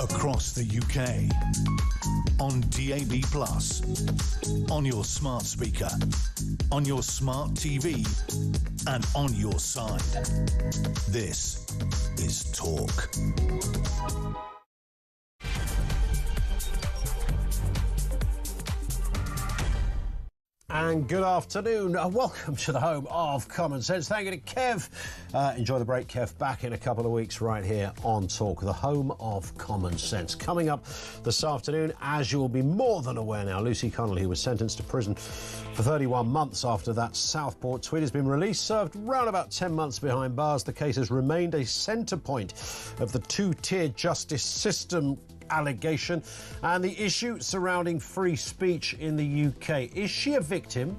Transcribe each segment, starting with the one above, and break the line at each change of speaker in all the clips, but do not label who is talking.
across the UK, on DAB+, on your smart speaker, on your smart TV, and on your side. This is Talk.
And good afternoon. Welcome to the home of common sense. Thank you to Kev. Enjoy the break, Kev. Back in a couple of weeks right here on Talk, the home of common sense. Coming up this afternoon, as you'll be more than aware now, Lucy Connelly, who was sentenced to prison for 31 months after that Southport tweet, has been released, served round about 10 months behind bars. The case has remained a centre point of the two-tier justice system allegation and the issue surrounding free speech in the UK. Is she a victim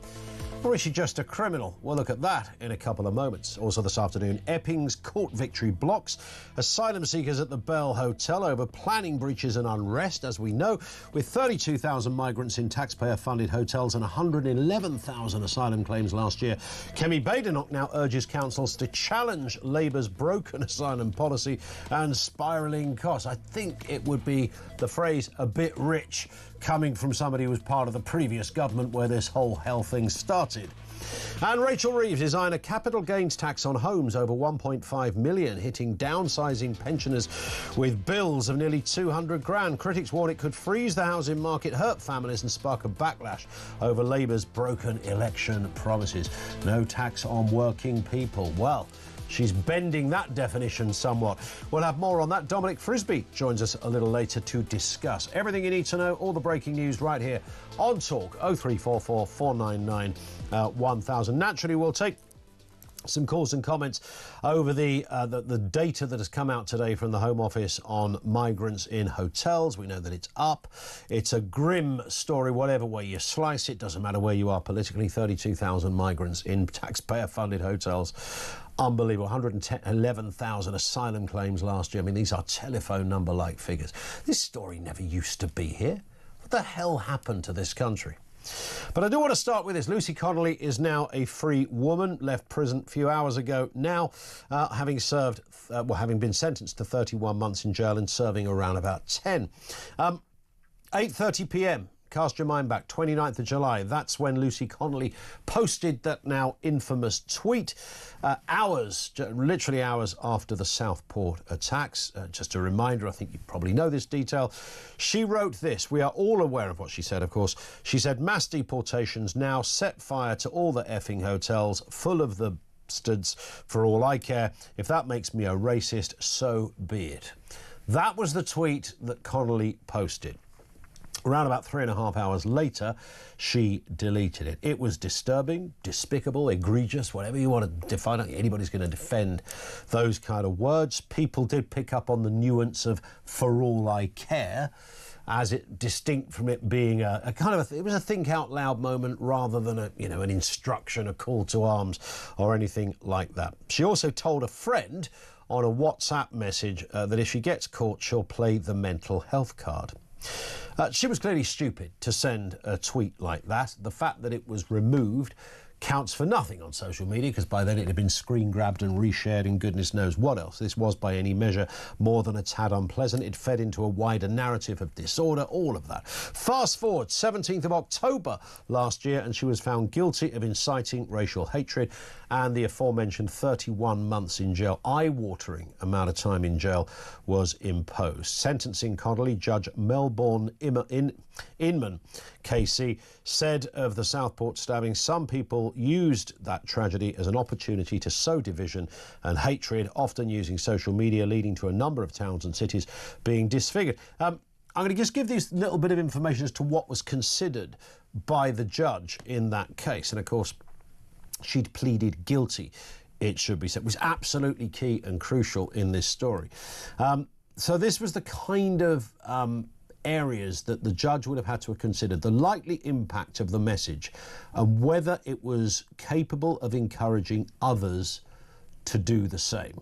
or is she just a criminal? We'll look at that in a couple of moments. Also this afternoon, Epping's court victory blocks asylum seekers at the Bell Hotel over planning breaches and unrest. As we know, with 32,000 migrants in taxpayer-funded hotels and 111,000 asylum claims last year, Kemi Badenoch now urges councils to challenge Labour's broken asylum policy and spiralling costs. I think it would be the phrase a bit rich coming from somebody who was part of the previous government where this whole hell thing started. And Rachel Reeves designed a capital gains tax on homes over 1.5 million, hitting downsizing pensioners with bills of nearly 200 grand. Critics warn it could freeze the housing market, hurt families and spark a backlash over Labour's broken election promises. No tax on working people. Well, she's bending that definition somewhat. We'll have more on that. Dominic Frisby joins us a little later to discuss everything you need to know, all the breaking news right here on Talk. 0344 499 1000. Naturally, we'll take some calls and comments over the data that has come out today from the Home Office on migrants in hotels. We know that it's up. It's a grim story, whatever way you slice it. Doesn't matter where you are politically. 32,000 migrants in taxpayer-funded hotels. Unbelievable. 111,000 asylum claims last year. I mean, these are telephone number-like figures. This story never used to be here. What the hell happened to this country? But I do want to start with this. Lucy Connelly is now a free woman, left prison a few hours ago, now having been sentenced to 31 months in jail and serving around about 10. 8:30 p.m. Cast your mind back, 29th of July. That's when Lucy Connelly posted that now infamous tweet, literally hours after the Southport attacks. Just a reminder, I think you probably know this detail. She wrote this. We are all aware of what she said, of course. She said, mass deportations now, set fire to all the effing hotels, full of the bastards, for all I care. If that makes me a racist, so be it. That was the tweet that Connelly posted. Around about 3.5 hours later, she deleted it. It was disturbing, despicable, egregious, whatever you want to define it. Anybody's going to defend those kind of words. People did pick up on the nuance of "for all I care," as it distinct from it being a kind of it was a think out loud moment rather than an instruction, a call to arms, or anything like that. She also told a friend on a WhatsApp message that if she gets caught, she'll play the mental health card. She was clearly stupid to send a tweet like that. The fact that it was removed counts for nothing on social media, because by then it had been screen grabbed and reshared and goodness knows what else. This was by any measure more than a tad unpleasant. It fed into a wider narrative of disorder, all of that. Fast forward 17th of October last year, and she was found guilty of inciting racial hatred, and the aforementioned 31 months in jail, eye-watering amount of time in jail, was imposed. Sentencing Connelly, Judge Melbourne Inman KC said of the Southport stabbing, some people used that tragedy as an opportunity to sow division and hatred, often using social media, leading to a number of towns and cities being disfigured. I'm going to just give this little bit of information as to what was considered by the judge in that case. And of course, she'd pleaded guilty, it should be said. It was absolutely key and crucial in this story. So this was the kind of areas that the judge would have had to have considered: the likely impact of the message and whether it was capable of encouraging others to do the same.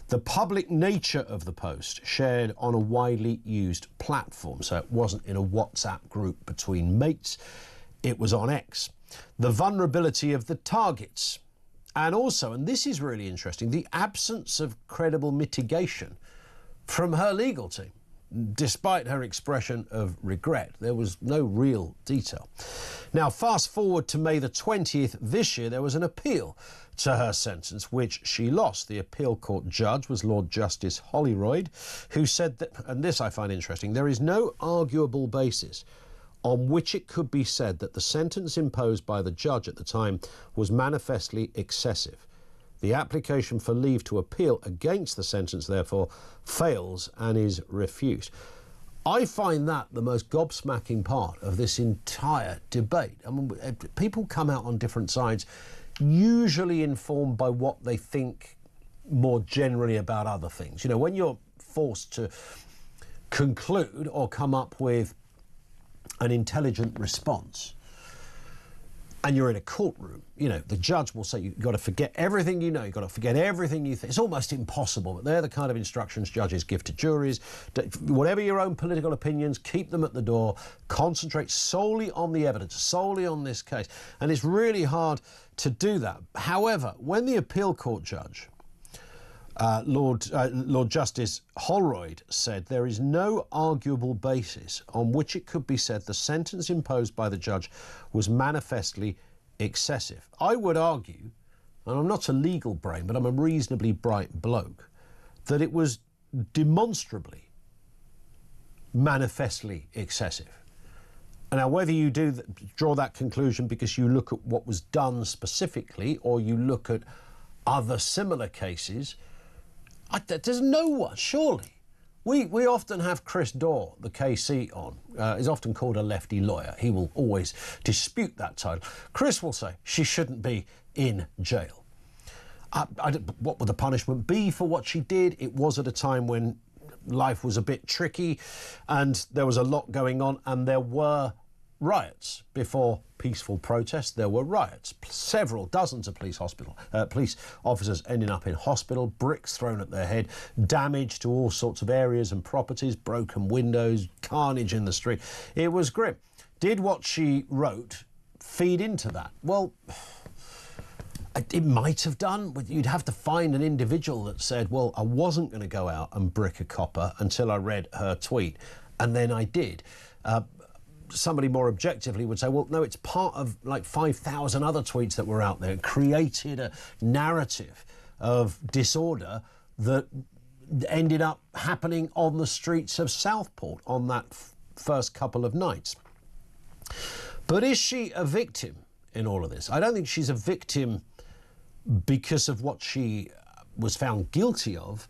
The public nature of the post, shared on a widely used platform, so it wasn't in a WhatsApp group between mates, it was on X. The vulnerability of the targets, and also, and this is really interesting, the absence of credible mitigation from her legal team. despite her expression of regret. There was no real detail. Now, fast forward to May the 20th this year, there was an appeal to her sentence, which she lost. The appeal court judge was Lord Justice Holroyd, who said that, and this I find interesting, there is no arguable basis on which it could be said that the sentence imposed by the judge at the time was manifestly excessive. The application for leave to appeal against the sentence, therefore, fails and is refused. I find that the most gobsmacking part of this entire debate. I mean, people come out on different sides, usually informed by what they think more generally about other things. You know, when you're forced to conclude or come up with an intelligent response, and you're in a courtroom, you know, the judge will say you've got to forget everything you know, you've got to forget everything you think. It's almost impossible, but they're the kind of instructions judges give to juries. Whatever your own political opinions, keep them at the door, concentrate solely on the evidence, solely on this case. And it's really hard to do that. However, when the appeal court judge, Lord Justice Holroyd, said there is no arguable basis on which it could be said the sentence imposed by the judge was manifestly excessive, I would argue, and I'm not a legal brain, but I'm a reasonably bright bloke, that it was demonstrably, manifestly excessive. And now, whether you draw that conclusion because you look at what was done specifically or you look at other similar cases, there's no one, surely. We often have Chris Dorr, the KC, on. He's often called a lefty lawyer. He will always dispute that title. Chris will say she shouldn't be in jail. What would the punishment be for what she did? It was at a time when life was a bit tricky and there was a lot going on, and there were riots. Before peaceful protests, there were riots. Several dozens of police officers ending up in hospital, bricks thrown at their head, damage to all sorts of areas and properties, broken windows, carnage in the street. It was grim. Did what she wrote feed into that? Well, it might have done. You'd have to find an individual that said, well, I wasn't going to go out and brick a copper until I read her tweet, and then I did. Somebody more objectively would say, well, no, it's part of like 5,000 other tweets that were out there. It created a narrative of disorder that ended up happening on the streets of Southport on that first couple of nights. But is she a victim in all of this? I don't think she's a victim because of what she was found guilty of.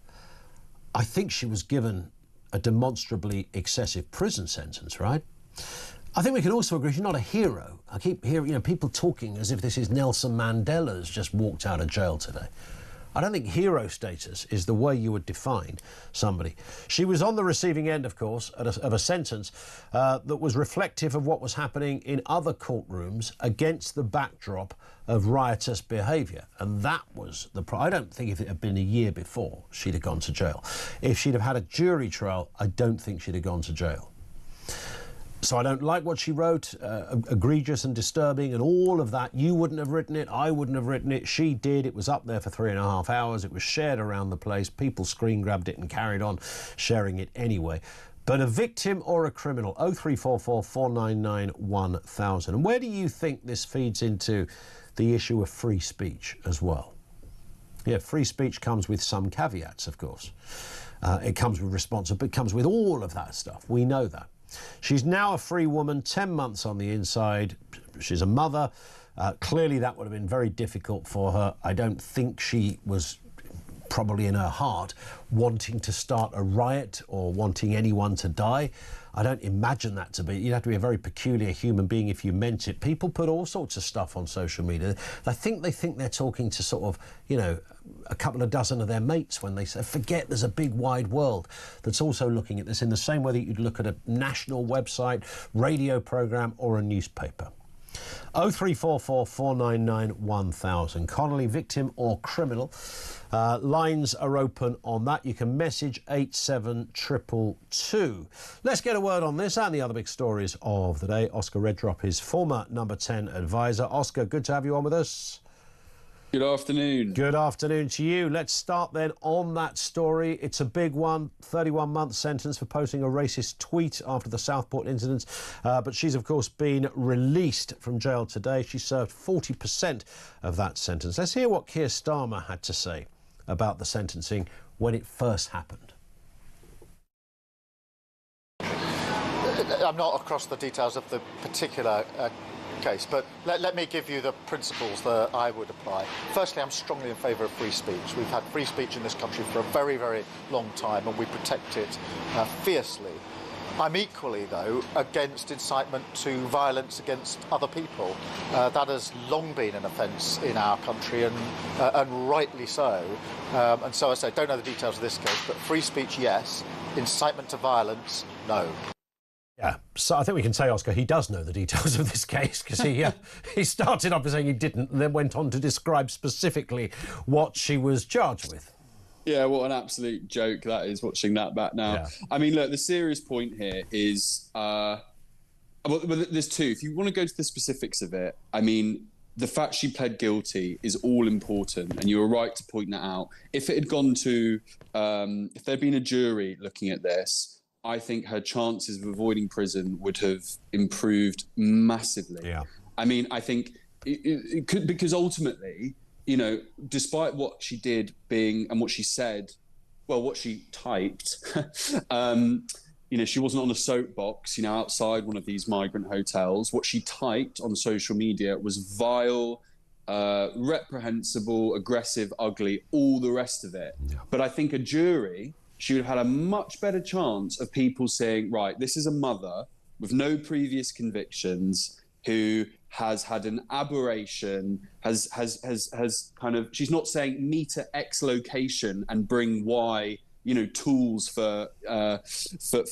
I think she was given a demonstrably excessive prison sentence, right? I think we can also agree she's not a hero. I keep hearing, people talking as if this is Nelson Mandela's just walked out of jail today. I don't think hero status is the way you would define somebody. She was on the receiving end, of course, of a sentence that was reflective of what was happening in other courtrooms against the backdrop of riotous behaviour. And that was the problem. I don't think if it had been a year before, she'd have gone to jail. If she'd have had a jury trial, I don't think she'd have gone to jail. So I don't like what she wrote, egregious and disturbing and all of that. You wouldn't have written it, I wouldn't have written it, she did. It was up there for 3.5 hours. It was shared around the place. People screen grabbed it and carried on sharing it anyway. But a victim or a criminal? 0344 499 1000. And where do you think this feeds into the issue of free speech as well? Yeah, free speech comes with some caveats, of course. It comes with responsibility, it comes with all of that stuff. We know that. She's now a free woman, 10 months on the inside. She's a mother. Clearly that would have been very difficult for her. I don't think she was probably in her heart wanting to start a riot or wanting anyone to die. I don't imagine that to be. You'd have to be a very peculiar human being if you meant it. People put all sorts of stuff on social media. They think they're talking to sort of, a couple of dozen of their mates when they say, forget there's a big wide world that's also looking at this in the same way that you'd look at a national website, radio programme or a newspaper. 0344 499 1000. Connelly, victim or criminal? Lines are open on that. You can message 87222. Let's get a word on this and the other big stories of the day. Oscar Reddrop is former number 10 advisor. Oscar, good to have you on with us.
Good afternoon.
Good afternoon to you. Let's start then on that story. It's a big one, 31-month sentence for posting a racist tweet after the Southport incident. But she's, of course, been released from jail today. She served 40% of that sentence. Let's hear what Keir Starmer had to say about the sentencing when it first happened.
I'm not across the details of the particular case, but let me give you the principles that I would apply. Firstly, I'm strongly in favour of free speech. We've had free speech in this country for a very, very long time, and we protect it fiercely. I'm equally, though, against incitement to violence against other people. That has long been an offence in our country, and rightly so. And so I say, don't know the details of this case, but free speech, yes. Incitement to violence, no.
Yeah, so I think we can say, Oscar, he does know the details of this case, because he started off by saying he didn't and then went on to describe specifically what she was charged with.
Yeah, what an absolute joke that is, watching that back now. Yeah. I mean, look, the serious point here is, well, there's two. If you want to go to the specifics of it, I mean, the fact she pled guilty is all important, and you were right to point that out. If it had gone to, if there'd been a jury looking at this, I think her chances of avoiding prison would have improved massively. Yeah. I mean, I think it could, because ultimately, you know, despite what she did and what she said, well, what she typed, you know, she wasn't on a soapbox, you know, outside one of these migrant hotels. What she typed on social media was vile, reprehensible, aggressive, ugly, all the rest of it. Yeah. But I think a jury, she would have had a much better chance of people saying, right, this is a mother with no previous convictions who has had an aberration, has kind of, she's not saying meet at X location and bring Y, you know, tools for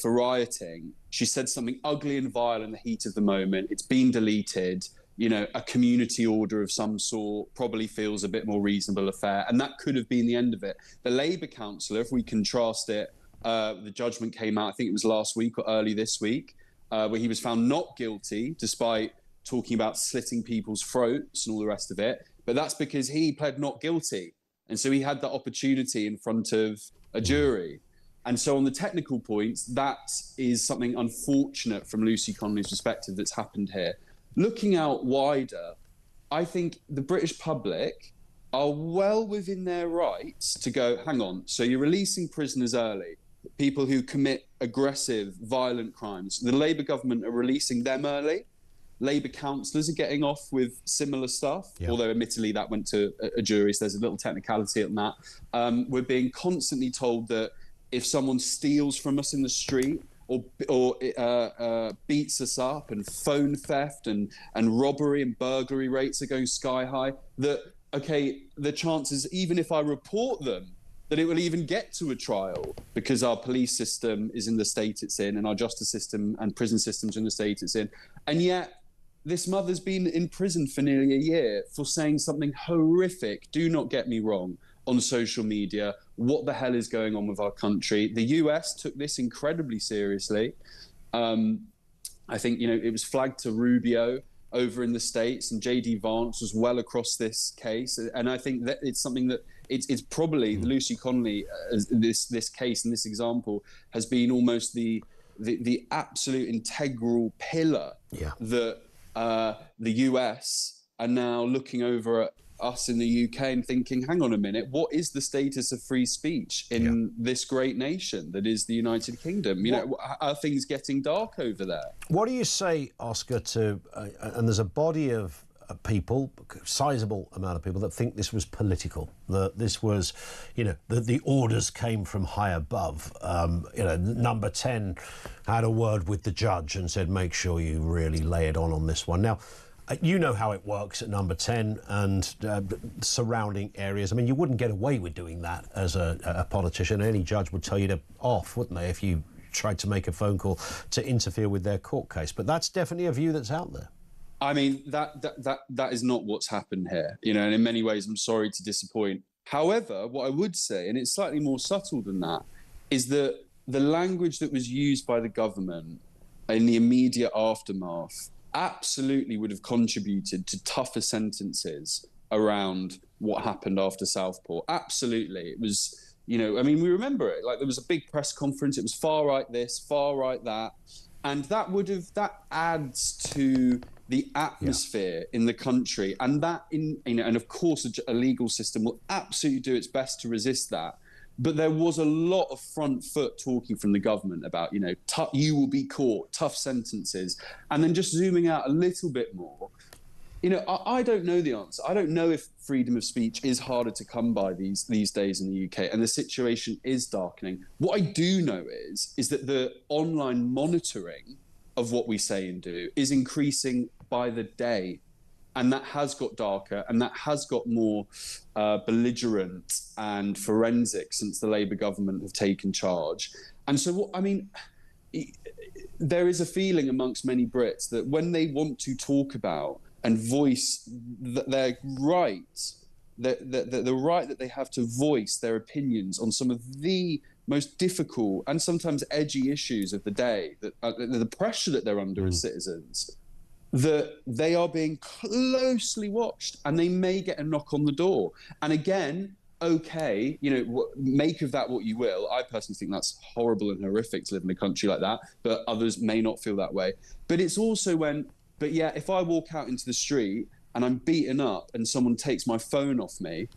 rioting. She said something ugly and vile in the heat of the moment. It's been deleted. You know, a community order of some sort probably feels a bit more reasonable affair. And that could have been the end of it. The Labour councillor, if we contrast it, the judgment came out, I think it was last week or early this week, where he was found not guilty, despite talking about slitting people's throats and all the rest of it. But that's because he pled not guilty. And so he had that opportunity in front of a jury. And so on the technical points, that is something unfortunate from Lucy Connelly's perspective that's happened here. Looking out wider, I think the British public are well within their rights to go, hang on, so you're releasing prisoners early, people who commit aggressive, violent crimes. The Labour government are releasing them early. Labour councillors are getting off with similar stuff, although admittedly that went to a jury, so there's a little technicality on that. We're being constantly told that if someone steals from us in the street, or beats us up, and phone theft and robbery and burglary rates are going sky high, that, okay, the chances, even if I report them, that it will even get to a trial, because our police system is in the state it's in, and our justice system and prison systems are in the state it's in. And yet, this mother's been in prison for nearly a year for saying something horrific, do not get me wrong, on social media. What the hell is going on with our country? The US took this incredibly seriously. I think, you know, it was flagged to Rubio over in the States, and JD Vance was well across this case. And I think that it's something that it's probably Lucy Connelly, this case and this example has been almost the absolute integral pillar that the US are now looking over at us in the UK and thinking, hang on a minute, what is the status of free speech in this great nation that is the United Kingdom? You know, are things getting dark over there? What do you say, Oscar, to, and there's a body of people, sizable amount of people, that think this was political, that this was, you know, that the orders came from high above. You know, Number 10 had a word with the judge and said, make sure you really lay it on this one. Now, you know how it works at Number 10 and surrounding areas. I mean, you wouldn't get away with doing that as a politician. Any judge would tell you to off, wouldn't they, if you tried to make a phone call to interfere with their court case. But that's definitely a view that's out there. I mean, that is not what's happened here, you know, and in many ways, I'm sorry to disappoint. However, what I would say, and it's slightly more subtle than that, is that the language that was used by the government in the immediate aftermath absolutely would have contributed to tougher sentences around what happened after Southport. Absolutely. It was, you know, I mean, we remember it. Like, there was a big press conference. It was far right this, far right that. And that adds to the atmosphere in the country. And that, and of course, a legal system will absolutely do its best to resist that. But there was a lot of front foot talking from the government about, you know, you will be caught, tough sentences. And then just zooming out a little bit more, you know, I don't know the answer. I don't know if freedom of speech is harder to come by these days in the UK, and the situation is darkening. What I do know is that the online monitoring of what we say and do is increasing by the day. And that has got darker, and that has got more belligerent and forensic since the Labour government have taken charge. And so, there is a feeling amongst many Brits that when they want to talk about and voice their right, the right that they have to voice their opinions on some of the most difficult and sometimes edgy issues of the day, the pressure that they're under as citizens, that they are being closely watched and they may get a knock on the door. And again, okay, you know, make of that what you will. I personally think that's horrible and horrific to live in a country like that, but others may not feel that way. But it's also if I walk out into the street and I'm beaten up and someone takes my phone off me,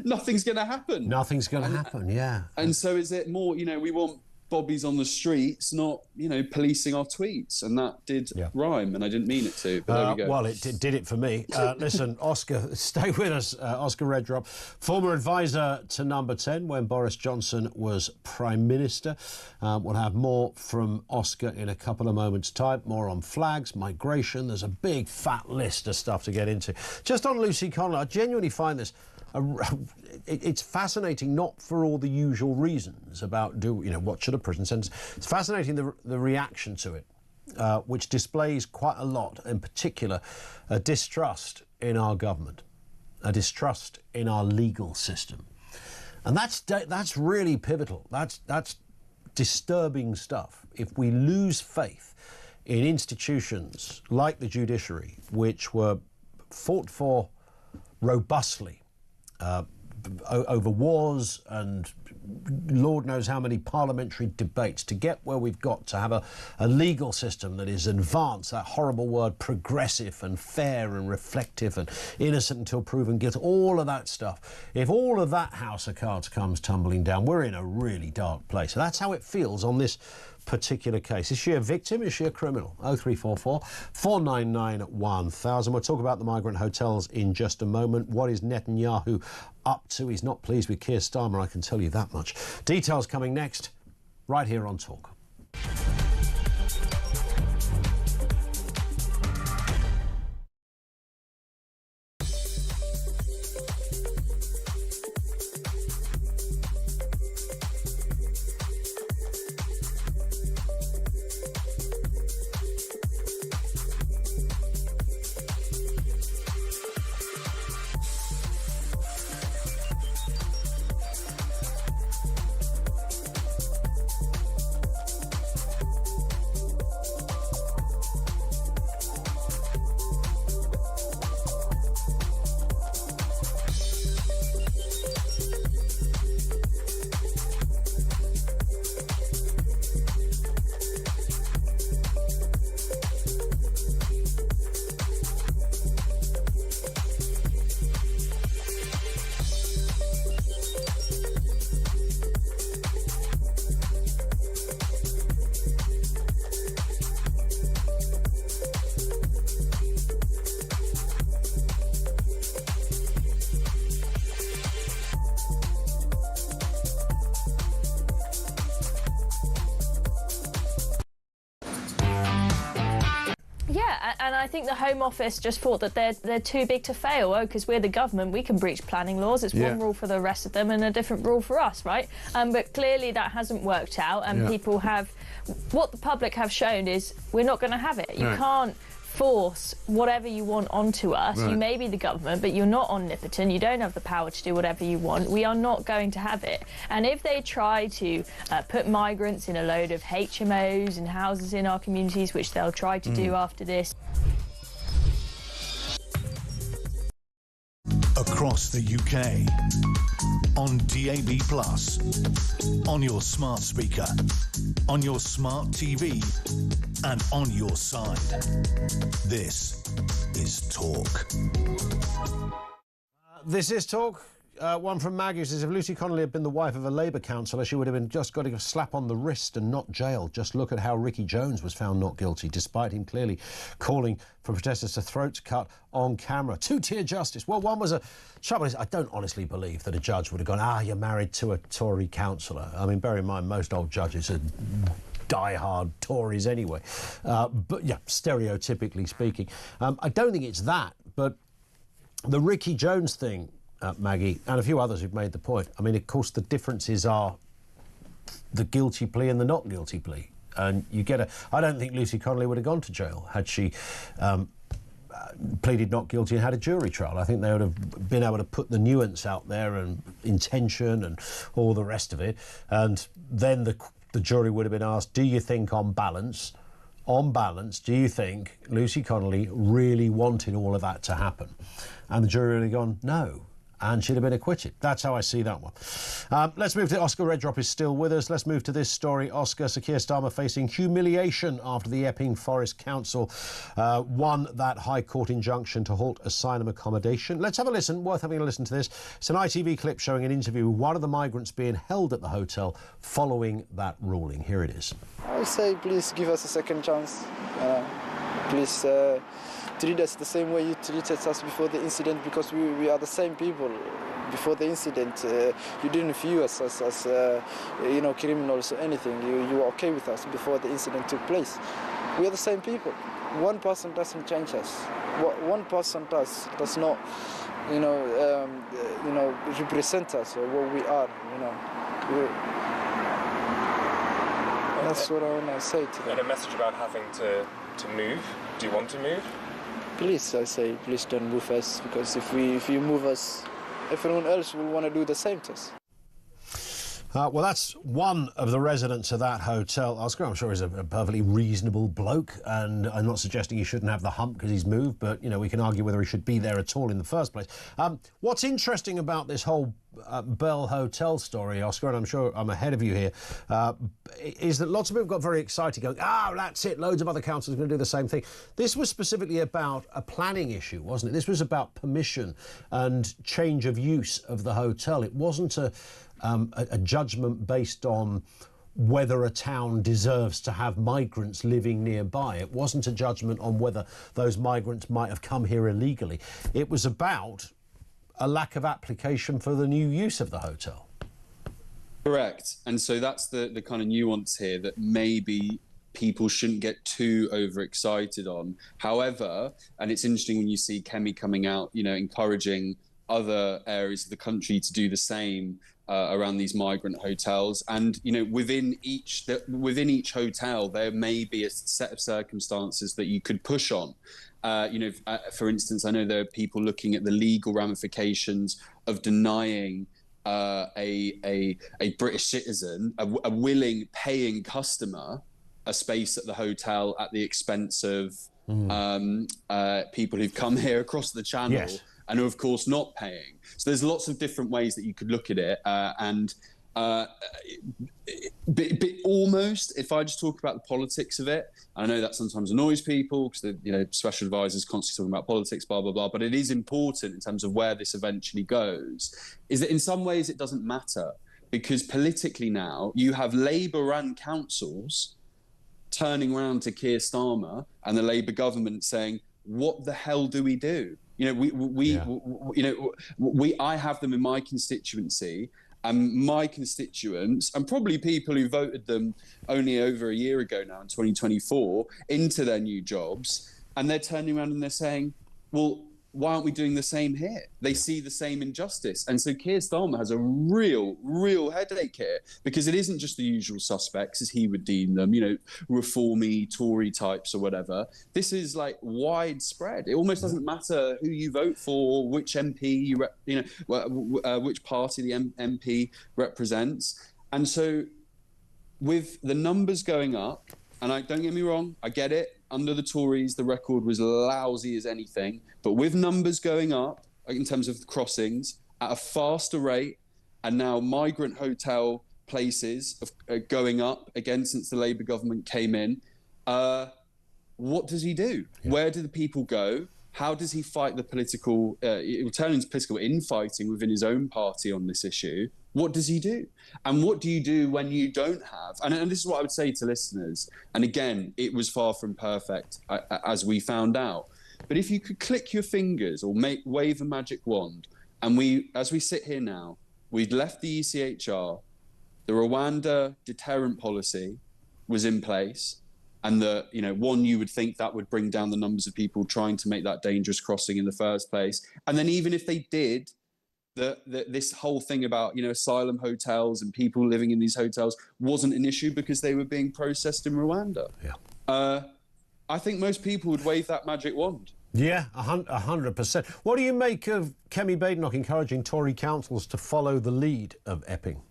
nothing's going to happen.
Nothing's going to happen, yeah.
And so is it more, you know, we want bobbies on the streets, not, you know, policing our tweets. And that did rhyme, and I didn't mean it to, but there we go.
Well, it did it for me. Listen, Oscar, stay with us. Oscar Reddrop, former advisor to Number 10 when Boris Johnson was Prime Minister. We'll have more from Oscar in a couple of moments' time. More on flags, migration. There's a big, fat list of stuff to get into. Just on Lucy Connelly, I genuinely find this... it's fascinating, not for all the usual reasons about what should a prison sentence. It's fascinating the reaction to it, which displays quite a lot, in particular, a distrust in our government, a distrust in our legal system, and that's really pivotal. That's disturbing stuff. If we lose faith in institutions like the judiciary, which were fought for robustly over wars and Lord knows how many parliamentary debates to get where we've got to have a legal system that is advanced, that horrible word, progressive and fair and reflective and innocent until proven guilty, all of that stuff. If all of that house of cards comes tumbling down, we're in a really dark place. So that's how it feels on this particular case. Is she a victim? Is she a criminal? 0344 499 1000. We'll talk about the migrant hotels in just a moment. What is Netanyahu up to? He's not pleased with Keir Starmer, I can tell you that much. Details coming next, right here on Talk.
And I think the Home Office just thought that they're too big to fail. Oh, because we're the government, we can breach planning laws. It's one rule for the rest of them and a different rule for us, right? But clearly that hasn't worked out, and people have... What the public have shown is we're not going to have it. You can't force whatever you want onto us. You may be the government, but you're not omnipotent. You don't have the power to do whatever you want. We are not going to have it. And if they try to put migrants in a load of HMOs and houses in our communities, which they'll try to do after this...
Across across the UK, on DAB+, on your smart speaker, on your smart TV, and on your side. This is Talk.
This is Talk. One from Maggie says, if Lucy Connelly had been the wife of a Labour councillor, she would have been just got a slap on the wrist and not jailed. Just look at how Ricky Jones was found not guilty, despite him clearly calling for protesters to throats cut on camera. Two-tier justice. Well, one was a... Trouble is, I don't honestly believe that a judge would have gone, you're married to a Tory councillor. I mean, bear in mind, most old judges are die-hard Tories anyway. But, yeah, stereotypically speaking. I don't think it's that, but the Ricky Jones thing, Maggie, and a few others who've made the point. I mean, of course, the differences are the guilty plea and the not guilty plea. And you get I don't think Lucy Connelly would have gone to jail had she pleaded not guilty and had a jury trial. I think they would have been able to put the nuance out there and intention and all the rest of it. And then the jury would have been asked, do you think on balance, do you think Lucy Connelly really wanted all of that to happen? And the jury would have gone, no. And she'd have been acquitted. That's how I see that one. Let's move to Oscar Reddrop is still with us. Let's move to this story. Oscar, Sir Keir Starmer facing humiliation after the Epping Forest Council won that High Court injunction to halt asylum accommodation. Let's have a listen. Worth having a listen to this. It's an ITV clip showing an interview with one of the migrants being held at the hotel following that ruling. Here it is.
I would say please give us a second chance. Please treat us the same way you treated us before the incident, because we are the same people. Before the incident, you didn't view us as criminals or anything. You were okay with us before the incident took place. We are the same people. One person doesn't change us. What one person does not, represent us or what we are. That's what I want to say to them.
And a message about having to move. Do you want to move?
Please, I say, please don't move us, because if you move us, everyone else will want to do the same to us.
Well, that's one of the residents of that hotel. Oscar, I'm sure, is a perfectly reasonable bloke, and I'm not suggesting he shouldn't have the hump because he's moved, but, we can argue whether he should be there at all in the first place. What's interesting about this whole Bell Hotel story, Oscar, and I'm sure I'm ahead of you here, is that lots of people got very excited going, that's it, loads of other councils are going to do the same thing. This was specifically about a planning issue, wasn't it? This was about permission and change of use of the hotel. It wasn't a judgment based on whether a town deserves to have migrants living nearby. It wasn't a judgment on whether those migrants might have come here illegally. It was about a lack of application for the new use of the hotel.
Correct. And so that's the kind of nuance here that maybe people shouldn't get too overexcited on. However, and it's interesting when you see Kemi coming out, encouraging other areas of the country to do the same around these migrant hotels. And, within each hotel, there may be a set of circumstances that you could push on. For instance, I know there are people looking at the legal ramifications of denying a British citizen, a willing paying customer, a space at the hotel at the expense of people who've come here across the channel. Yes. And are, of course, not paying. So there's lots of different ways that you could look at it. But almost, if I just talk about the politics of it, I know that sometimes annoys people because special advisors constantly talking about politics, blah, blah, blah. But it is important in terms of where this eventually goes, is that in some ways it doesn't matter, because politically now you have Labour-run councils turning around to Keir Starmer and the Labour government saying, what the hell do we do? I have them in my constituency, and my constituents, and probably people who voted them only over a year ago now in 2024 into their new jobs, and they're turning around and they're saying, well, why aren't we doing the same here? They see the same injustice. And so Keir Starmer has a real headache here, because it isn't just the usual suspects, as he would deem them, reformy Tory types or whatever. This is like widespread. It almost doesn't matter who you vote for, which MP, which party the MP represents. And so with the numbers going up, and don't get me wrong, I get it. Under the Tories, the record was lousy as anything. But with numbers going up, in terms of crossings at a faster rate, and now migrant hotel places are going up again since the Labour government came in. What does he do? Yeah. Where do the people go? How does he fight the political, it will turn into political infighting within his own party on this issue? What does he do? And what do you do when you don't have, and this is what I would say to listeners, and again, it was far from perfect, as we found out, but if you could click your fingers or wave a magic wand, and as we sit here now, we'd left the ECHR, the Rwanda deterrent policy was in place, and you would think that would bring down the numbers of people trying to make that dangerous crossing in the first place. And then even if they did, this whole thing about, asylum hotels and people living in these hotels wasn't an issue because they were being processed in Rwanda. Yeah. I think most people would wave that magic wand.
Yeah, 100%. What do you make of Kemi Badenoch encouraging Tory councils to follow the lead of Epping?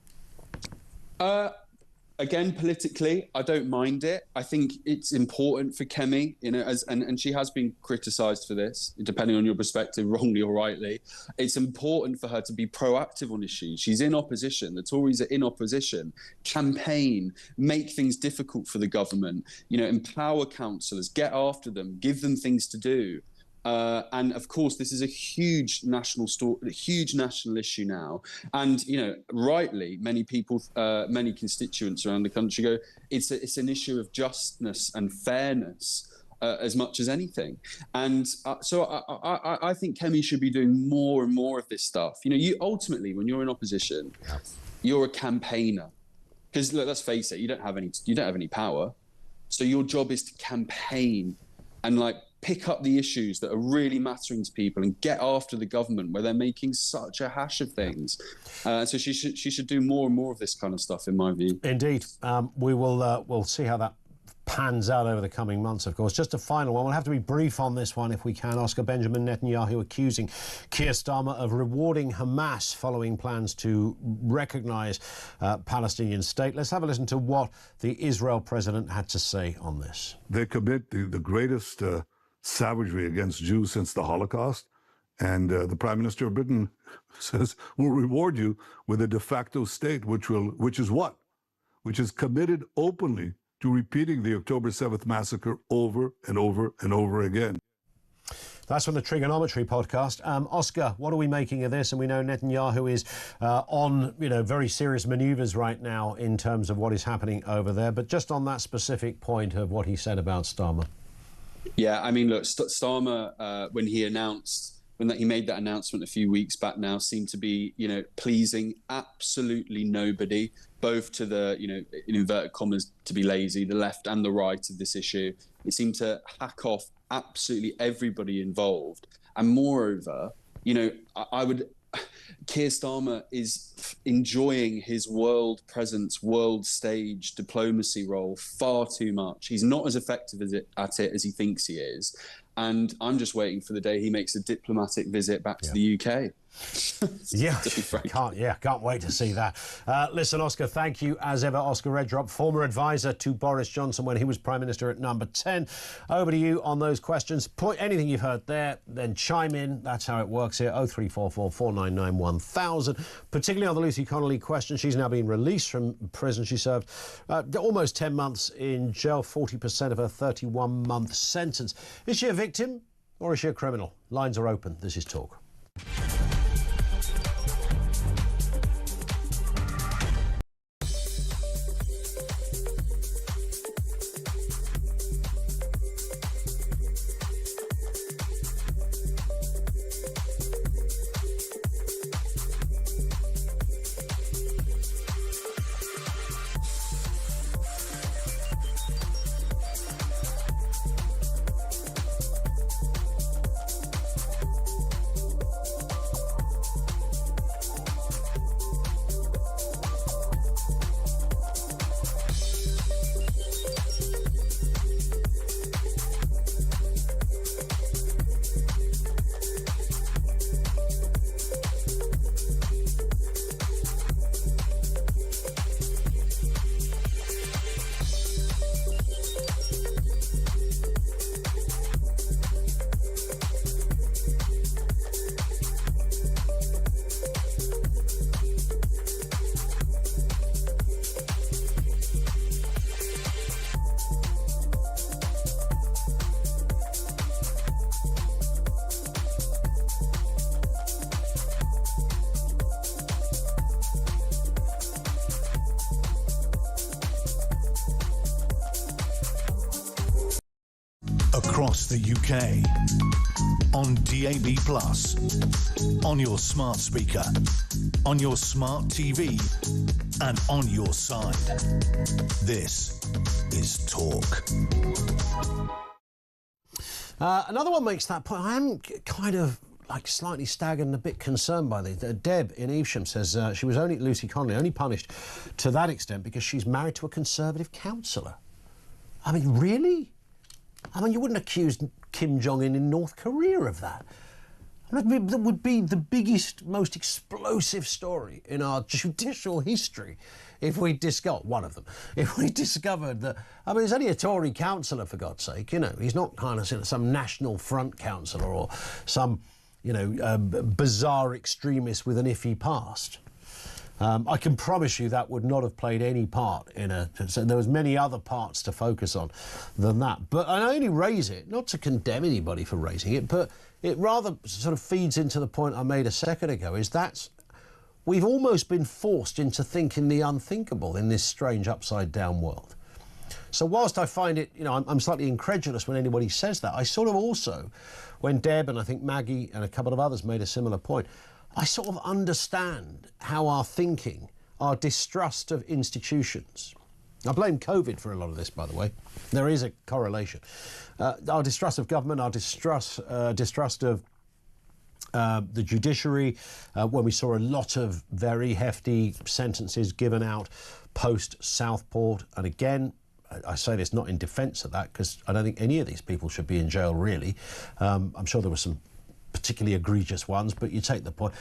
Again, politically, I don't mind it. I think it's important for Kemi, and she has been criticised for this, depending on your perspective, wrongly or rightly. It's important for her to be proactive on issues. She's in opposition. The Tories are in opposition. Campaign, make things difficult for the government. Empower councillors, get after them, give them things to do. And of course, this is a huge national issue now. And, rightly, many people, many constituents around the country go, it's an issue of justness and fairness as much as anything. And so I think Kemi should be doing more and more of this stuff. You ultimately, when you're in opposition, you're a campaigner. Because let's face it, you don't have any power. So your job is to campaign and pick up the issues that are really mattering to people and get after the government where they're making such a hash of things. So she should do more and more of this kind of stuff, in my view.
Indeed. We'll see how that pans out over the coming months, of course. Just a final one. We'll have to be brief on this one if we can. Oscar, Benjamin Netanyahu accusing Keir Starmer of rewarding Hamas following plans to recognise Palestinian state. Let's have a listen to what the Israel president had to say on this.
They commit the greatest savagery against Jews since the Holocaust. And the Prime Minister of Britain says, we'll reward you with a de facto state, which is committed openly to repeating the October 7th massacre over and over and over again.
That's from the Trigonometry podcast. Oscar, what are we making of this? And we know Netanyahu is on, very serious manoeuvres right now in terms of what is happening over there. But just on that specific point of what he said about Starmer.
Yeah, I mean, look, Starmer, when he made that announcement a few weeks back now, seemed to be, pleasing absolutely nobody, both to the, in inverted commas, to be lazy, the left and the right of this issue. It seemed to hack off absolutely everybody involved. And moreover, Keir Starmer is enjoying his world presence, world stage diplomacy role far too much. He's not as effective at it as he thinks he is. And I'm just waiting for the day he makes a diplomatic visit back to the UK.
Yeah, can't wait to see that. Listen, Oscar, thank you as ever. Oscar Reddrop, former advisor to Boris Johnson when he was Prime Minister at number 10. Over to you on those questions. Anything you've heard there, then chime in. That's how it works here. 0344 499 1000. Particularly on the Lucy Connelly question. She's now been released from prison. She served almost 10 months in jail, 40% of her 31-month sentence. Is she a victim or is she a criminal? Lines are open. This is Talk.
across the UK. On DAB+, on your smart speaker, on your smart TV, and on your side. This is Talk.
Another one makes that point. I am kind of like slightly staggered and a bit concerned by this. Deb in Evesham says she was only, Lucy Connelly, only punished to that extent because she's married to a Conservative councillor. I mean, really? I mean, you wouldn't accuse Kim Jong-un in North Korea of that. That would be the biggest, most explosive story in our judicial history if we discovered, one of them, if we discovered that, I mean, he's only a Tory councillor, for God's sake, you know, he's not kind of some National Front councillor or some, you know, bizarre extremist with an iffy past. I can promise you that would not have played any part in so there was many other parts to focus on than that. But I only raise it, not to condemn anybody for raising it, but it rather sort of feeds into the point I made a second ago, is that we've almost been forced into thinking the unthinkable in this strange upside-down world. So whilst I find it, you know, I'm slightly incredulous when anybody says that, I sort of also, when Deb and I think Maggie and a couple of others made a similar point, I sort of understand how our thinking, our distrust of institutions, I blame COVID for a lot of this, by the way. There is a correlation. Our distrust of government, our distrust of the judiciary, when we saw a lot of very hefty sentences given out post-Southport. And again, I say this not in defence of that, because I don't think any of these people should be in jail, really. I'm sure there were some particularly egregious ones, but you take the point.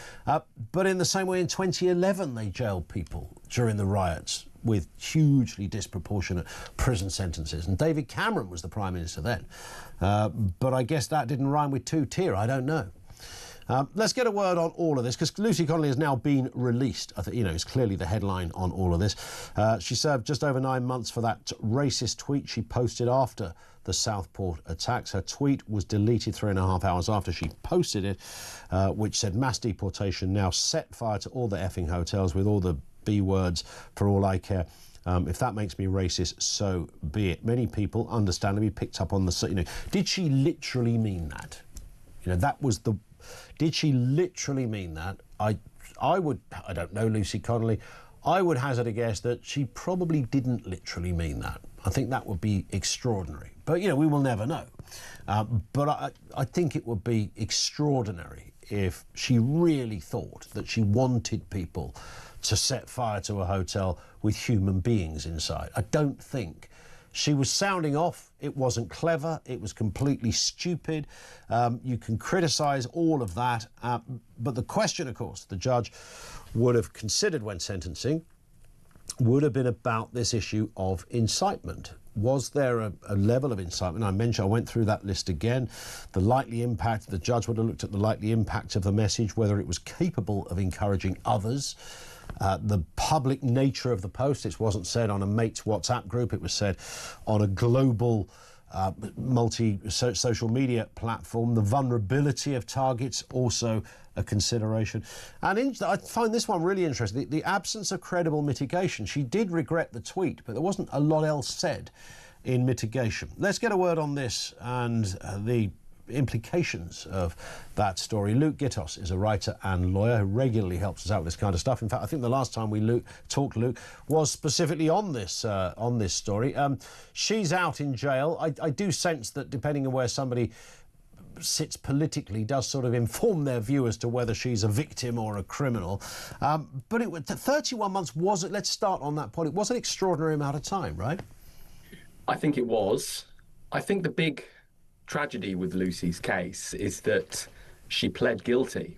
But in the same way, in 2011, they jailed people during the riots with hugely disproportionate prison sentences. And David Cameron was the Prime Minister then. But I guess that didn't rhyme with two-tier, I don't know. Let's get a word on all of this, because Lucy Connelly has now been released. I think, you know, it's clearly the headline on all of this. She served just over 9 months for that racist tweet she posted after the Southport attacks. Her tweet was deleted 3.5 hours after she posted it, which said mass deportation now, set fire to all the effing hotels with all the B words, for all I care. If that makes me racist, so be it. Many people understandably picked up on the, you know, did she literally mean that? You know, that was the, did she literally mean that? I don't know Lucy Connelly, I would hazard a guess that she probably didn't literally mean that. I think that would be extraordinary. But, you know, we will never know. But I think it would be extraordinary if she really thought that she wanted people to set fire to a hotel with human beings inside. I don't think. She was sounding off. It wasn't clever. It was completely stupid. You can criticise all of that. But the question, of course, the judge would have considered when sentencing would have been about this issue of incitement. Was there a level of incitement? I went through that list again. The likely impact, the judge would have looked at the likely impact of the message, whether it was capable of encouraging others. The public nature of the post, it wasn't said on a mate's WhatsApp group, it was said on a global multi-social media platform. The vulnerability of targets, also a consideration. And I find this one really interesting, the absence of credible mitigation. She did regret the tweet, but there wasn't a lot else said in mitigation. Let's get a word on this and the implications of that story. Luke Gittos is a writer and lawyer who regularly helps us out with this kind of stuff. In fact, I think the last time we talked, Luke, was specifically on this story. She's out in jail. I do sense that depending on where somebody sits politically does sort of inform their view as to whether she's a victim or a criminal. But 31 months was, let's start on that point, it was an extraordinary amount of time, right?
I think it was. I think the big tragedy with Lucy's case is that she pled guilty,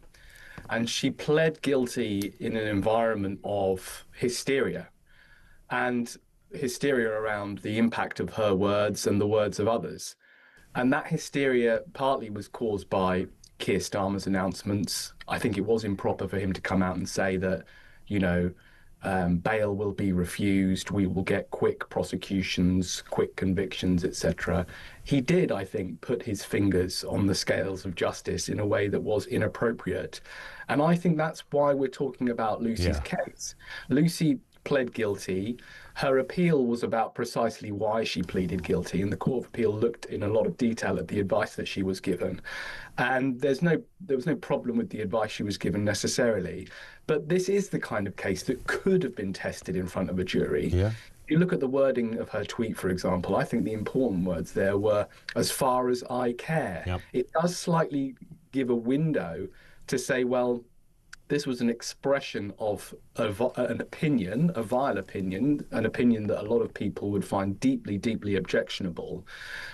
and she pled guilty in an environment of hysteria, and hysteria around the impact of her words and the words of others. And that hysteria partly was caused by Keir Starmer's announcements. I think it was improper for him to come out and say that, you know, bail will be refused, we will get quick prosecutions, quick convictions, etc. He did, I think, put his fingers on the scales of justice in a way that was inappropriate. And I think that's why we're talking about Lucy's case. Lucy pled guilty. Her appeal was about precisely why she pleaded guilty, and the Court of Appeal looked in a lot of detail at the advice that she was given. And there was no problem with the advice she was given necessarily. But this is the kind of case that could have been tested in front of a jury.
Yeah.
If you look at the wording of her tweet, for example, I think the important words there were, "as far as I care."
Yep.
It does slightly give a window to say, well, this was an expression of an opinion, a vile opinion, an opinion that a lot of people would find deeply, deeply objectionable.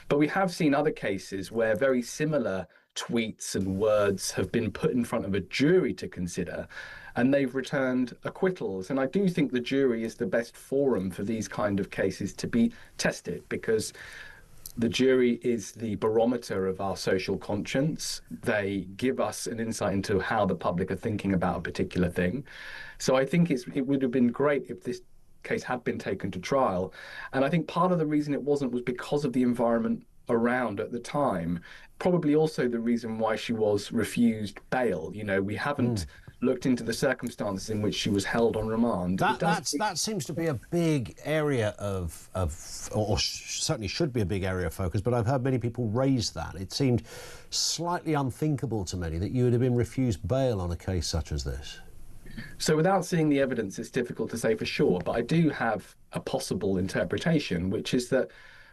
But we have seen other cases where very similar tweets and words have been put in front of a jury to consider, and they've returned acquittals. And I do think the jury is the best forum for these kind of cases to be tested, because the jury is the barometer of our social conscience. They give us an insight into how the public are thinking about a particular thing. So I think it would have been great if this case had been taken to trial. And I think part of the reason it wasn't was because of the environment around at the time. Probably also the reason why she was refused bail. You know, we haven't looked into the circumstances in which she was held on remand.
That seems to be a big area or certainly should be a big area of focus, but I've heard many people raise that. It seemed slightly unthinkable to many that you would have been refused bail on a case such as this.
So without seeing the evidence, it's difficult to say for sure, but I do have a possible interpretation, which is that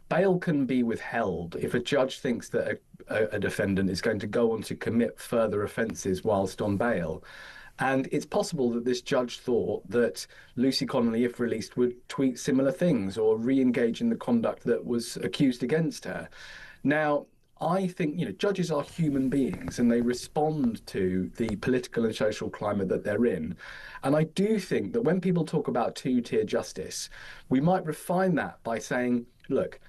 bail can be withheld if a judge thinks that a defendant is going to go on to commit further offences whilst on bail. And it's possible that this judge thought that Lucy Connelly, if released, would tweet similar things or re-engage in the conduct that was accused against her. Now, I think, judges are human beings and they respond to the political and social climate that they're in. And I do think that when people talk about two-tier justice, we might refine that by saying, look,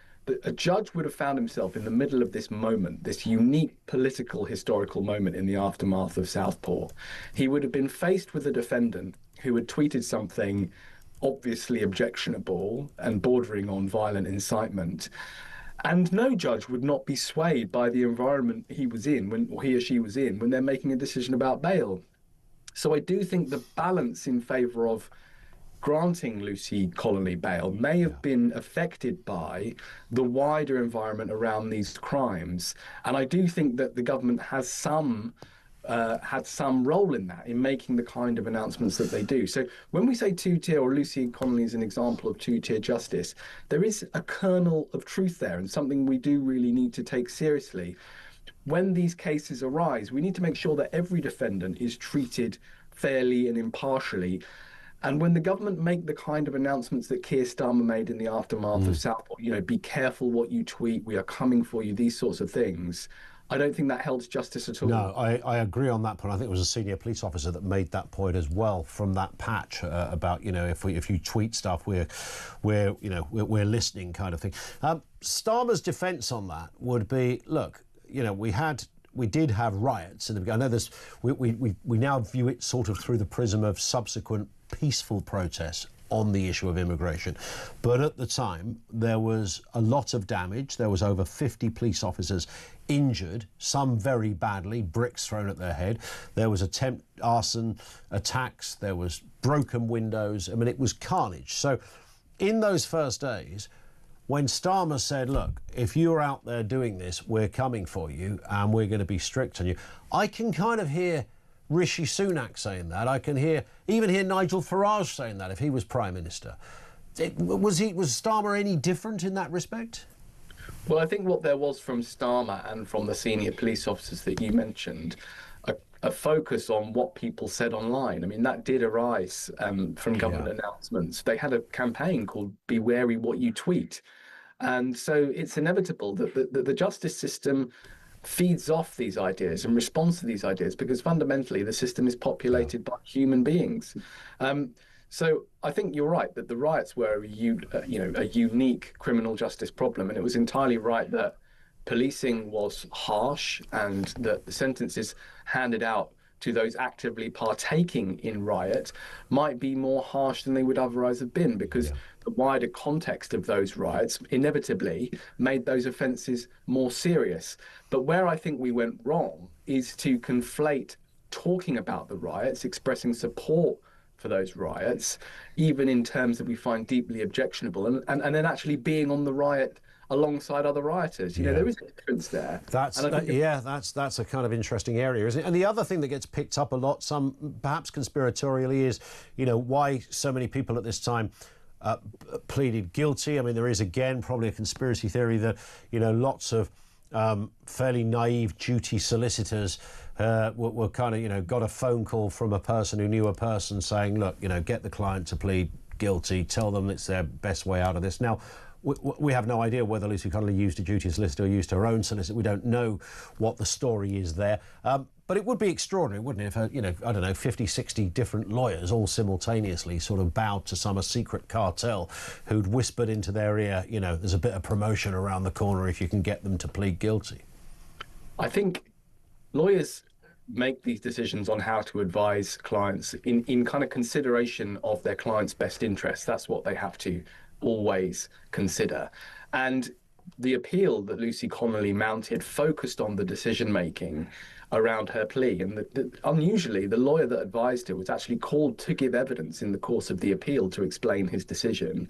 a judge would have found himself in the middle of this moment, this unique political historical moment in the aftermath of Southport. He would have been faced with a defendant who had tweeted something obviously objectionable and bordering on violent incitement. And no judge would not be swayed by the environment he was in, or he or she was in, when they're making a decision about bail. So I do think the balance in favour of granting Lucy Connelly bail may have been affected by the wider environment around these crimes. And I do think that the government has had some role in that, in making the kind of announcements that they do. So when we say two-tier, or Lucy Connelly is an example of two-tier justice, there is a kernel of truth there, and something we do really need to take seriously. When these cases arise, we need to make sure that every defendant is treated fairly and impartially. And when the government make the kind of announcements that Keir Starmer made in the aftermath of Southport, be careful what you tweet, we are coming for you, these sorts of things, I don't think that helps justice at all.
No, I agree on that point. I think it was a senior police officer that made that point as well from that patch about, if you tweet stuff, we're listening kind of thing. Starmer's defence on that would be, look, we did have riots in the beginning. I know we now view it sort of through the prism of subsequent peaceful protests on the issue of immigration. But at the time, there was a lot of damage. There was over 50 police officers injured, some very badly, bricks thrown at their head. There was arson attacks. There was broken windows. I mean, it was carnage. So in those first days, when Starmer said, look, if you're out there doing this, we're coming for you and we're going to be strict on you, I can kind of hear Rishi Sunak saying that. I can even hear Nigel Farage saying that if he was Prime Minister. Was Starmer any different in that respect?
Well, I think what there was from Starmer and from the senior police officers that you mentioned, a focus on what people said online. I mean, that did arise from government announcements. They had a campaign called Be Wary What You Tweet. And so it's inevitable that the justice system feeds off these ideas and responds to these ideas, because fundamentally the system is populated by human beings. So I think you're right that the riots were a unique criminal justice problem, and it was entirely right that policing was harsh and that the sentences handed out to those actively partaking in riot might be more harsh than they would otherwise have been, because the wider context of those riots inevitably made those offences more serious. But where I think we went wrong is to conflate talking about the riots, expressing support for those riots, even in terms that we find deeply objectionable, and then actually being on the riot alongside other rioters. You know, there is a difference there.
That's a kind of interesting area, isn't it? And the other thing that gets picked up a lot, some perhaps conspiratorially, is, you know, why so many people at this time pleaded guilty. I mean, there is again probably a conspiracy theory that, you know, lots of fairly naive duty solicitors were kind of, you know, got a phone call from a person who knew a person saying, look, you know, get the client to plead guilty, tell them it's their best way out of this. Now, we have no idea whether Lucy Connelly used a duty solicitor or used her own solicitor. We don't know what the story is there. But it would be extraordinary, wouldn't it, if, you know, I don't know, 50, 60 different lawyers all simultaneously sort of bowed to some secret cartel who'd whispered into their ear, you know, there's a bit of promotion around the corner if you can get them to plead guilty.
I think lawyers make these decisions on how to advise clients in kind of consideration of their client's best interests. That's what they have to always consider. And the appeal that Lucy Connelly mounted focused on the decision making around her plea, and unusually the lawyer that advised her was actually called to give evidence in the course of the appeal to explain his decision,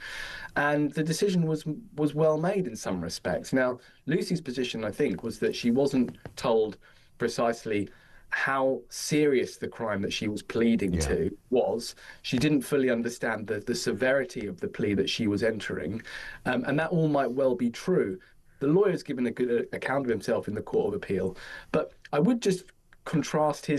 and the decision was well made in some respects. Now, Lucy's position, I think, was that she wasn't told precisely how serious the crime that she was pleading to was. She didn't fully understand the severity of the plea that she was entering, and that all might well be true. The lawyer's given a good account of himself in the Court of Appeal, but I would just contrast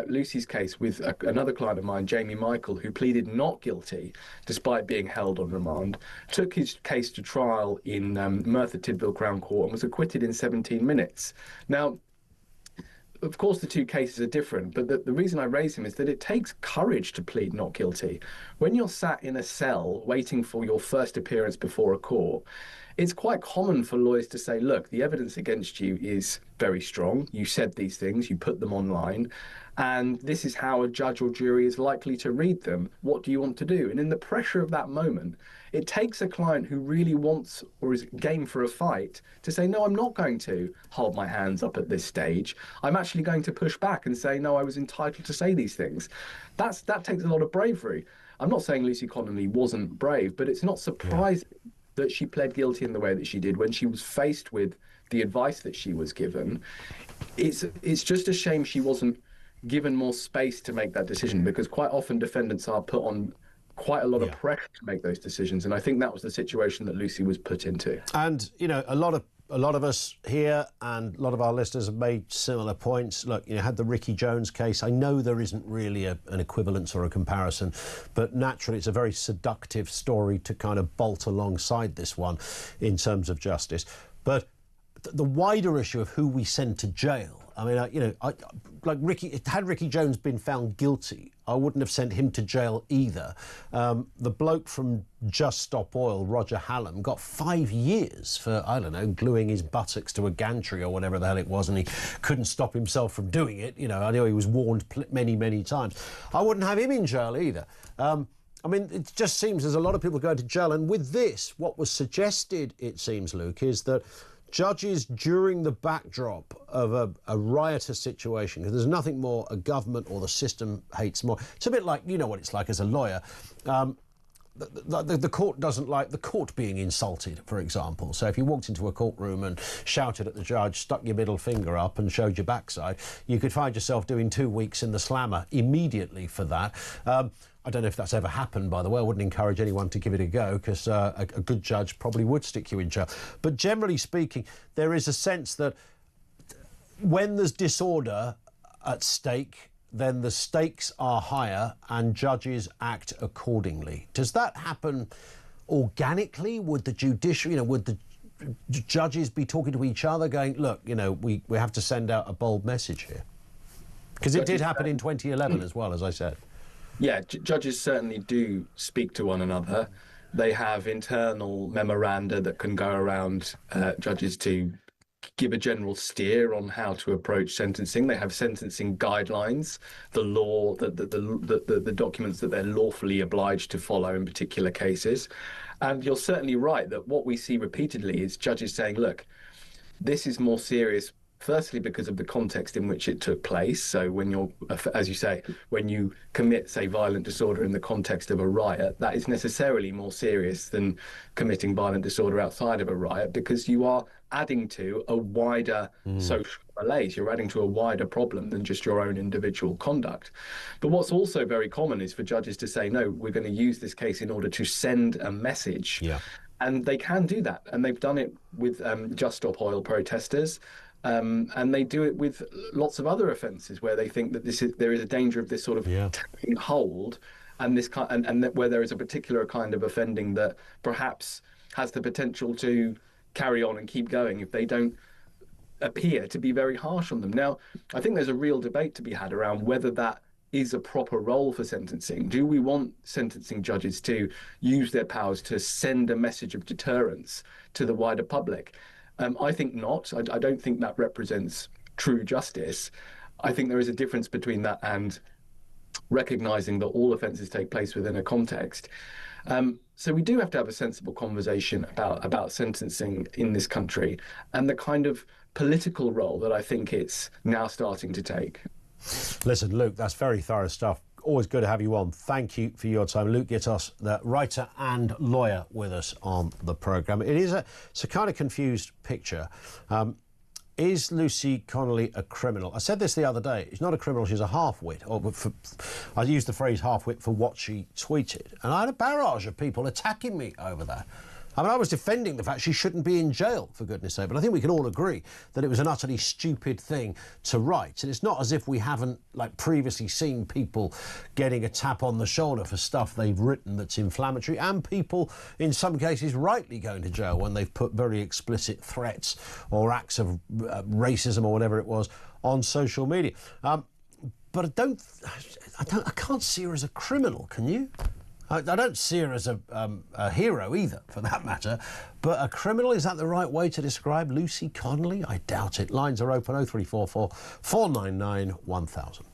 Lucy's case with another client of mine, Jamie Michael, who pleaded not guilty despite being held on remand, took his case to trial in Merthyr Tydfil Crown Court and was acquitted in 17 minutes. Now, of course, the two cases are different, but the reason I raise him is that it takes courage to plead not guilty. When you're sat in a cell waiting for your first appearance before a court, it's quite common for lawyers to say, look, the evidence against you is very strong. You said these things, you put them online, and this is how a judge or jury is likely to read them. What do you want to do? And in the pressure of that moment, it takes a client who really wants or is game for a fight to say, no, I'm not going to hold my hands up at this stage. I'm actually going to push back and say, no, I was entitled to say these things. That takes a lot of bravery. I'm not saying Lucy Connelly wasn't brave, but it's not surprising that she pled guilty in the way that she did when she was faced with the advice that she was given. It's just a shame she wasn't given more space to make that decision, because quite often defendants are put on quite a lot of pressure to make those decisions, and I think that was the situation that Lucy was put into.
And, you know, a lot of us here and a lot of our listeners have made similar points. Look, you know, had the Ricky Jones case. I know there isn't really an equivalence or a comparison, but naturally it's a very seductive story to kind of bolt alongside this one in terms of justice. But the wider issue of who we send to jail, I mean, you know, had Ricky Jones been found guilty, I wouldn't have sent him to jail either. The bloke from Just Stop Oil, Roger Hallam, got 5 years for, I don't know, gluing his buttocks to a gantry or whatever the hell it was, and he couldn't stop himself from doing it. You know, I know he was warned many, many times. I wouldn't have him in jail either. I mean, it just seems there's a lot of people going to jail, and with this, what was suggested, it seems, Luke, is that judges, during the backdrop of a riotous situation, because there's nothing more a government or the system hates more. It's a bit like, you know what it's like as a lawyer. The court doesn't like the court being insulted, for example. So if you walked into a courtroom and shouted at the judge, stuck your middle finger up and showed your backside, you could find yourself doing 2 weeks in the slammer immediately for that. I don't know if that's ever happened, by the way. I wouldn't encourage anyone to give it a go, because a good judge probably would stick you in jail. But generally speaking, there is a sense that when there's disorder at stake, then the stakes are higher and judges act accordingly. Does that happen organically? Would the judiciary, you know, would the judges be talking to each other going, look, you know, we have to send out a bold message here? Because it did happen in 2011 as well, as I said.
Yeah, judges certainly do speak to one another. They have internal memoranda that can go around judges to give a general steer on how to approach sentencing. They have sentencing guidelines, the law, the documents that they're lawfully obliged to follow in particular cases. And you're certainly right that what we see repeatedly is judges saying, look, this is more serious Firstly, because of the context in which it took place. So when you're, as you say, when you commit, say, violent disorder in the context of a riot, that is necessarily more serious than committing violent disorder outside of a riot, because you are adding to a wider social malaise. You're adding to a wider problem than just your own individual conduct. But what's also very common is for judges to say, no, we're going to use this case in order to send a message.
Yeah.
And they can do that. And they've done it with Just Stop Oil protesters. And they do it with lots of other offences where they think that there is a danger of this sort of taking hold, and this and that where there is a particular kind of offending that perhaps has the potential to carry on and keep going if they don't appear to be very harsh on them. Now, I think there's a real debate to be had around whether that is a proper role for sentencing. Do we want sentencing judges to use their powers to send a message of deterrence to the wider public? I think not. I don't think that represents true justice. I think there is a difference between that and recognising that all offences take place within a context. So we do have to have a sensible conversation about sentencing in this country and the kind of political role that I think it's now starting to take.
Listen, Luke, that's very thorough stuff. Always good to have you on. Thank you for your time. Luke Gittos, the writer and lawyer, with us on the programme. It's a kind of confused picture. Is Lucy Connelly a criminal? I said this the other day. She's not a criminal, she's a half-wit. I used the phrase half-wit for what she tweeted. And I had a barrage of people attacking me over that. I mean, I was defending the fact she shouldn't be in jail, for goodness sake, but I think we can all agree that it was an utterly stupid thing to write. And it's not as if we haven't, like, previously seen people getting a tap on the shoulder for stuff they've written that's inflammatory, and people, in some cases, rightly going to jail when they've put very explicit threats or acts of racism or whatever it was on social media. But I can't see her as a criminal, can you? I don't see her as a hero either, for that matter. But a criminal, is that the right way to describe Lucy Connelly? I doubt it. Lines are open, 0344 499 1000.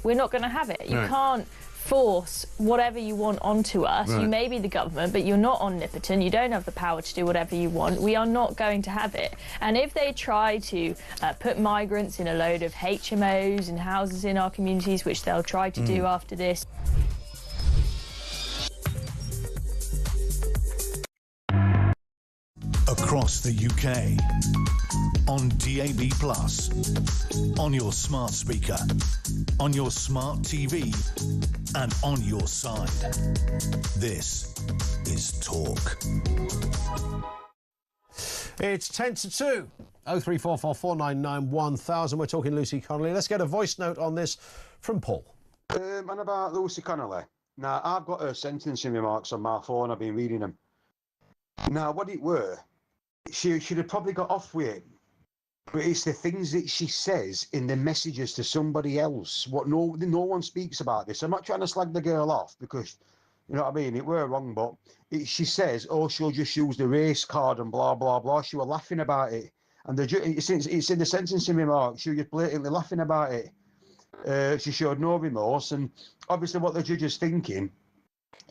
We're not going to have it. You can't force whatever you want onto us. You may be the government, but you're not omnipotent. You don't have the power to do whatever you want. We are not going to have it. And if they try to put migrants in a load of HMOs and houses in our communities, which they'll try to do after this,
across the UK, on DAB+, on your smart speaker, on your smart TV, and on your side. This is Talk.
It's 10 to 2. 0344 499 1000. We're talking Lucy Connelly. Let's get a voice note on this from Paul.
And about Lucy Connelly. Now, I've got her sentencing remarks on my phone. I've been reading them. Now, what it were, she should have probably got off with it. But it's the things that she says in the messages to somebody else. What no one speaks about this. I'm not trying to slag the girl off because, you know what I mean, it were wrong, but she says, oh, she'll just use the race card and blah, blah, blah. She were laughing about it. And it's in the sentencing remarks, she was blatantly laughing about it. She showed no remorse. And obviously what the judge is thinking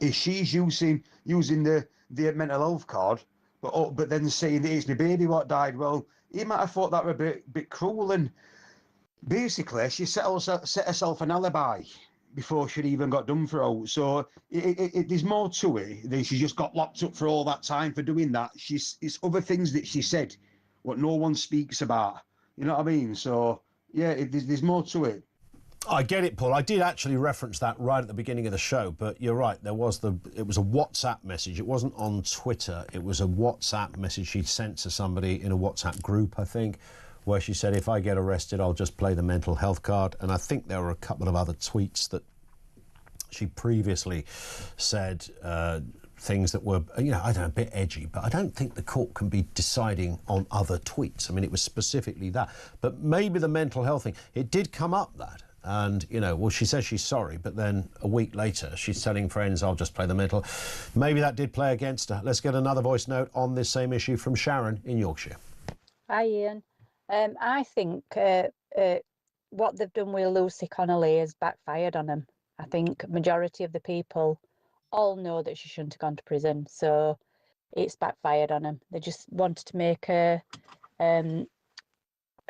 is she's using the mental health card, but then saying that it's my baby what died. Well, he might have thought that were a bit cruel, and basically she set herself an alibi before she'd even got done for out. So there's more to it than she just got locked up for all that time for doing that. It's other things that she said, what no one speaks about. You know what I mean? So yeah, there's more to it.
I get it, Paul. I did actually reference that right at the beginning of the show, but you're right. It was a WhatsApp message. It wasn't on Twitter. It was a WhatsApp message she'd sent to somebody in a WhatsApp group, I think, where she said, if I get arrested, I'll just play the mental health card. And I think there were a couple of other tweets that she previously said things that were, I don't know, a bit edgy, but I don't think the court can be deciding on other tweets. I mean, it was specifically that. But maybe the mental health thing, it did come up that. And, well, she says she's sorry, but then a week later she's telling friends, I'll just play the mental. Maybe that did play against her. Let's get another voice note on this same issue from Sharon in Yorkshire.
Hi, Ian. I think what they've done with Lucy Connelly has backfired on them. I think majority of the people all know that she shouldn't have gone to prison, so it's backfired on them. They just wanted to make her a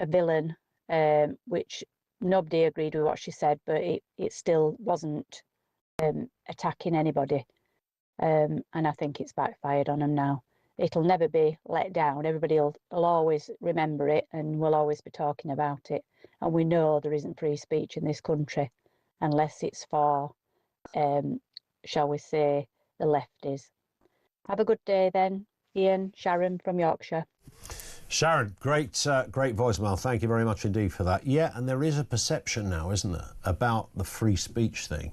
villain, which nobody agreed with what she said, but it still wasn't attacking anybody. And I think it's backfired on them now. It'll never be let down. Everybody will always remember it and will always be talking about it. And we know there isn't free speech in this country unless it's for, shall we say, the lefties. Have a good day then, Ian. Sharon from Yorkshire.
Sharon, great voicemail. Thank you very much indeed for that. Yeah, and there is a perception now, isn't there, about the free speech thing.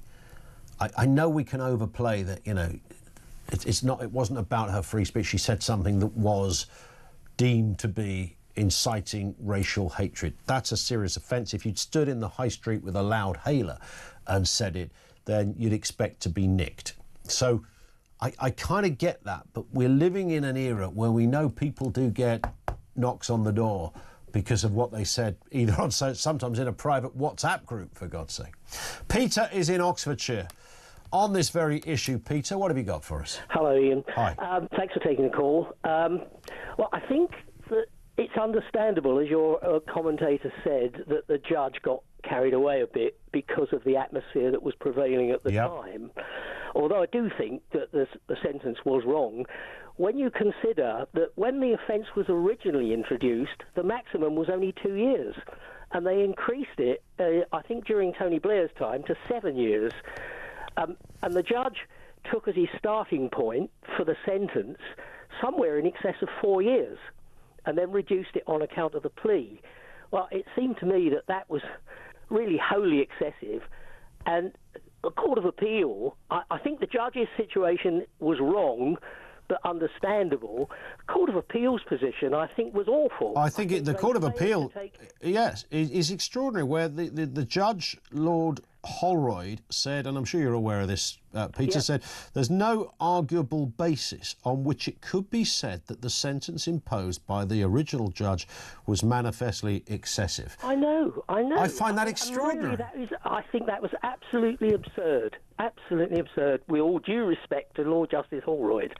I know we can overplay that, it wasn't about her free speech. She said something that was deemed to be inciting racial hatred. That's a serious offence. If you'd stood in the high street with a loud hailer and said it, then you'd expect to be nicked. So I kind of get that, but we're living in an era where we know people do get knocks on the door because of what they said, either on sometimes in a private WhatsApp group, for God's sake. Peter is in Oxfordshire. On this very issue, Peter, what have you got for us?
Hello, Ian.
Hi.
Thanks for taking the call. Well, I think that it's understandable, as your commentator said, that the judge got carried away a bit because of the atmosphere that was prevailing at the time. Although I do think that the sentence was wrong, when you consider that when the offence was originally introduced, the maximum was only 2 years, and they increased it, I think during Tony Blair's time, to 7 years. And the judge took as his starting point for the sentence somewhere in excess of 4 years, and then reduced it on account of the plea. Well, it seemed to me that was really wholly excessive, and the Court of Appeal, I think the judge's situation was wrong, but understandable. The Court of Appeal's position, I think, was awful.
I think the Court of Appeal, yes, is extraordinary, where the judge, Lord Holroyd, said, and I'm sure you're aware of this, Peter, said, there's no arguable basis on which it could be said that the sentence imposed by the original judge was manifestly excessive.
I know.
I find that extraordinary.
Really, I think that was absolutely absurd. Absolutely absurd, with all due respect to Lord Justice Holroyd.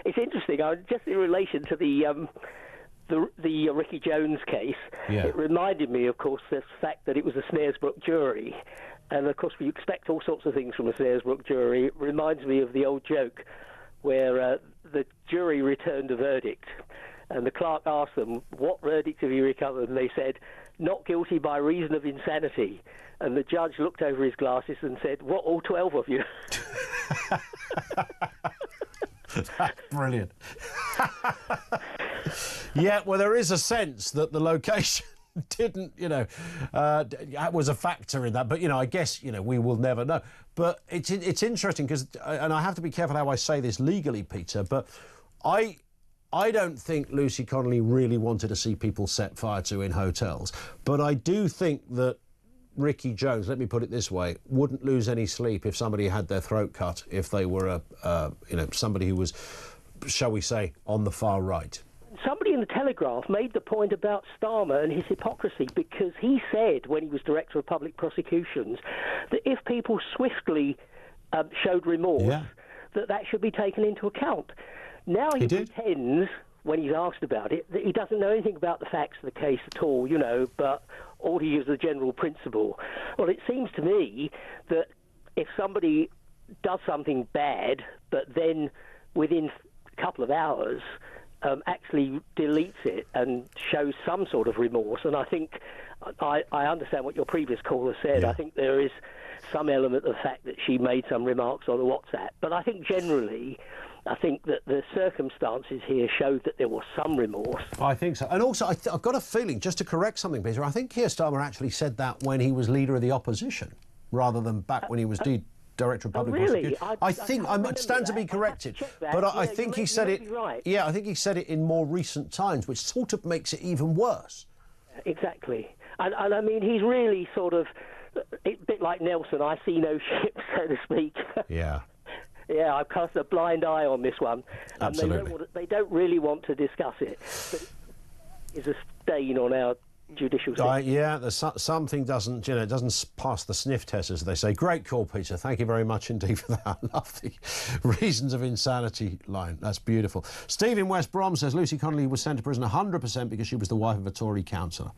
It's interesting, just in relation to the Ricky Jones case, it reminded me, of course, the fact that it was a Snaresbrook jury. And, of course, we expect all sorts of things from a Snaresbrook jury. It reminds me of the old joke where the jury returned a verdict. And the clerk asked them, what verdict have you recovered? And they said, not guilty by reason of insanity. And the judge looked over his glasses and said, what, all 12 of you?
That's brilliant. Yeah, well, there is a sense that the location didn't, was a factor in that. But, I guess, we will never know. But it's interesting because, and I have to be careful how I say this legally, Peter, but I don't think Lucy Connelly really wanted to see people set fire to in hotels. But I do think that Ricky Jones, let me put it this way, wouldn't lose any sleep if somebody had their throat cut, if they were somebody who was, shall we say, on the far right.
Somebody in the Telegraph made the point about Starmer and his hypocrisy, because he said, when he was Director of Public Prosecutions, that if people swiftly showed remorse, that should be taken into account. Now he pretends, when he's asked about it, that he doesn't know anything about the facts of the case at all, but all he is the general principle. Well, it seems to me that if somebody does something bad, but then within a couple of hours actually deletes it and shows some sort of remorse, and I think I understand what your previous caller said. I think there is some element of the fact that she made some remarks on the WhatsApp, but I think generally, I think that the circumstances here showed that there was some remorse.
I think so. And also, I've got a feeling, just to correct something, Peter, I think Keir Starmer actually said that when he was leader of the opposition, rather than back when he was Director of Public Prosecution. I think I stand to be corrected, but I think he said it. Right. Yeah, I think he said it in more recent times, which sort of makes it even worse.
Exactly, and I mean he's really sort of a bit like Nelson. I see no ship, so to speak.
Yeah.
Yeah, I've cast a blind eye on this one.
Absolutely.
They don't really want to discuss it. But it's a stain on our judicial system.
Yeah, something doesn't pass the sniff test, as they say. Great call, Peter. Thank you very much indeed for that. I love the reasons of insanity line. That's beautiful. Steve in West Brom says Lucy Connelly was sent to prison 100% because she was the wife of a Tory councillor.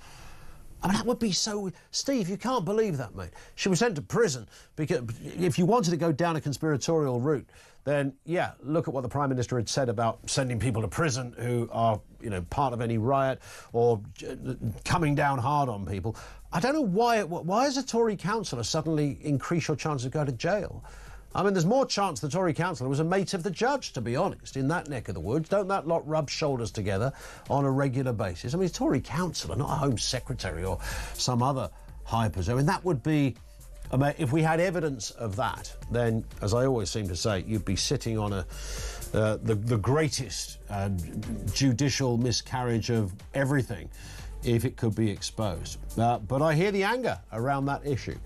I mean, that would be so... Steve, you can't believe that, mate. She was sent to prison because if you wanted to go down a conspiratorial route, then, yeah, look at what the Prime Minister had said about sending people to prison who are, part of any riot or coming down hard on people. I don't know why as a Tory councillor suddenly increase your chances of going to jail? I mean, there's more chance the Tory councillor was a mate of the judge, to be honest, in that neck of the woods. Don't that lot rub shoulders together on a regular basis? I mean, a Tory councillor, not a Home Secretary or some other high position. I mean, that would be... if we had evidence of that, then, as I always seem to say, you'd be sitting on the greatest judicial miscarriage of everything if it could be exposed. But I hear the anger around that issue.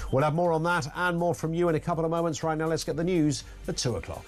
We'll have more on that and more from you in a couple of moments. Right now, let's get the news at 2 o'clock.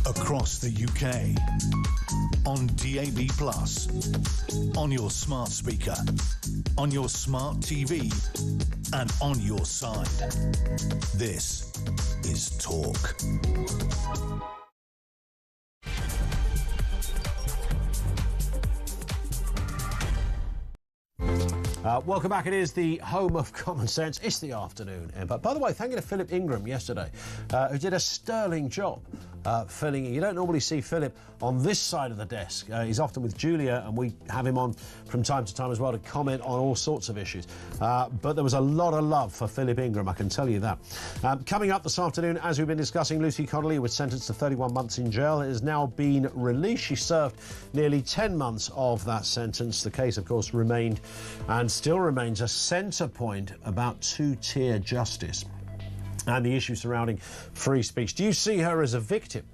Across the UK, on DAB+, on your smart speaker, on your smart TV, and on your side. This is Talk.
Welcome back. It is the home of common sense. It's the afternoon. But by the way, thank you to Philip Ingram yesterday, who did a sterling job filling in. You don't normally see Philip on this side of the desk. He's often with Julia, and we have him on from time to time as well to comment on all sorts of issues. But there was a lot of love for Philip Ingram, I can tell you that. Coming up this afternoon, as we've been discussing, Lucy Connelly was sentenced to 31 months in jail. It has now been released. She served nearly 10 months of that sentence. The case, of course, remained and still remains a centre point about two-tier justice and the issue surrounding free speech. Do you see her as a victim?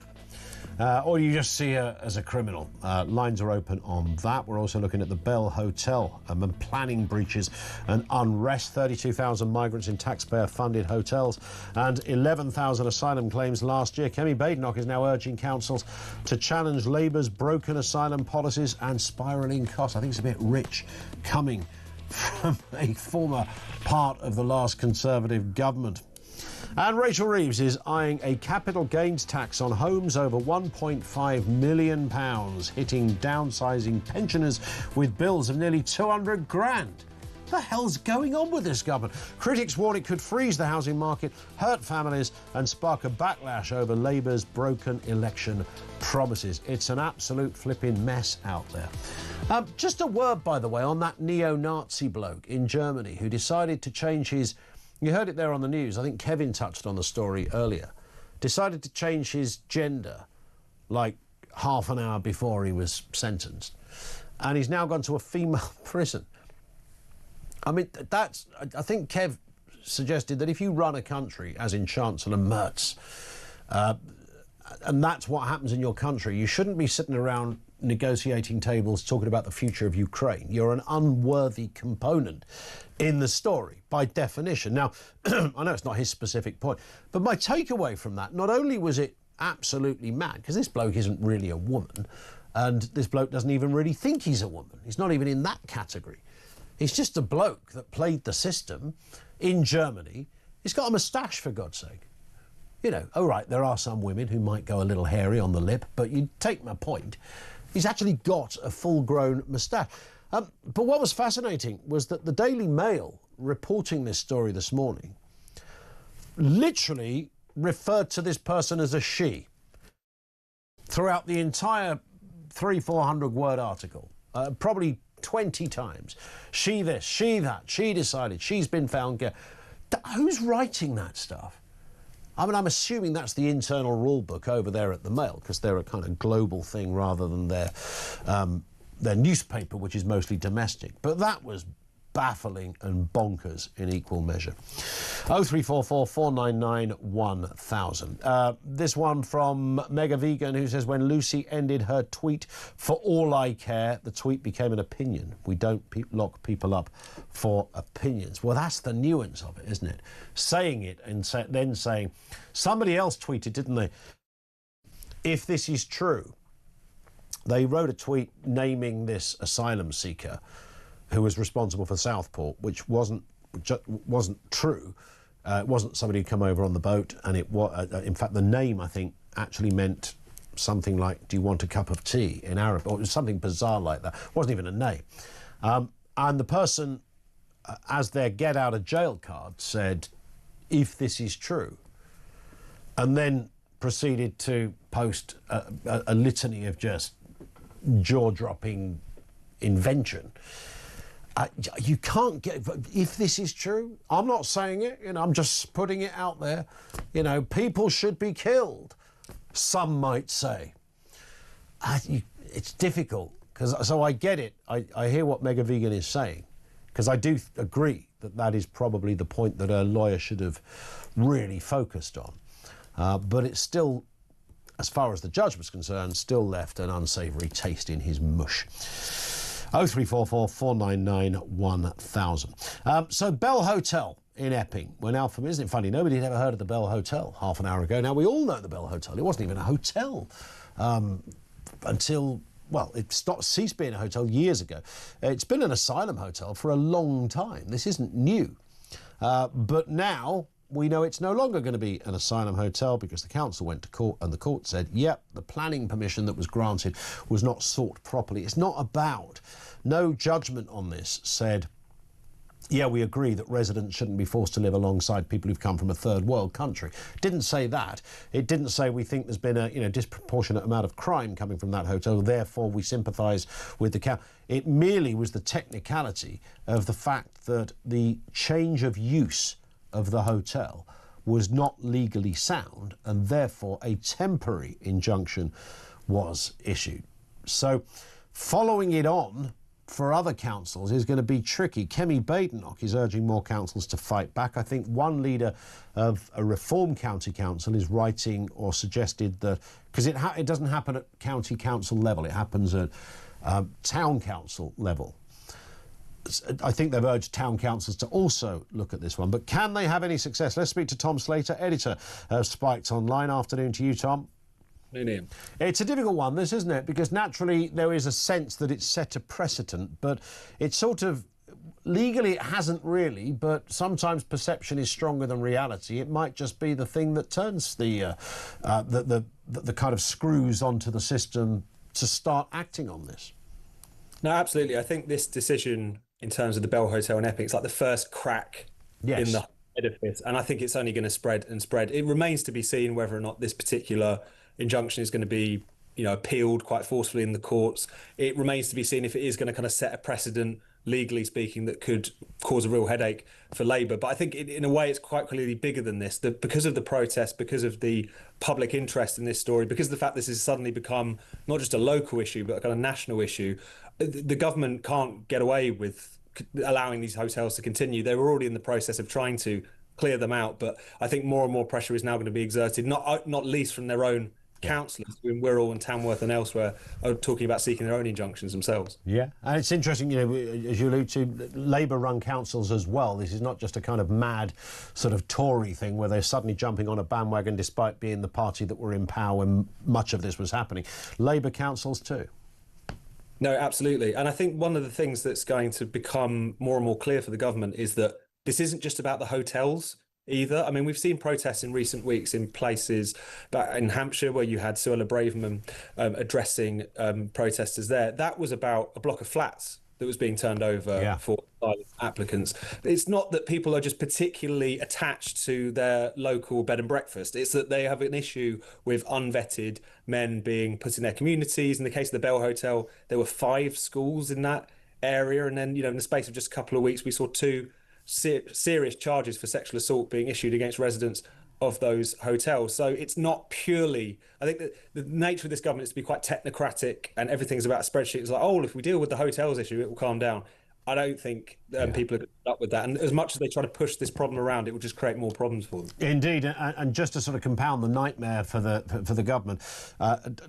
Or do you just see her as a criminal? Lines are open on that. We're also looking at the Bell Hotel and planning breaches and unrest. 32,000 migrants in taxpayer-funded hotels and 11,000 asylum claims last year. Kemi Badenoch is now urging councils to challenge Labour's broken asylum policies and spiralling costs. I think it's a bit rich coming from a former part of the last Conservative government. And Rachel Reeves is eyeing a capital gains tax on homes over £1.5 million, hitting downsizing pensioners with bills of nearly 200 grand. What the hell's going on with this government? Critics warn it could freeze the housing market, hurt families and spark a backlash over Labour's broken election promises. It's an absolute flipping mess out there. Just a word, by the way, on that neo-Nazi bloke in Germany who decided to change his... You heard it there on the news. I think Kevin touched on the story earlier. Decided to change his gender like half an hour before he was sentenced. And he's now gone to a female prison. I mean, that's... I think Kev suggested that if you run a country, as in Chancellor Merz, and that's what happens in your country, you shouldn't be sitting around negotiating tables talking about the future of Ukraine. You're an unworthy component in the story, by definition. Now, I know it's not his specific point, but my takeaway from that, not only was it absolutely mad, because this bloke isn't really a woman, and this bloke doesn't even really think he's a woman. He's not even in that category. He's just a bloke that played the system in Germany. He's got a moustache, for God's sake. You know, all right, there are some women who might go a little hairy on the lip, but you take my point. He's actually got a full-grown moustache. But what was fascinating was that the Daily Mail, reporting this story this morning, literally referred to this person as a she throughout the entire 300-400 word article, probably 20 times. She this, she that, she decided, she's been found guilty. Who's writing that stuff? I mean, I'm assuming that's the internal rule book over there at the Mail, because they're a kind of global thing rather than their newspaper, which is mostly domestic. But that was baffling and bonkers in equal measure. 0344 499 1000. This one from Mega Vegan, who says, when Lucy ended her tweet, "For all I care," the tweet became an opinion. We don't lock people up for opinions. Well, that's the nuance of it, isn't it? Saying it and then saying, somebody else tweeted, didn't they? If this is true, they wrote a tweet naming this asylum seeker who was responsible for Southport, which wasn't true. It wasn't somebody who'd come over on the boat, and it was, in fact, the name, I think, actually meant something like, "Do you want a cup of tea?" in Arabic, or it was something bizarre like that. It wasn't even a name. And the person, as their get out of jail card, said, "If this is true," and then proceeded to post a litany of just jaw-dropping invention. You can't get... If this is true, I'm not saying it, you know, I'm just putting it out there. You know, people should be killed, some might say. It's difficult, so I get it. I hear what Mega Vegan is saying, because I do agree that that is probably the point that a lawyer should have really focused on. But it's still, as far as the judge was concerned, still left an unsavoury taste in his mush. 0344 499 1000. So Bell Hotel in Epping. We're now from, isn't it funny? Nobody had ever heard of the Bell Hotel half an hour ago. Now we all know the Bell Hotel. It wasn't even a hotel until, well, it ceased being a hotel years ago. It's been an asylum hotel for a long time. This isn't new. But now we know it's no longer going to be an asylum hotel, because the council went to court and the court said, yep, the planning permission that was granted was not sought properly. It's not about, no judgment on this said yeah, we agree that residents shouldn't be forced to live alongside people who've come from a third world country. Didn't say that. It didn't say we think there's been a disproportionate amount of crime coming from that hotel, therefore we sympathise with the council. It merely was the technicality of the fact that the change of use of the hotel was not legally sound, and therefore a temporary injunction was issued. So following it on for other councils is going to be tricky. Kemi Badenoch is urging more councils to fight back. I think one leader of a reform county council is writing or suggested that, because it doesn't happen at county council level, it happens at town council level. I think they've urged town councils to also look at this one. But can they have any success? Let's speak to Tom Slater, editor of Spiked Online. Afternoon to you, Tom.
Ian.
It's a difficult one, this, isn't it? Because naturally there is a sense that it's set a precedent, but it's sort of legally it hasn't really, but sometimes perception is stronger than reality. It might just be the thing that turns the kind of screws onto the system to start acting on this.
No, absolutely. I think this decision in terms of the Bell Hotel in Epping, it's like the first crack in the edifice, and I think it's only going to spread and spread. It remains to be seen whether or not this particular injunction is going to be, appealed quite forcefully in the courts. It remains to be seen if it is going to kind of set a precedent, legally speaking, that could cause a real headache for Labour. But I think in a way it's quite clearly bigger than this, that because of the protest, because of the public interest in this story, because of the fact this has suddenly become not just a local issue, but a kind of national issue, the government can't get away with allowing these hotels to continue. They were already in the process of trying to clear them out, but I think more and more pressure is now going to be exerted, not least from their own councillors in Wirral and Tamworth and elsewhere are talking about seeking their own injunctions themselves. Yeah,
and it's interesting, as you allude to, Labour-run councils as well. This is not just a kind of mad sort of Tory thing where they're suddenly jumping on a bandwagon despite being the party that were in power when much of this was happening. Labour councils too.
No, absolutely. And I think one of the things that's going to become more and more clear for the government is that this isn't just about the hotels either. I mean, we've seen protests in recent weeks in places back in Hampshire where you had Suella Braverman addressing protesters there. That was about a block of flats that was being turned over for asylum applicants. It's not that people are just particularly attached to their local bed and breakfast. It's that they have an issue with unvetted men being put in their communities. In the case of the Bell Hotel, there were 5 schools in that area. And then, in the space of just a couple of weeks, we saw 2 serious charges for sexual assault being issued against residents of those hotels. So it's not purely, I think that the nature of this government is to be quite technocratic and everything's about a spreadsheet. It's like, if we deal with the hotels issue, it will calm down. I don't think people are going to put up with that. And as much as they try to push this problem around, it will just create more problems for them.
Indeed, and just to sort of compound the nightmare for the government,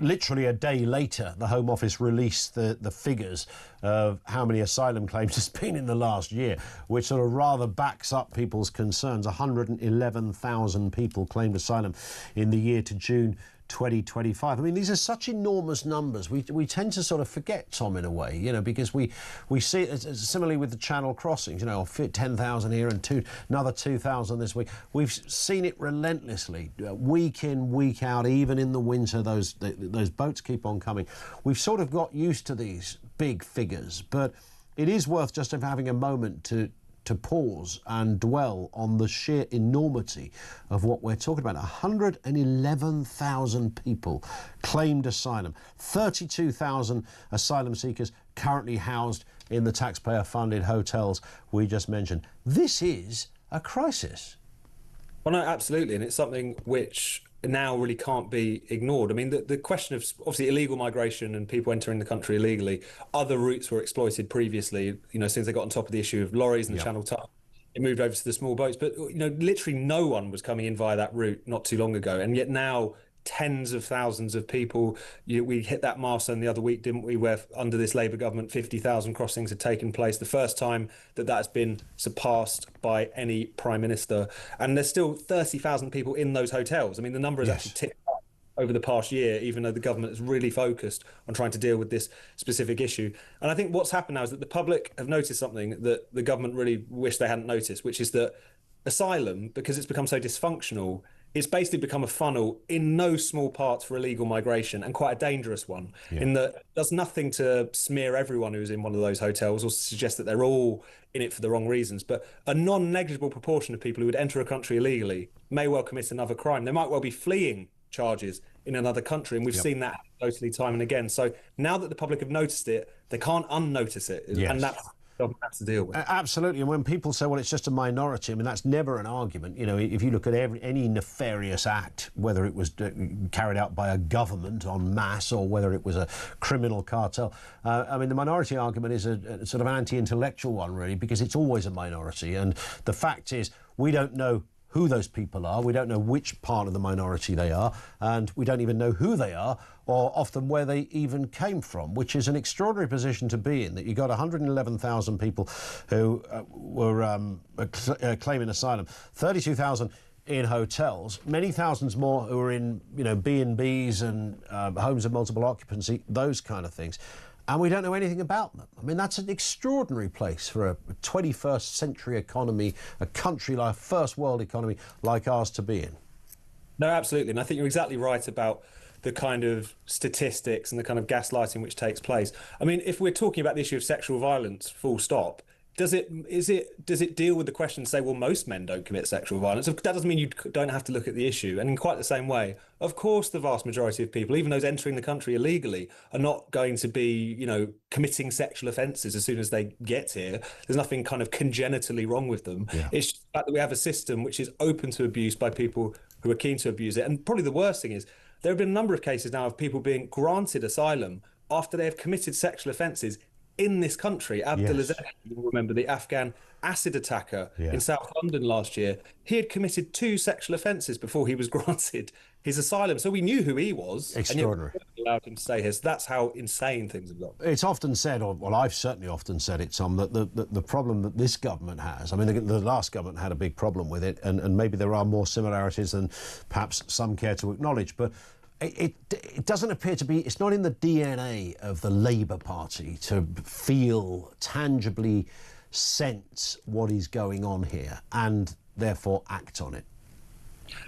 literally a day later, the Home Office released the figures of how many asylum claims there's been in the last year, which sort of rather backs up people's concerns. 111,000 people claimed asylum in the year to June 2025. I mean, these are such enormous numbers. We tend to sort of forget, Tom, in a way, because we see it similarly with the Channel crossings, 10,000 here and another 2,000 this week. We've seen it relentlessly, week in, week out, even in the winter, those boats keep on coming. We've sort of got used to these big figures, but it is worth just having a moment to pause and dwell on the sheer enormity of what we're talking about. 111,000 people claimed asylum. 32,000 asylum seekers currently housed in the taxpayer-funded hotels we just mentioned. This is a crisis.
Well, no, absolutely. And it's something which now really can't be ignored. I mean, the question of obviously illegal migration and people entering the country illegally, other routes were exploited previously, since they got on top of the issue of lorries and the Channel Tunnel. It moved over to the small boats, but literally no one was coming in via that route not too long ago, and yet now tens of thousands of people. We hit that milestone the other week, didn't we, where under this Labour government 50,000 crossings had taken place, the first time that has been surpassed by any Prime Minister. And there's still 30,000 people in those hotels. I mean, the number has actually ticked up over the past year, even though the government is really focused on trying to deal with this specific issue. And I think what's happened now is that the public have noticed something that the government really wish they hadn't noticed, which is that asylum, because it's become so dysfunctional, it's basically become a funnel in no small part for illegal migration, and quite a dangerous one, in that it does nothing to smear everyone who's in one of those hotels or suggest that they're all in it for the wrong reasons. But a non-negligible proportion of people who would enter a country illegally may well commit another crime. They might well be fleeing charges in another country, and we've seen that totally time and again. So now that the public have noticed it, they can't unnotice it, and that's to deal with.
Absolutely. And when people say, well, it's just a minority, I mean, that's never an argument. You know, if you look at any nefarious act, whether it was carried out by a government en masse or whether it was a criminal cartel, I mean, the minority argument is a sort of anti-intellectual one, really, because it's always a minority. And the fact is, we don't know who those people are, we don't know which part of the minority they are, and we don't even know who they are, or often where they even came from, which is an extraordinary position to be in, that you got 111,000 people who were claiming asylum, 32,000 in hotels, many thousands more who are in, you know, B&Bs and homes of multiple occupancy, those kind of things. And we don't know anything about them. I mean, that's an extraordinary place for a 21st century economy, a country like first world economy like ours to be in.
No, absolutely. And I think you're exactly right about the kind of statistics and the kind of gaslighting which takes place. I mean, if we're talking about the issue of sexual violence, full stop, does it deal with the question, say, well, most men don't commit sexual violence? That doesn't mean you don't have to look at the issue. And in quite the same way, of course, the vast majority of people, even those entering the country illegally, are not going to be, you know, committing sexual offences as soon as they get here. There's nothing kind of congenitally wrong with them. Yeah. It's just the fact that we have a system which is open to abuse by people who are keen to abuse it. And probably the worst thing is there have been a number of cases now of people being granted asylum after they have committed sexual offences in this country. Abdulaziz, you remember the Afghan acid attacker in South London last year. He had committed 2 sexual offences before he was granted his asylum. So we knew who he was.
Extraordinary.
And yet we allowed him to stay here. So that's how insane things have got.
It's often said, or well, I've certainly often said it, Tom, that the problem that this government has, I mean, the last government had a big problem with it, and maybe there are more similarities than perhaps some care to acknowledge, but it doesn't appear to be, it's not in the DNA of the Labour Party to feel, tangibly sense what is going on here and therefore act on it.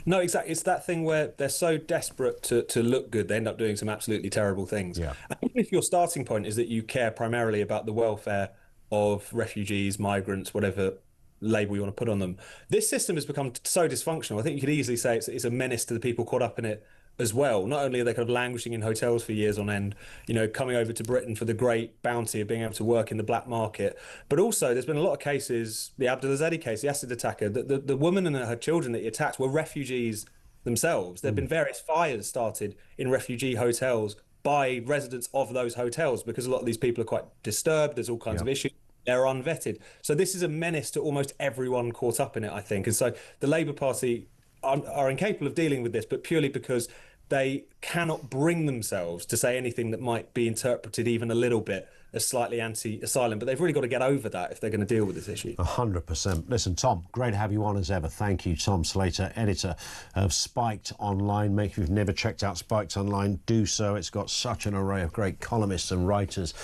No, exactly. It's that thing where they're so desperate to look good, they end up doing some absolutely terrible things. Yeah. And even if your starting point is that you care primarily about the welfare of refugees, migrants, whatever label you want to put on them, this system has become so dysfunctional. I think you could easily say it's a menace to the people caught up in it as well. Not only are they kind of languishing in hotels for years on end, you know, coming over to Britain for the great bounty of being able to work in the black market, but also there's been a lot of cases, the Abdulaziz case, the acid attacker, the woman and her children that he attacked were refugees themselves. There have been various fires started in refugee hotels by residents of those hotels because a lot of these people are quite disturbed. There's all kinds of issues. They're unvetted. So this is a menace to almost everyone caught up in it, I think. And so the Labour Party are incapable of dealing with this, but purely because they cannot bring themselves to say anything that might be interpreted even a little bit as slightly anti-asylum. But they've really got to get over that if they're going to deal with this issue.
100%. Listen, Tom, great to have you on as ever. Thank you, Tom Slater, editor of Spiked Online. If you've never checked out Spiked Online, do so. It's got such an array of great columnists and writers,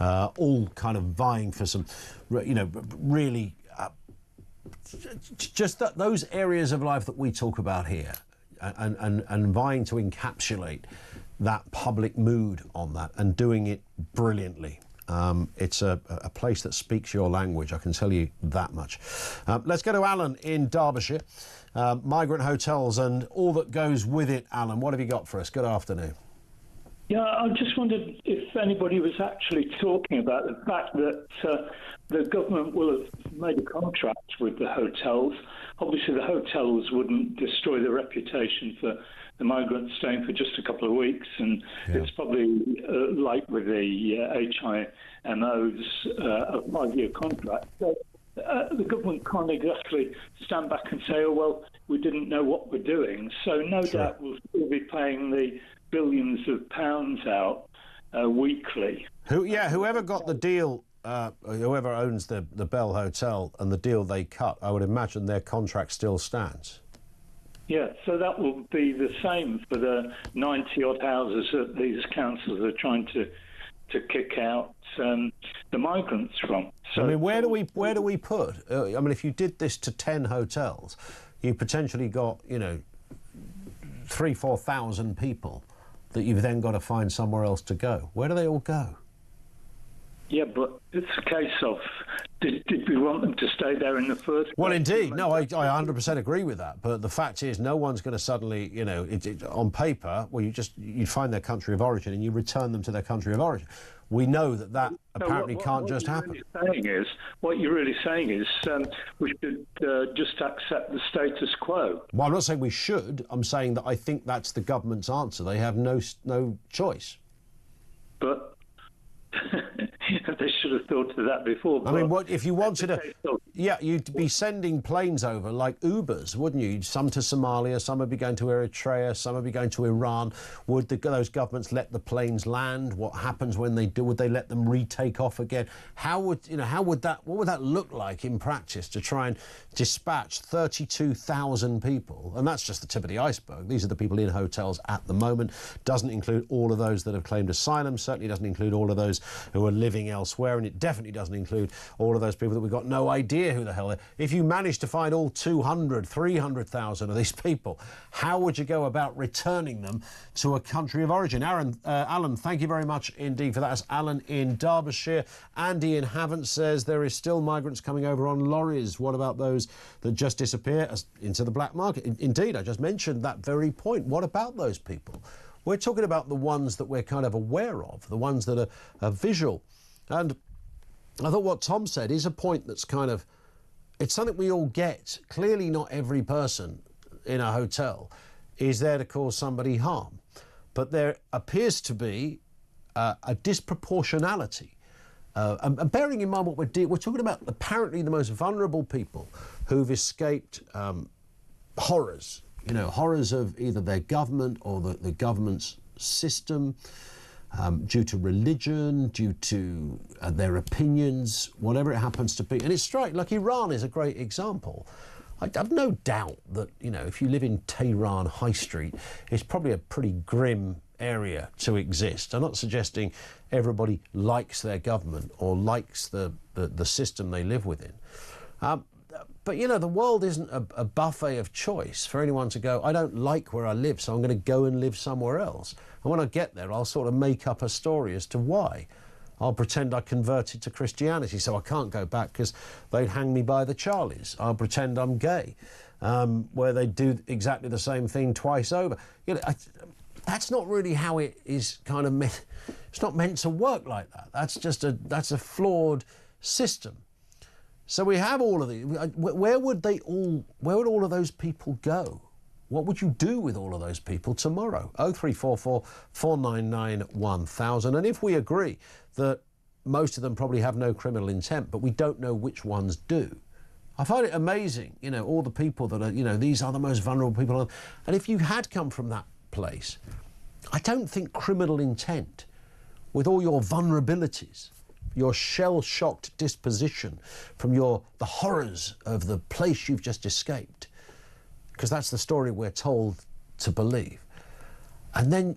all kind of vying for some, you know, really just those areas of life that we talk about here. And vying to encapsulate that public mood on that and doing it brilliantly. It's a place that speaks your language, I can tell you that much. Let's go to Alan in Derbyshire. Migrant hotels and all that goes with it. Alan, what have you got for us? Good afternoon.
Yeah, I just wondered if anybody was actually talking about the fact that the government will have made a contract with the hotels. Obviously, the hotels wouldn't destroy the reputation for the migrants staying for just a couple of weeks, and it's probably like with the HIMOs, a 5-year contract. So the government can't exactly stand back and say, oh, well, we didn't know what we're doing. So no doubt we'll still be paying the billions of pounds out weekly.
Whoever got the deal, whoever owns the Bell Hotel and the deal they cut, I would imagine their contract still stands.
Yeah, so that will be the same for the 90-odd houses that these councils are trying to kick out the migrants from. So,
I mean, where do we put? I mean, if you did this to 10 hotels, you potentially got, you know, 4,000 people that you've then got to find somewhere else to go. Where do they all go?
Yeah, but it's a case of, did we want them to stay there in the first place?
Well, indeed. No, I 100% agree with that. But the fact is, no one's going to suddenly, you know, on paper, well, you find their country of origin and you return them to their country of origin. We know that apparently can't just happen.
What you're really saying is we should just accept the status quo.
Well, I'm not saying we should. I'm saying that I think that's the government's answer. They have no choice.
But they should have thought of that before.
I mean, what if you wanted to? Yeah, you'd be sending planes over like Ubers, wouldn't you? Some to Somalia, some would be going to Eritrea, some would be going to Iran. Would those governments let the planes land? What happens when they do? Would they let them retake off again? What would that look like in practice to try and dispatch 32,000 people? And that's just the tip of the iceberg. These are the people in hotels at the moment. Doesn't include all of those that have claimed asylum. Certainly doesn't include all of those who are living elsewhere, and it definitely doesn't include all of those people that we've got no idea who the hell they are. If you manage to find all 200, 300,000 of these people, how would you go about returning them to a country of origin? Alan, thank you very much indeed for that. That's Alan in Derbyshire. Andy in Havant says there is still migrants coming over on lorries. What about those that just disappear into the black market? Indeed, I just mentioned that very point. What about those people? We're talking about the ones that we're kind of aware of, the ones that are visual. And I thought what Tom said is a point that's kind of, it's something we all get. Clearly not every person in a hotel is there to cause somebody harm. But there appears to be a disproportionality. And bearing in mind what we're talking about, apparently the most vulnerable people who've escaped horrors. You know, horrors of either their government or the government's system, due to religion, due to their opinions, whatever it happens to be. And it's striking, like Iran is a great example. I have no doubt that, you know, if you live in Tehran High Street, it's probably a pretty grim area to exist. I'm not suggesting everybody likes their government or likes the system they live within. But, you know, the world isn't a buffet of choice for anyone to go, I don't like where I live, so I'm going to go and live somewhere else. And when I get there, I'll sort of make up a story as to why. I'll pretend I converted to Christianity, so I can't go back because they'd hang me by the Charlies. I'll pretend I'm gay, where they do exactly the same thing twice over. You know, that's not really how it is kind of meant. It's not meant to work like that. That's a flawed system. So we have all of these. Where would all of those people go? What would you do with all of those people tomorrow? 0344 499 1000. And if we agree that most of them probably have no criminal intent, but we don't know which ones do, I find it amazing, you know, all the people that are, you know, these are the most vulnerable people. And if you had come from that place, I don't think criminal intent, with all your vulnerabilities, your shell-shocked disposition from the horrors of the place you've just escaped, because that's the story we're told to believe, and then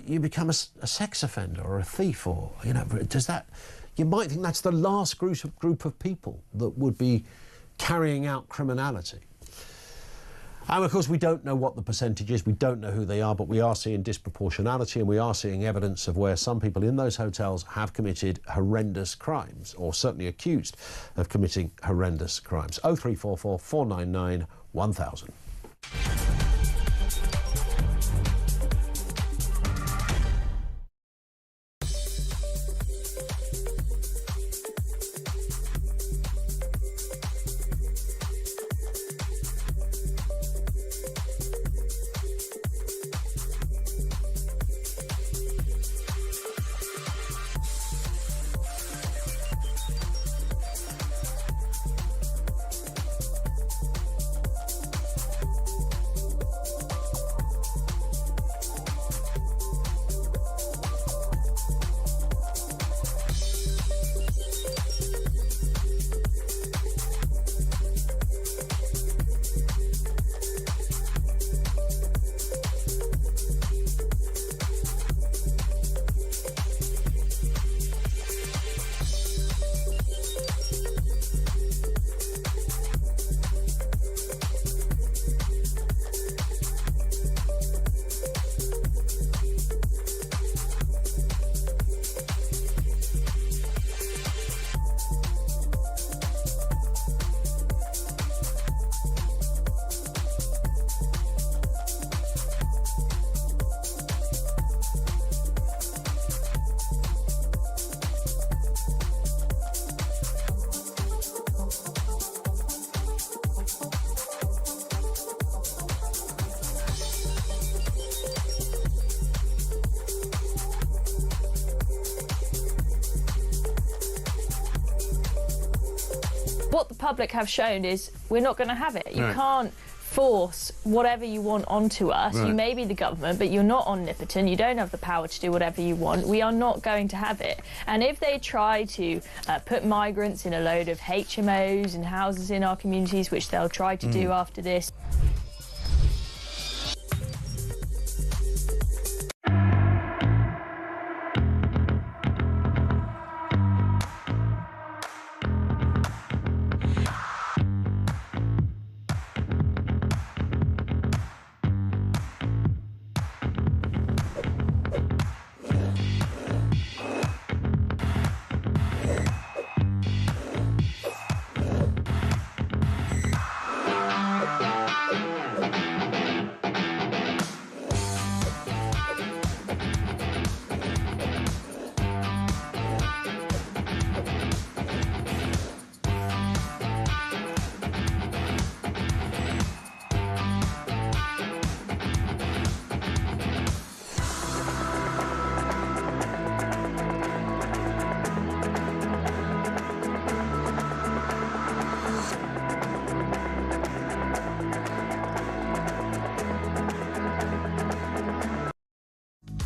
you become a sex offender or a thief, or, you know, you might think that's the last group of people that would be carrying out criminality. And of course we don't know what the percentage is, we don't know who they are, but we are seeing disproportionality, and we are seeing evidence of where some people in those hotels have committed horrendous crimes, or certainly accused of committing horrendous crimes. 0344 499 1000.
what the public have shown is we're not going to have it. You
Right.
can't force whatever you want onto us.
Right.
You may be the government, but you're not omnipotent. You don't have the power to do whatever you want. We are not going to have it. And if they try to put migrants in a load of HMOs and houses in our communities, which they'll try to do after this,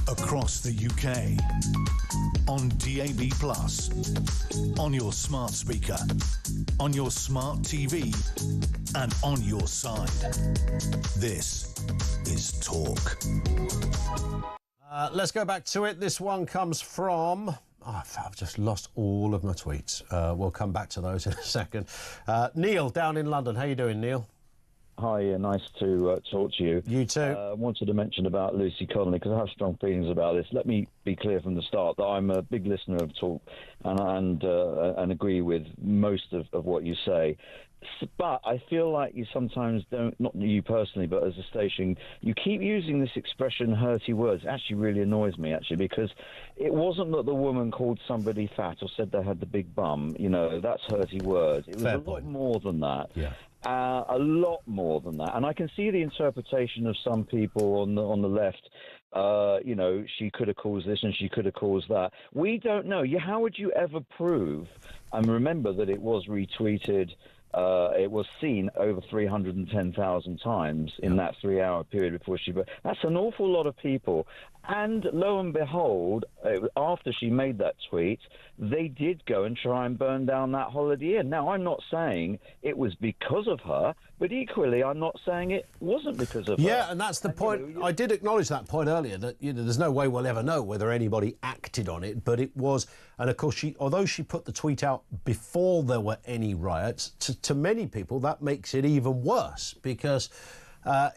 across the UK, on DAB+, on your smart speaker, on your smart TV, and on your side. This is Talk.
Let's go back to it. This one comes from... Oh, I've just lost all of my tweets. We'll come back to those in a second. Neil, down in London. How you doing, Neil?
Hi, nice to talk to you.
You too.
I wanted to mention about Lucy Connelly because I have strong feelings about this. Let me be clear from the start that I'm a big listener of Talk and agree with most of what you say. But I feel like you sometimes don't, not you personally, but as a station, you keep using this expression, hurty words. It actually really annoys me, actually, because it wasn't that the woman called somebody fat or said they had the big bum. You know, that's hurty words. It was a lot more than that.
Yeah.
A lot more than that. And I can see the interpretation of some people on the left. You know, she could have caused this and she could have caused that. We don't know. How would you ever prove? And remember that it was retweeted. It was seen over 310,000 times in that 3-hour period before she... That's an awful lot of people. And lo and behold, after she made that tweet, they did go and try and burn down that Holiday Inn. Now, I'm not saying it was because of her, but equally, I'm not saying it wasn't because of her.
Yeah, and that's the point. I did acknowledge that point earlier, that there's no way we'll ever know whether anybody acted on it, but it was... And, of course, although she put the tweet out before there were any riots, to many people, that makes it even worse, because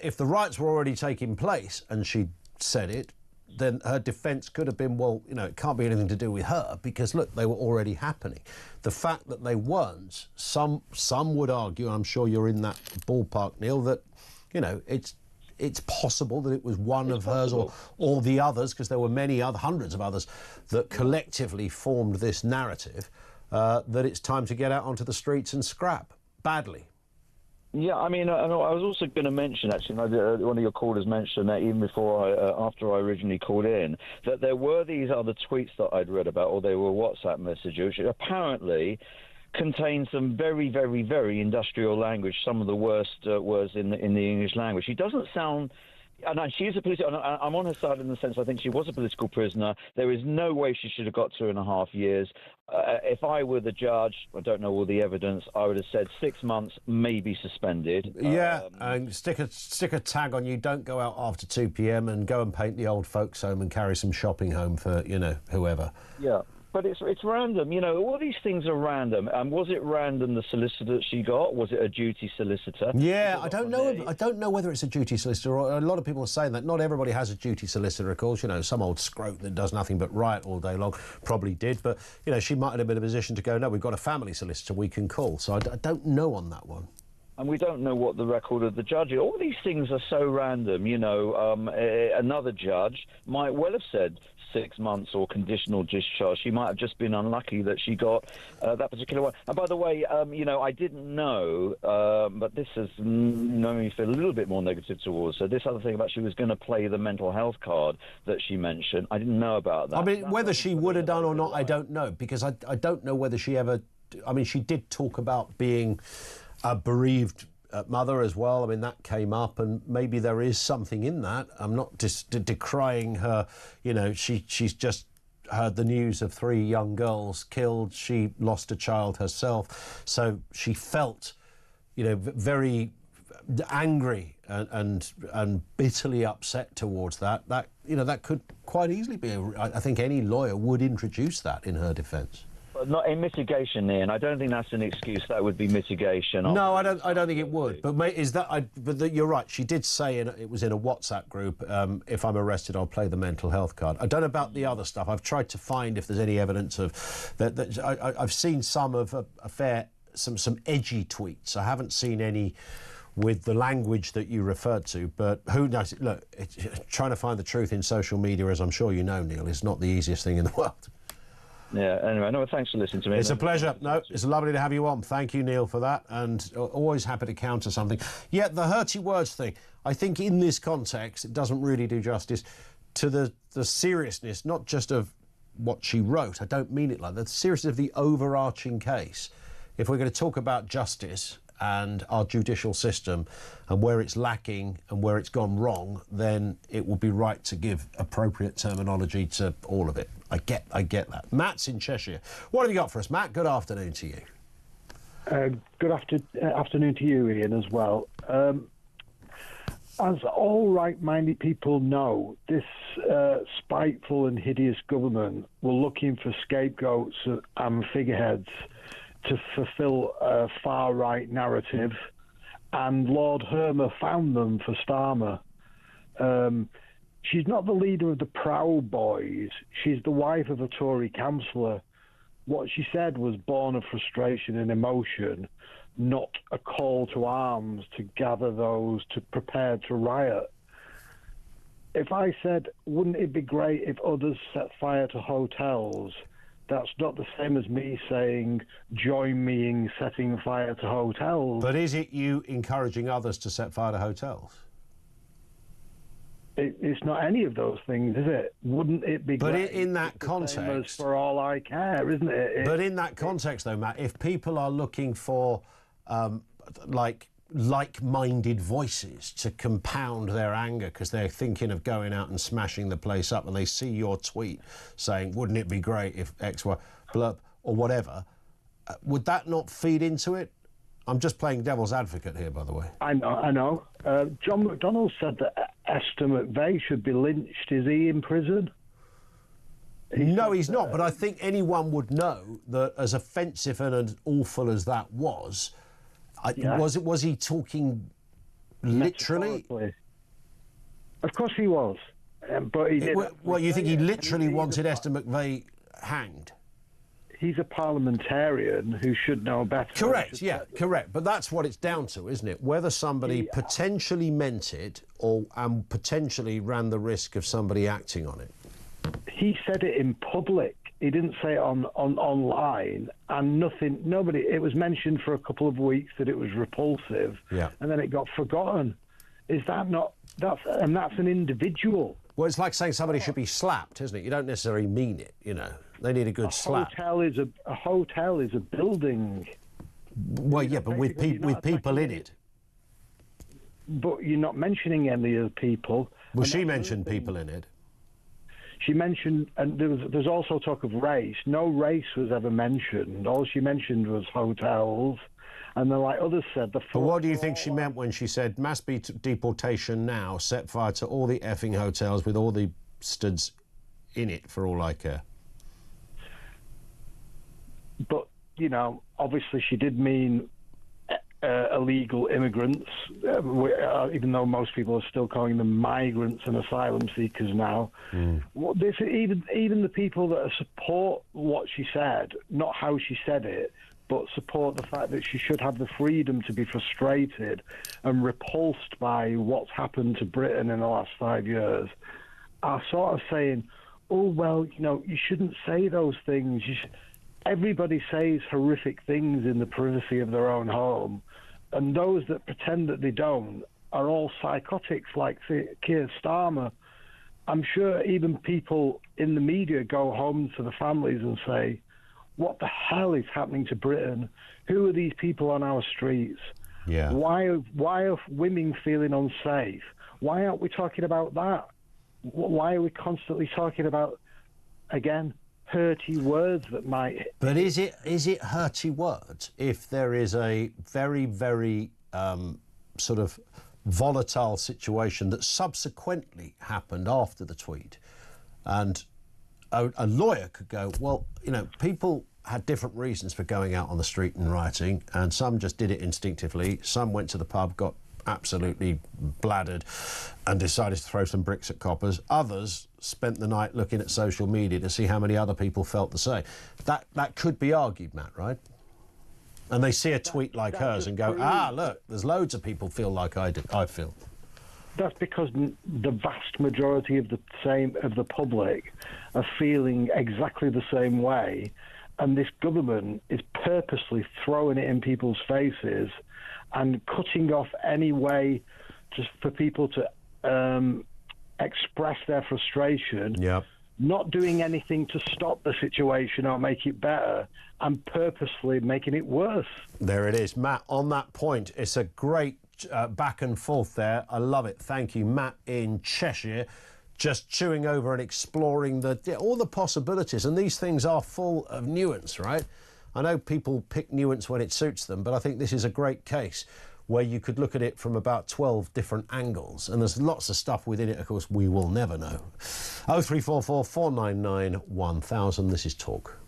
if the riots were already taking place and she said it, then her defence could have been, well, it can't be anything to do with her because, look, they were already happening. The fact that they weren't, some would argue, and I'm sure you're in that ballpark, Neil, that, it's possible that it was one of hers or the others, because there were many other, hundreds of others, that collectively formed this narrative, that it's time to get out onto the streets and scrap badly.
Yeah, I mean, I was also going to mention, actually, one of your callers mentioned that even after I originally called in, that there were these other tweets that I'd read about, or they were WhatsApp messages, which apparently contain some very, very, very industrial language, some of the worst words in the English language. She doesn't sound... And she's a political... I'm on her side in the sense I think she was a political prisoner. There is no way she should have got 2.5 years. If I were the judge, I don't know all the evidence, I would have said 6 months, maybe suspended.
Yeah, and stick a tag on you, don't go out after 2 p.m. and go and paint the old folks' home and carry some shopping home for, whoever.
Yeah. But it's random, all these things are random. And was it random, the solicitor that she got? Was it a duty solicitor?
Yeah, I don't know. I don't know whether it's a duty solicitor. Or a lot of people are saying that not everybody has a duty solicitor, of course. Some old scrote that does nothing but riot all day long probably did. But, she might have been in a position to go, no, we've got a family solicitor we can call. So I don't know on that one.
And we don't know what the record of the judge is. All these things are so random, another judge might well have said 6 months or conditional discharge. She might have just been unlucky that she got that particular one. And by the way, I didn't know, but this has made me feel a little bit more negative towards her. This other thing about she was going to play the mental health card that she mentioned, I didn't know about that.
I mean, whether she would have done or not, I don't know, because I don't know whether she ever I mean, she did talk about being a bereaved mother as well. I mean, that came up, and maybe there is something in that. I'm not decrying her. You know, she's just heard the news of 3 young girls killed. She lost a child herself, so she felt, you know, very angry and bitterly upset towards that. That, you know, that could quite easily be. I think any lawyer would introduce that in her defence.
Not in mitigation, Ian. I don't think that's an excuse. That would be mitigation.
No, I don't think it would. But mate, you're right. She did say it was in a WhatsApp group. If I'm arrested, I'll play the mental health card. I don't know about the other stuff. I've tried to find if there's any evidence of that. I've seen some of some edgy tweets. I haven't seen any with the language that you referred to, but who knows? Look, trying to find the truth in social media, as I'm sure you know, Neil, is not the easiest thing in the world.
Yeah, anyway, no, thanks for listening to me.
It's a pleasure. No, it's lovely to have you on. Thank you, Neil, for that, and always happy to counter something. Yet the hurty words thing, I think in this context, it doesn't really do justice to the seriousness, not just of what she wrote. I don't mean it like that. The seriousness of the overarching case. If we're going to talk about justice and our judicial system and where it's lacking and where it's gone wrong, then it will be right to give appropriate terminology to all of it. I get that. Matt's in Cheshire. What have you got for us, Matt? Good afternoon to you.
Good afternoon to you, Ian, as well. As all right-minded people know, this spiteful and hideous government were looking for scapegoats and figureheads to fulfil a far-right narrative, and Lord Hermer found them for Starmer. She's not the leader of the Proud Boys. She's the wife of a Tory councillor. What she said was born of frustration and emotion, not a call to arms to gather those to prepare to riot. If I said, wouldn't it be great if others set fire to hotels, that's not the same as me saying, join me in setting fire to hotels.
But is it you encouraging others to set fire to hotels?
It's not any of those things, is it? Wouldn't it be
but
great?
In that context,
for all I care, isn't it?
But in that context, though, Matt, if people are looking for like-minded voices to compound their anger because they're thinking of going out and smashing the place up, and they see your tweet saying, "Wouldn't it be great if X, Y, blurb," or whatever, would that not feed into it? I'm just playing devil's advocate here, by the way.
I know. John McDonnell said that Esther McVeigh should be lynched. Is he in prison?
No, he's not. But I think anyone would know that, as offensive and as awful as that was, was he talking literally?
Of course he was. But he did.
Well, you think he literally wanted Esther McVeigh hanged?
He's a parliamentarian who should know better.
Correct, correct. But that's what it's down to, isn't it? Whether somebody potentially meant it or potentially ran the risk of somebody acting on it.
He said it in public. He didn't say it online, and nobody. It was mentioned for a couple of weeks that it was repulsive, and then it got forgotten. Is that not? That's an individual.
Well, it's like saying somebody should be slapped, isn't it? You don't necessarily mean it, you know. They need a good slap.
A hotel is a building.
Well, yeah, but with people in it.
But you're not mentioning any of the people.
Well, she mentioned people in it.
She mentioned, and there's also talk of race. No race was ever mentioned. All she mentioned was hotels. And then, like others said,
But what do you think she meant when she said mass deportation now, set fire to all the effing hotels with all the studs in it for all I care?
But, you know, obviously she did mean illegal immigrants, even though most people are still calling them migrants and asylum seekers now. Well, even the people that support what she said, not how she said it, but support the fact that she should have the freedom to be frustrated and repulsed by what's happened to Britain in the last 5 years, are sort of saying, oh, well, you know, you shouldn't say those things. Everybody says horrific things in the privacy of their own home, and those that pretend that they don't are all psychotics like Keir Starmer. I'm sure even people in the media go home to the families and say, what the hell is happening to Britain? Who are these people on our streets?
Yeah.
Why are women feeling unsafe? Why aren't we talking about that? Why are we constantly talking about, again, hurty words that might...
But is it hurty words if there is a very, very sort of volatile situation that subsequently happened after the tweet? And a lawyer could go, well, you know, people had different reasons for going out on the street and rioting, and some just did it instinctively. Some went to the pub, got absolutely bladdered and decided to throw some bricks at coppers. Others spent the night looking at social media to see how many other people felt the same. That could be argued, Matt, right? And they see a tweet like hers and go, look, there's loads of people feel like I feel.
That's because the vast majority of the public are feeling exactly the same way, and this government is purposely throwing it in people's faces and cutting off any way for people to express their frustration.
Yeah.
Not doing anything to stop the situation or make it better, and purposely making it worse.
There it is, Matt. On that point, it's a great back and forth there. I love it. Thank you, Matt in Cheshire. Just chewing over and exploring all the possibilities, and these things are full of nuance, right? I know people pick nuance when it suits them, but I think this is a great case where you could look at it from about 12 different angles, and there's lots of stuff within it, of course, we will never know. 0344 499 1000, this is Talk.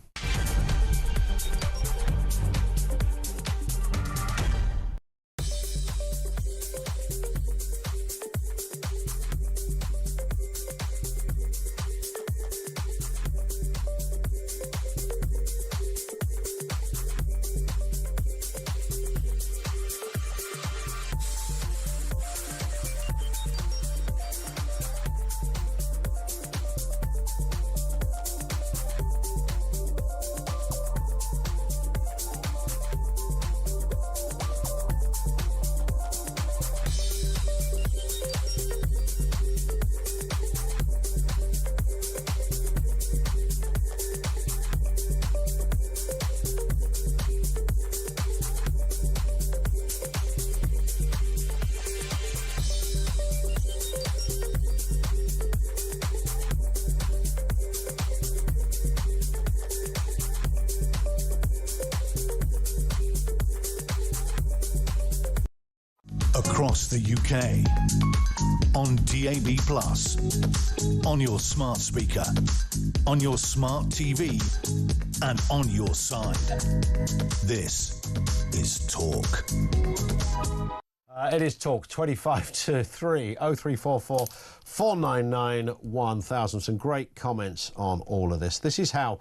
Across the UK, on DAB+, on your smart speaker, on your smart TV, and on your side. This is Talk.
It is Talk, 25 to 3, 0344 499 1000. Some great comments on all of this. This is how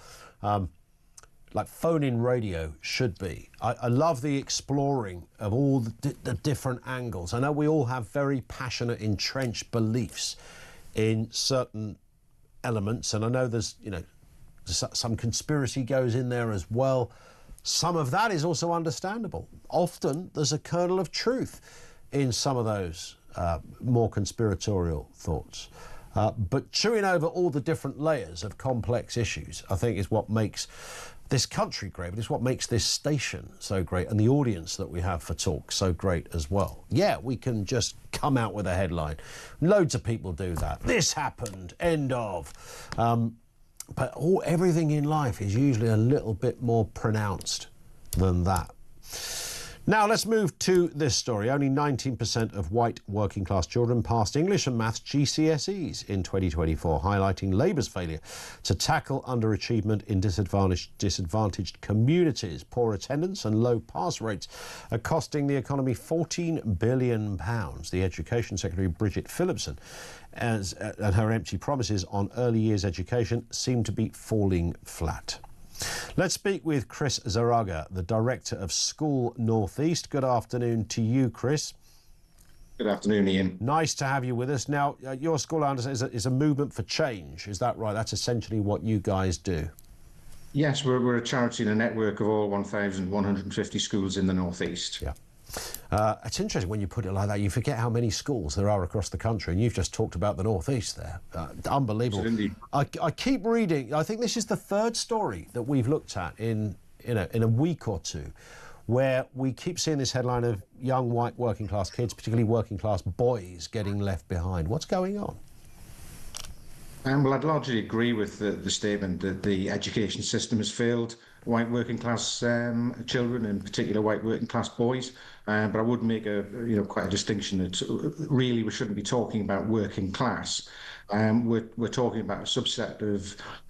like phone-in radio should be. I love the exploring of all the different angles. I know we all have very passionate, entrenched beliefs in certain elements, and I know there's, you know, some conspiracy goes in there as well. Some of that is also understandable. Often there's a kernel of truth in some of those more conspiratorial thoughts. But chewing over all the different layers of complex issues, I think, is what makes this country great, but it's what makes this station so great, and the audience that we have for Talk so great as well. Yeah, we can just come out with a headline. Loads of people do that. This happened, end of. But everything in life is usually a little bit more pronounced than that. Now let's move to this story. Only 19% of white working class children passed English and Maths GCSEs in 2024, highlighting Labour's failure to tackle underachievement in disadvantaged communities. Poor attendance and low pass rates are costing the economy £14 billion. The Education Secretary, Bridget Phillipson, and her empty promises on early years education seem to be falling flat. Let's speak with Chris Zaraga, the Director of School North East. Good afternoon to you, Chris.
Good afternoon, Ian.
Nice to have you with us. Now, your school, I understand, is a movement for change. Is that right? That's essentially what you guys do.
Yes, we're a charity in a network of all 1,150 schools in the North East.
Yeah. It's interesting when you put it like that. You forget how many schools there are across the country, and you've just talked about the northeast there. Unbelievable. I keep reading. I think this is the third story that we've looked at in a week or two, where we keep seeing this headline of young white working class kids, particularly working class boys, getting left behind. What's going on?
Well, I'd largely agree with the statement that the education system has failed white working class children, in particular white working class boys. But I would make quite a distinction that really we shouldn't be talking about working class. We're talking about a subset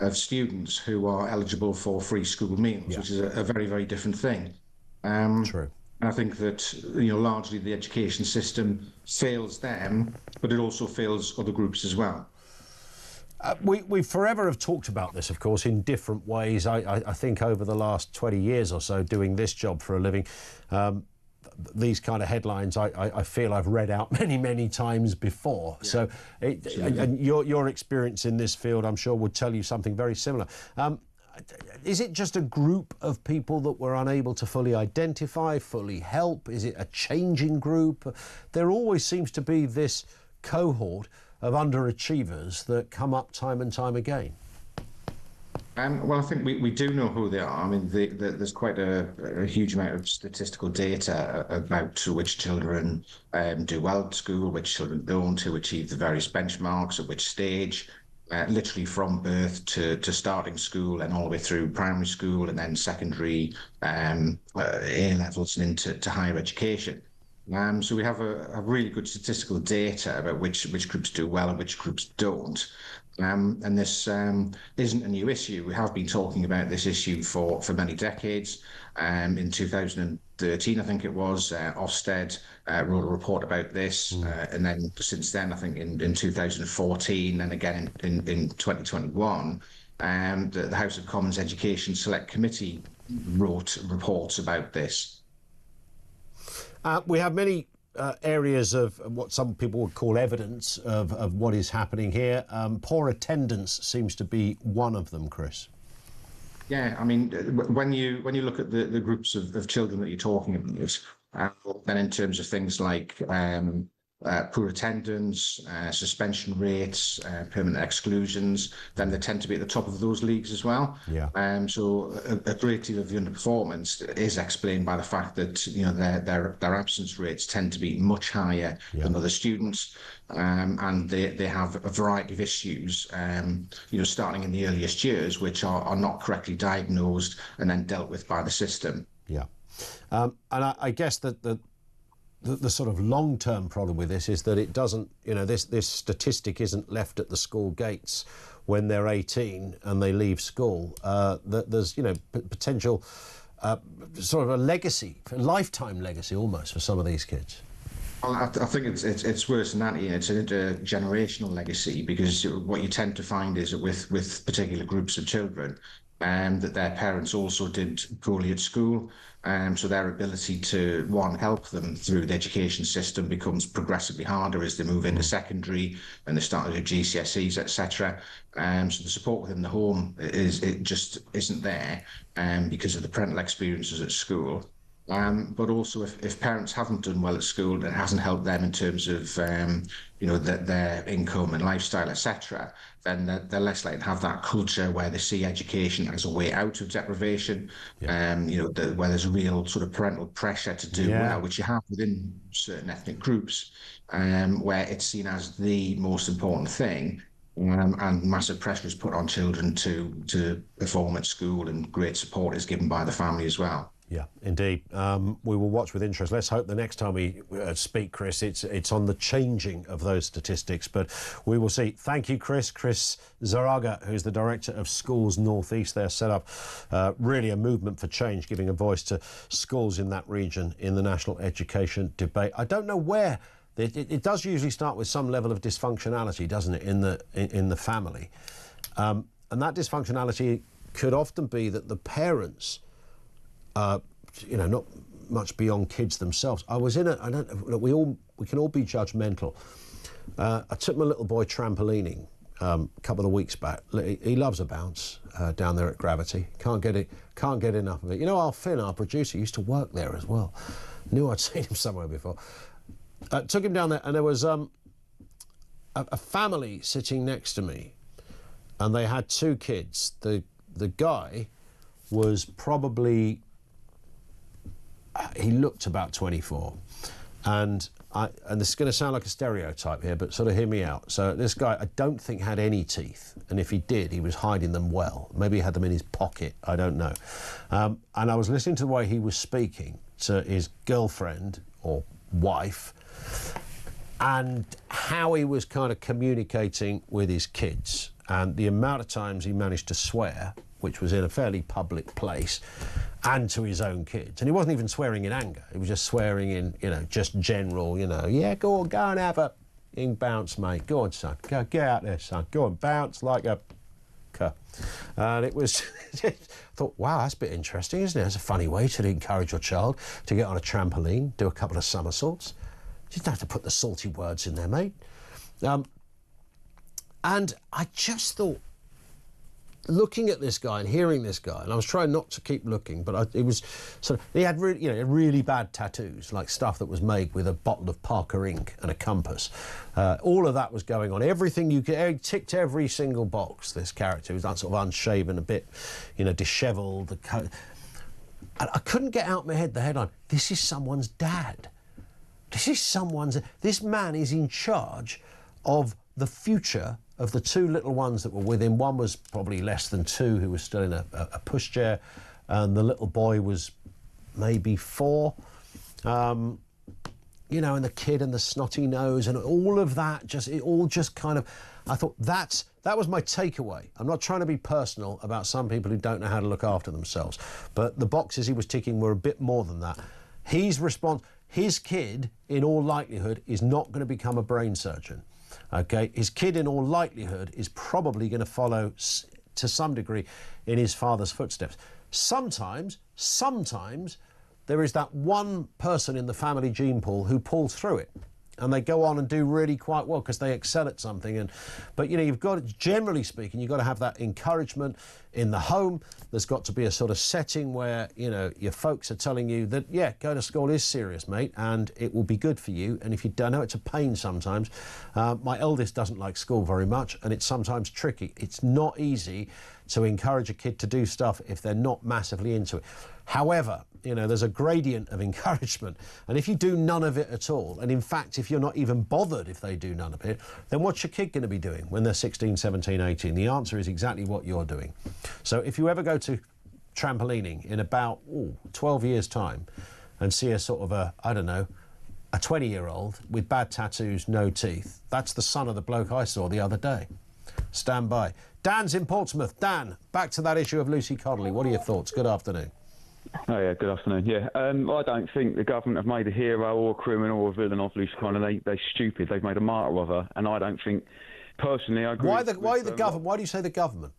of students who are eligible for free school meals, which is a very, very different thing.
True.
And I think that largely the education system fails them, but it also fails other groups as well.
We forever have talked about this, of course, in different ways. I think over the last 20 years or so, doing this job for a living, these kind of headlines I feel I've read out many, many times before. Yeah. So, and your experience in this field, I'm sure, would tell you something very similar. Is it just a group of people that we're unable to fully identify, fully help? Is it a changing group? There always seems to be this cohort of underachievers that come up time and time again.
Well, I think we do know who they are. I mean, there's quite a huge amount of statistical data about which children do well at school, which children don't, who achieve the various benchmarks, at which stage, literally from birth to starting school and all the way through primary school and then secondary A-levels and into higher education. So we have a really good statistical data about which groups do well and which groups don't. And this isn't a new issue. We have been talking about this issue for many decades. In 2013, I think it was, Ofsted wrote a report about this. And then since then, I think in 2014 and again in 2021, the House of Commons Education Select Committee wrote reports about this.
We have many areas of what some people would call evidence of what is happening here. Poor attendance seems to be one of them, Chris.
Yeah, I mean, when you look at the groups of children that you're talking about, then in terms of things like poor attendance, suspension rates, permanent exclusions, then they tend to be at the top of those leagues as well.
Yeah.
So a great deal of the underperformance is explained by the fact that their absence rates tend to be much higher than other students, and they have a variety of issues, starting in the earliest years, which are not correctly diagnosed and then dealt with by the system.
Yeah, and I guess that the sort of long-term problem with this is that it doesn't, this statistic isn't left at the school gates when they're 18 and they leave school. There's, potential sort of a legacy, a lifetime legacy almost for some of these kids.
Well, I think it's worse than that, Ian. It's an intergenerational legacy, because what you tend to find is that with particular groups of children, that their parents also did poorly at school, so their ability to, one, help them through the education system becomes progressively harder as they move into secondary and they start to do GCSEs, etc. So the support within the home just isn't there because of the parental experiences at school. But also, if parents haven't done well at school, it hasn't helped them in terms of their income and lifestyle, etc., then they're less likely to have that culture where they see education as a way out of deprivation. Where there's a real sort of parental pressure to do well, which you have within certain ethnic groups, where it's seen as the most important thing. And massive pressure is put on children to perform at school, and great support is given by the family as well.
Yeah, indeed. We will watch with interest. Let's hope the next time we speak, Chris, it's on the changing of those statistics, but we will see. Thank you, Chris. Chris Zaraga, who's the director of Schools North East there, set up really a movement for change, giving a voice to schools in that region in the national education debate. I don't know where. It does usually start with some level of dysfunctionality, doesn't it, in the family? And that dysfunctionality could often be that the parents, not much beyond kids themselves. I was in we can all be judgmental. I took my little boy trampolining a couple of weeks back. He loves a bounce down there at Gravity. Can't get enough of it. Our Finn, our producer, used to work there as well. Knew I'd seen him somewhere before. Took him down there, and there was a family sitting next to me, and they had 2 kids. The guy was probably, he looked about 24, and this is going to sound like a stereotype here, but sort of hear me out. So this guy, I don't think had any teeth, and if he did, he was hiding them well. Maybe he had them in his pocket, I don't know. And I was listening to the way he was speaking to his girlfriend or wife, and how he was kind of communicating with his kids, and the amount of times he managed to swear, which was in a fairly public place, and to his own kids. And he wasn't even swearing in anger. He was just swearing in, you know, just general, you know, yeah, go on, go and have a bounce, mate. Go on, son. Go, get out there, son. Go on, bounce like a... And it was, I thought, wow, that's a bit interesting, isn't it? It's a funny way to encourage your child to get on a trampoline, do a couple of somersaults. You don't have to put the salty words in there, mate. And I just thought, looking at this guy and hearing this guy, and I was trying not to keep looking, but it was sort of, he had really, you know, really bad tattoos, like stuff that was made with a bottle of Parker ink and a compass. All of that was going on. Everything you could, ticked every single box. This character was sort of unshaven, a bit, you know, dishevelled. And I couldn't get out of my head the headline. This is someone's dad. This man is in charge of the future of the 2 little ones that were with him. One was probably less than 2, who was still in a pushchair, and the little boy was maybe 4. You know, and the kid and the snotty nose and all of that, it all just kind of, I thought that was my takeaway. I'm not trying to be personal about some people who don't know how to look after themselves, but the boxes he was ticking were a bit more than that. His kid, in all likelihood, is not going to become a brain surgeon. Okay, his kid, in all likelihood, is probably going to follow, to some degree, in his father's footsteps. Sometimes, there is that one person in the family gene pool who pulls through it, and they go on and do really quite well because they excel at something. But you know, you've got, generally speaking, you've got to have that encouragement in the home. There's got to be a sort of setting where, you know, your folks are telling you that, yeah, going to school is serious, mate, and it will be good for you. And if you don't know, it's a pain sometimes. My eldest doesn't like school very much, and it's sometimes tricky. It's not easy to encourage a kid to do stuff if they're not massively into it. However, you know, there's a gradient of encouragement, and if you do none of it at all, and in fact, if you're not even bothered if they do none of it, then what's your kid going to be doing when they're 16, 17, 18? The answer is exactly what you're doing. So if you ever go to trampolining in about 12 years' time and see a sort of a 20-year-old with bad tattoos, no teeth, that's the son of the bloke I saw the other day. Stand by. Dan's in Portsmouth. Dan, back to that issue of Lucy Connelly. What are your thoughts? Good afternoon.
Oh, yeah, good afternoon. Yeah, I don't think the government have made a hero or a criminal or a villain of Lucy Connelly. They're stupid. They've made a martyr of her, and I don't think, personally, I agree.
Why the government? Why do you say the government?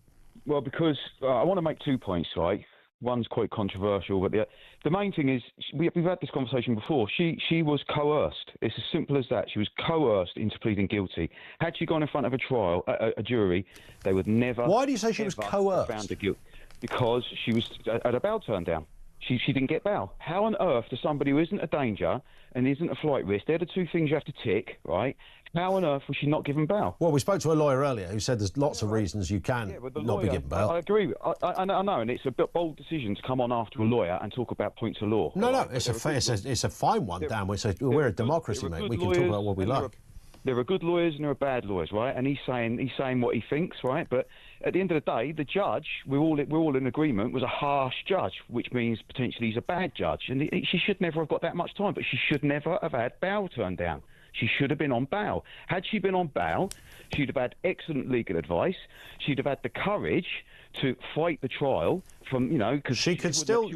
Well, because I want to make 2 points, right? One's quite controversial, but the main thing is, we've had this conversation before. She was coerced. It's as simple as that. She was coerced into pleading guilty. Had she gone in front of a trial, a jury, they would never...
Why do you say she was coerced?
Found her guilt. Because she was had a bail turned down. She didn't get bail. How on earth does somebody who isn't a danger and isn't a flight risk, they're the 2 things you have to tick, right? How on earth was she not given bail?
Well, we spoke to a lawyer earlier who said there's lots of reasons you can not be given bail.
I agree. I know, and it's a bold decision to come on after a lawyer and talk about points of law.
No, it's a fine one, Dan. We're a democracy, mate. We can talk about what we like.
There are good lawyers and there are bad lawyers, right? And he's saying what he thinks, right? But at the end of the day, the judge, we're all in agreement, was a harsh judge, which means potentially he's a bad judge. And she should never have got that much time, but she should never have had bail turned down. She should have been on bail. Had she been on bail, she'd have had excellent legal advice. She'd have had the courage to fight the trial from, you know, because
she could still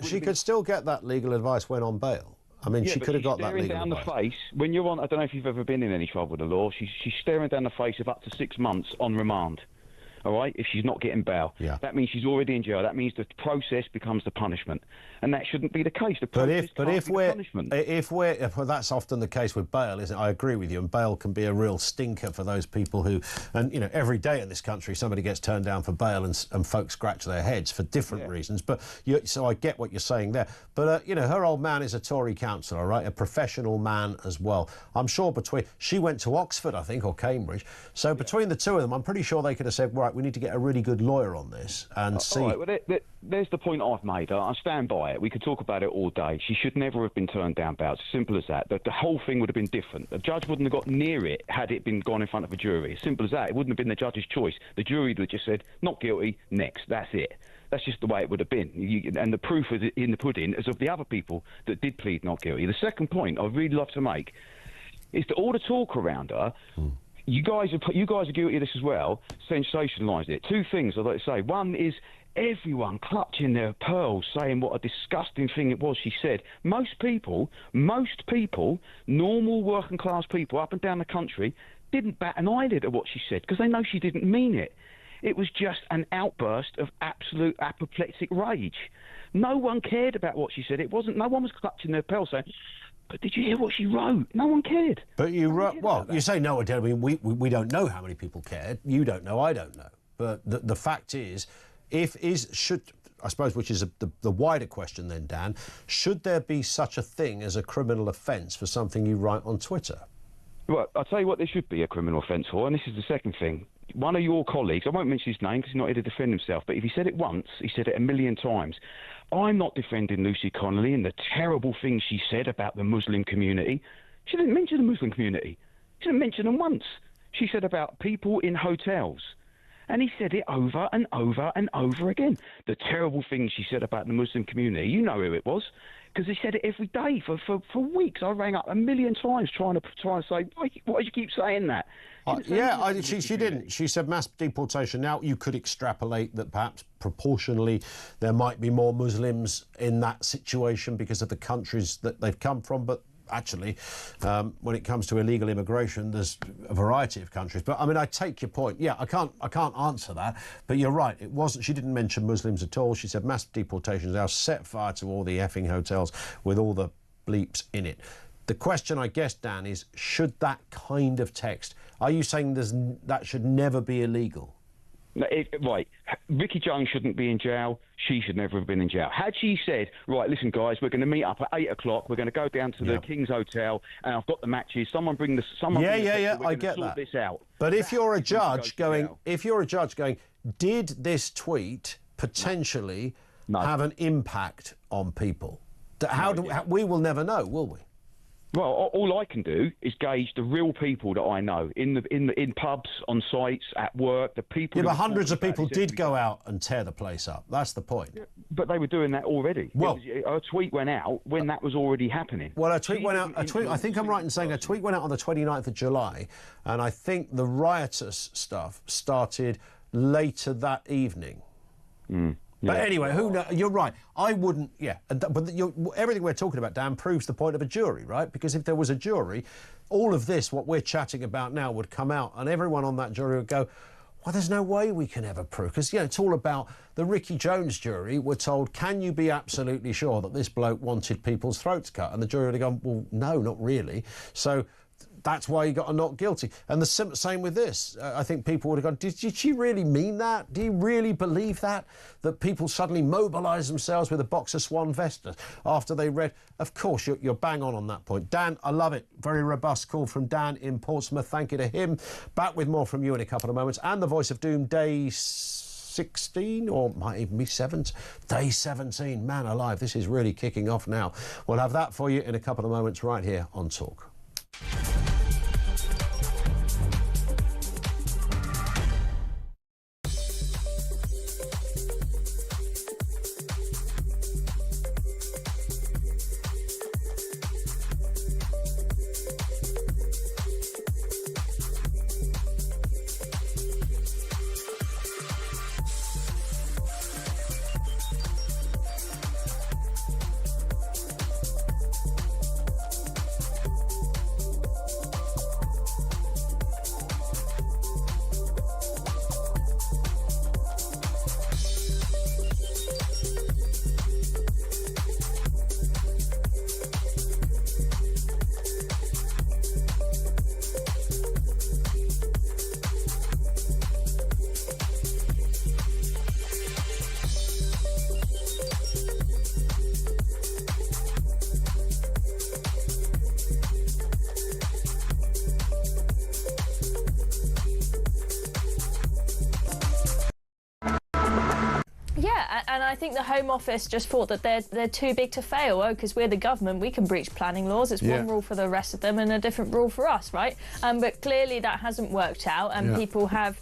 get that legal advice when on bail. I mean, she could have got that legal
staring down
advice.
The face when you're on. I don't know if you've ever been in any trouble with the law. She's staring down the face of up to 6 months on remand. all right, if she's not getting bail.
Yeah.
That means she's already in jail. That means the process becomes the punishment. And that shouldn't be the case. The
But
process
if
can't be the punishment.
well, that's often the case with bail, isn't it? I agree with you, and bail can be a real stinker for those people who, and you know, every day in this country somebody gets turned down for bail, and folks scratch their heads for different reasons. But so I get what you're saying there. But you know, her old man is a Tory councillor, right? A professional man as well. I'm sure she went to Oxford, I think, or Cambridge. So between the two of them, I'm pretty sure they could have said, right, we need to get a really good lawyer on this and see.
All right, well, there's the point I've made. I stand by it. We could talk about it all day. She should never have been turned down bail. It's as simple as that. The whole thing would have been different. The judge wouldn't have got near it had it been gone in front of a jury. As simple as that. It wouldn't have been the judge's choice. The jury would have just said, not guilty, next. That's it. That's just the way it would have been. And the proof is in the pudding as of the other people that did plead not guilty. The second point I'd really love to make is that all the talk around her, you guys are guilty of this as well, sensationalised it. Two things I'd like to say. One is everyone clutching their pearls saying what a disgusting thing it was she said. Most people, normal working class people up and down the country, didn't bat an eyelid at what she said because they know she didn't mean it. It was just an outburst of absolute apoplectic rage. No one cared about what she said. No one was clutching their pearls saying, but did you hear what she wrote? No one cared.
But you wrote, well, you say no one did. I mean, we don't know how many people cared. You don't know, I don't know. But the fact is, I suppose, which is the wider question then, Dan, should there be such a thing as a criminal offence for something you write on Twitter?
Well, I'll tell you what there should be a criminal offence for, and this is the second thing. One of your colleagues, I won't mention his name because he's not here to defend himself, but if he said it once, he said it a million times. I'm not defending Lucy Connelly and the terrible things she said about the Muslim community. She didn't mention the Muslim community. She didn't mention them once. She said about people in hotels. And he said it over and over and over again. The terrible things she said about the Muslim community, you know who it was, because he said it every day for weeks. I rang up a million times trying to say, why do you keep saying that?
She didn't. She said mass deportation. Now, you could extrapolate that perhaps proportionally there might be more Muslims in that situation because of the countries that they've come from, but actually, when it comes to illegal immigration, there's a variety of countries. But I mean, I take your point. Yeah, I can't answer that. But you're right. It wasn't. She didn't mention Muslims at all. She said mass deportations. Now set fire to all the effing hotels with all the bleeps in it. The question, I guess, Dan, is should that kind of text? Are you saying that should never be illegal?
No, right. Vicky Jones shouldn't be in jail. She should never have been in jail. Had she said, right, listen, guys, we're going to meet up at 8 o'clock. We're going to go down to the King's Hotel, and I've got the matches. Someone bring the.
I get that.
This out.
But if you're a judge going, did this tweet potentially have an impact on people? We will never know, will we?
Well, all I can do is gauge the real people that I know in pubs, on sites, at work. The people.
Yeah, but hundreds of people did go out and tear the place up. That's the point.
Yeah, but they were doing that already. Well, a tweet went out when that was already happening.
Well, a tweet went out. I think I'm right in saying a tweet went out on the 29th of July, and I think the riotous stuff started later that evening. But anyway, who knows? You're right. I wouldn't. Yeah, but everything we're talking about, Dan, proves the point of a jury, right? Because if there was a jury, all of this, what we're chatting about now, would come out, and everyone on that jury would go, well, there's no way we can ever prove. Because, it's all about the Ricky Jones jury were told, can you be absolutely sure that this bloke wanted people's throats cut? And the jury would have gone, well, no, not really. So that's why he got a not guilty. And the same with this. I think people would have gone, did she really mean that? Do you really believe that? That people suddenly mobilise themselves with a box of Swan Vestas after they read? Of course, you're bang on that point. Dan, I love it. Very robust call from Dan in Portsmouth. Thank you to him. Back with more from you in a couple of moments. And the Voice of Doom, day 16, or might even be 7th. Day 17. Man alive, this is really kicking off now. We'll have that for you in a couple of moments right here on Talk.
think the Home Office just thought that they're too big to fail. Oh, because we're the government, we can breach planning laws. It's one rule for the rest of them and a different rule for us, right? But clearly that hasn't worked out, and people have...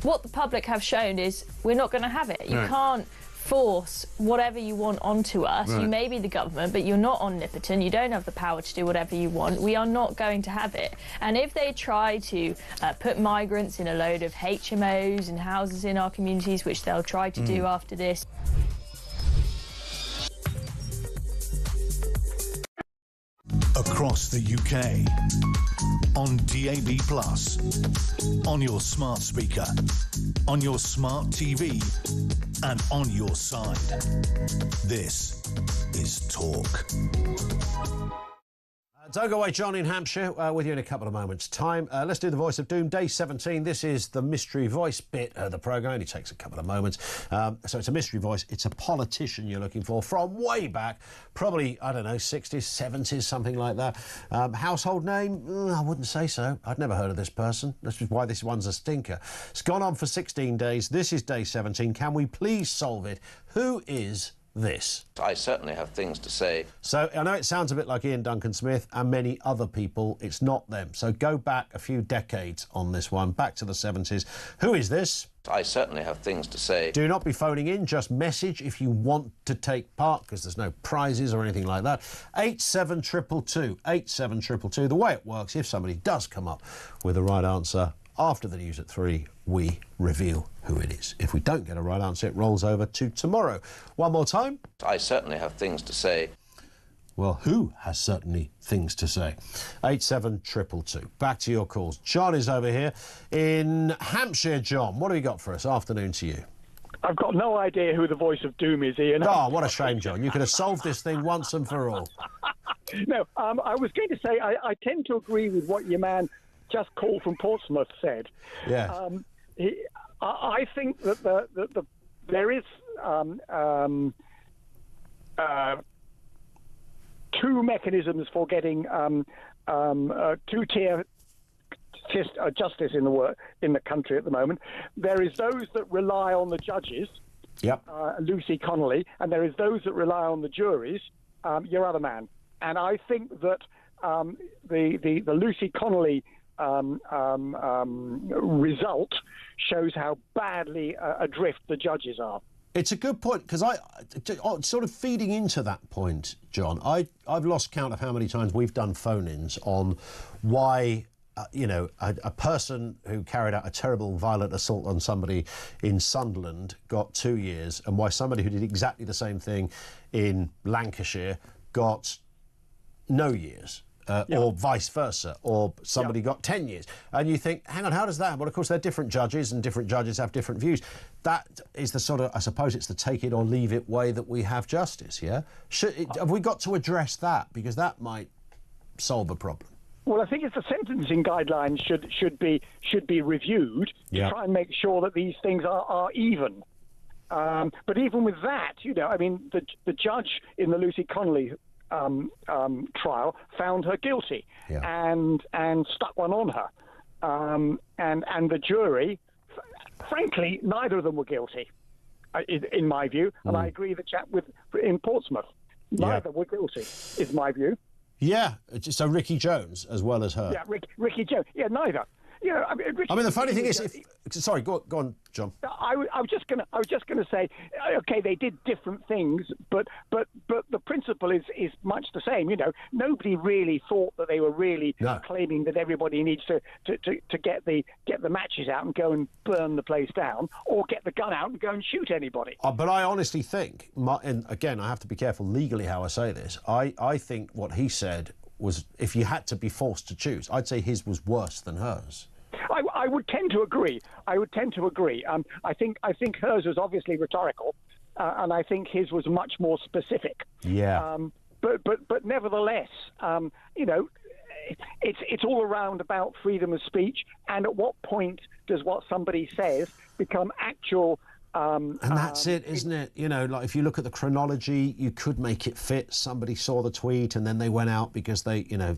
What the public have shown is we're not going to have it. You can't force whatever you want onto us. You may be the government, but you're not omnipotent. You don't have the power to do whatever you want. We are not going to have it. And if they try to put migrants in a load of HMOs and houses in our communities, which they'll try to do after this...
Across the UK, on DAB+, on your smart speaker, on your smart TV, and on your side. This is Talk.
Don't go away, John in Hampshire, with you in a couple of moments' time. Let's do the Voice of Doom, day 17. This is the mystery voice bit of the programme. It only takes a couple of moments. So it's a mystery voice. It's a politician you're looking for from way back, probably, I don't know, 60s, 70s, something like that. Household name? I wouldn't say so. I'd never heard of this person. That's why this one's a stinker. It's gone on for 16 days. This is day 17. Can we please solve it? Who is this?
I certainly have things to say.
So I know it sounds a bit like Ian Duncan Smith and many other people. It's not them. So go back a few decades on this one, back to the 70s. Who is this?
I certainly have things to say.
Do not be phoning in, just message if you want to take part, because there's no prizes or anything like that. 87222, 87222. The way it works, if somebody does come up with the right answer, after the news at 3, we reveal who it is. If we don't get a right answer, it rolls over to tomorrow. One more time.
I certainly have things to say.
Well, who has certainly things to say? 87222. Back to your calls. John is over here in Hampshire. John, what have you got for us? Afternoon to you.
I've got no idea who the Voice of Doom is, Ian.
Oh, what a shame, John. You could have solved this thing once and for all.
No, I was going to say I tend to agree with what your man just called from Portsmouth said.
Yeah.
I think that there is two mechanisms for getting two-tier justice in the country at the moment. There is those that rely on the judges, Lucy Connelly, and there is those that rely on the juries, your other man. And I think that the Lucy Connelly result shows how badly adrift the judges are.
It's a good point, because sort of feeding into that point, John, I've lost count of how many times we've done phone-ins on why a person who carried out a terrible violent assault on somebody in Sunderland got 2 years, and why somebody who did exactly the same thing in Lancashire got no years. Or vice versa, or somebody got 10 years. And you think, hang on, how does that? Well, of course, they're different judges, and different judges have different views. That is the sort of, I suppose it's the take it or leave it way that we have justice, yeah? Have we got to address that? Because that might solve a problem.
Well, I think it's the sentencing guidelines should be reviewed to try and make sure that these things are even. But even with that, I mean, the judge in the Lucy Connelly trial found her guilty and stuck one on her, and the jury, frankly, neither of them were guilty, in my view. And I agree with the chap in Portsmouth, neither were guilty, is my view.
Yeah, so Ricky Jones as well as her.
Yeah, Ricky Jones. Yeah, neither. I mean,
the funny thing is, sorry, go on, John.
I was just going to say, okay, they did different things, but the principle is much the same. Nobody really thought that they were really claiming that everybody needs to get the matches out and go and burn the place down, or get the gun out and go and shoot anybody.
But I honestly think, and again, I have to be careful legally how I say this. I think what he said was, if you had to be forced to choose, I'd say his was worse than hers.
I would tend to agree. I think hers was obviously rhetorical, and I think his was much more specific.
Yeah.
But nevertheless, it's all around about freedom of speech, and at what point does what somebody says become actual
And that's it, isn't it? You know, like if you look at the chronology, you could make it fit. Somebody saw the tweet and then they went out because they, you know,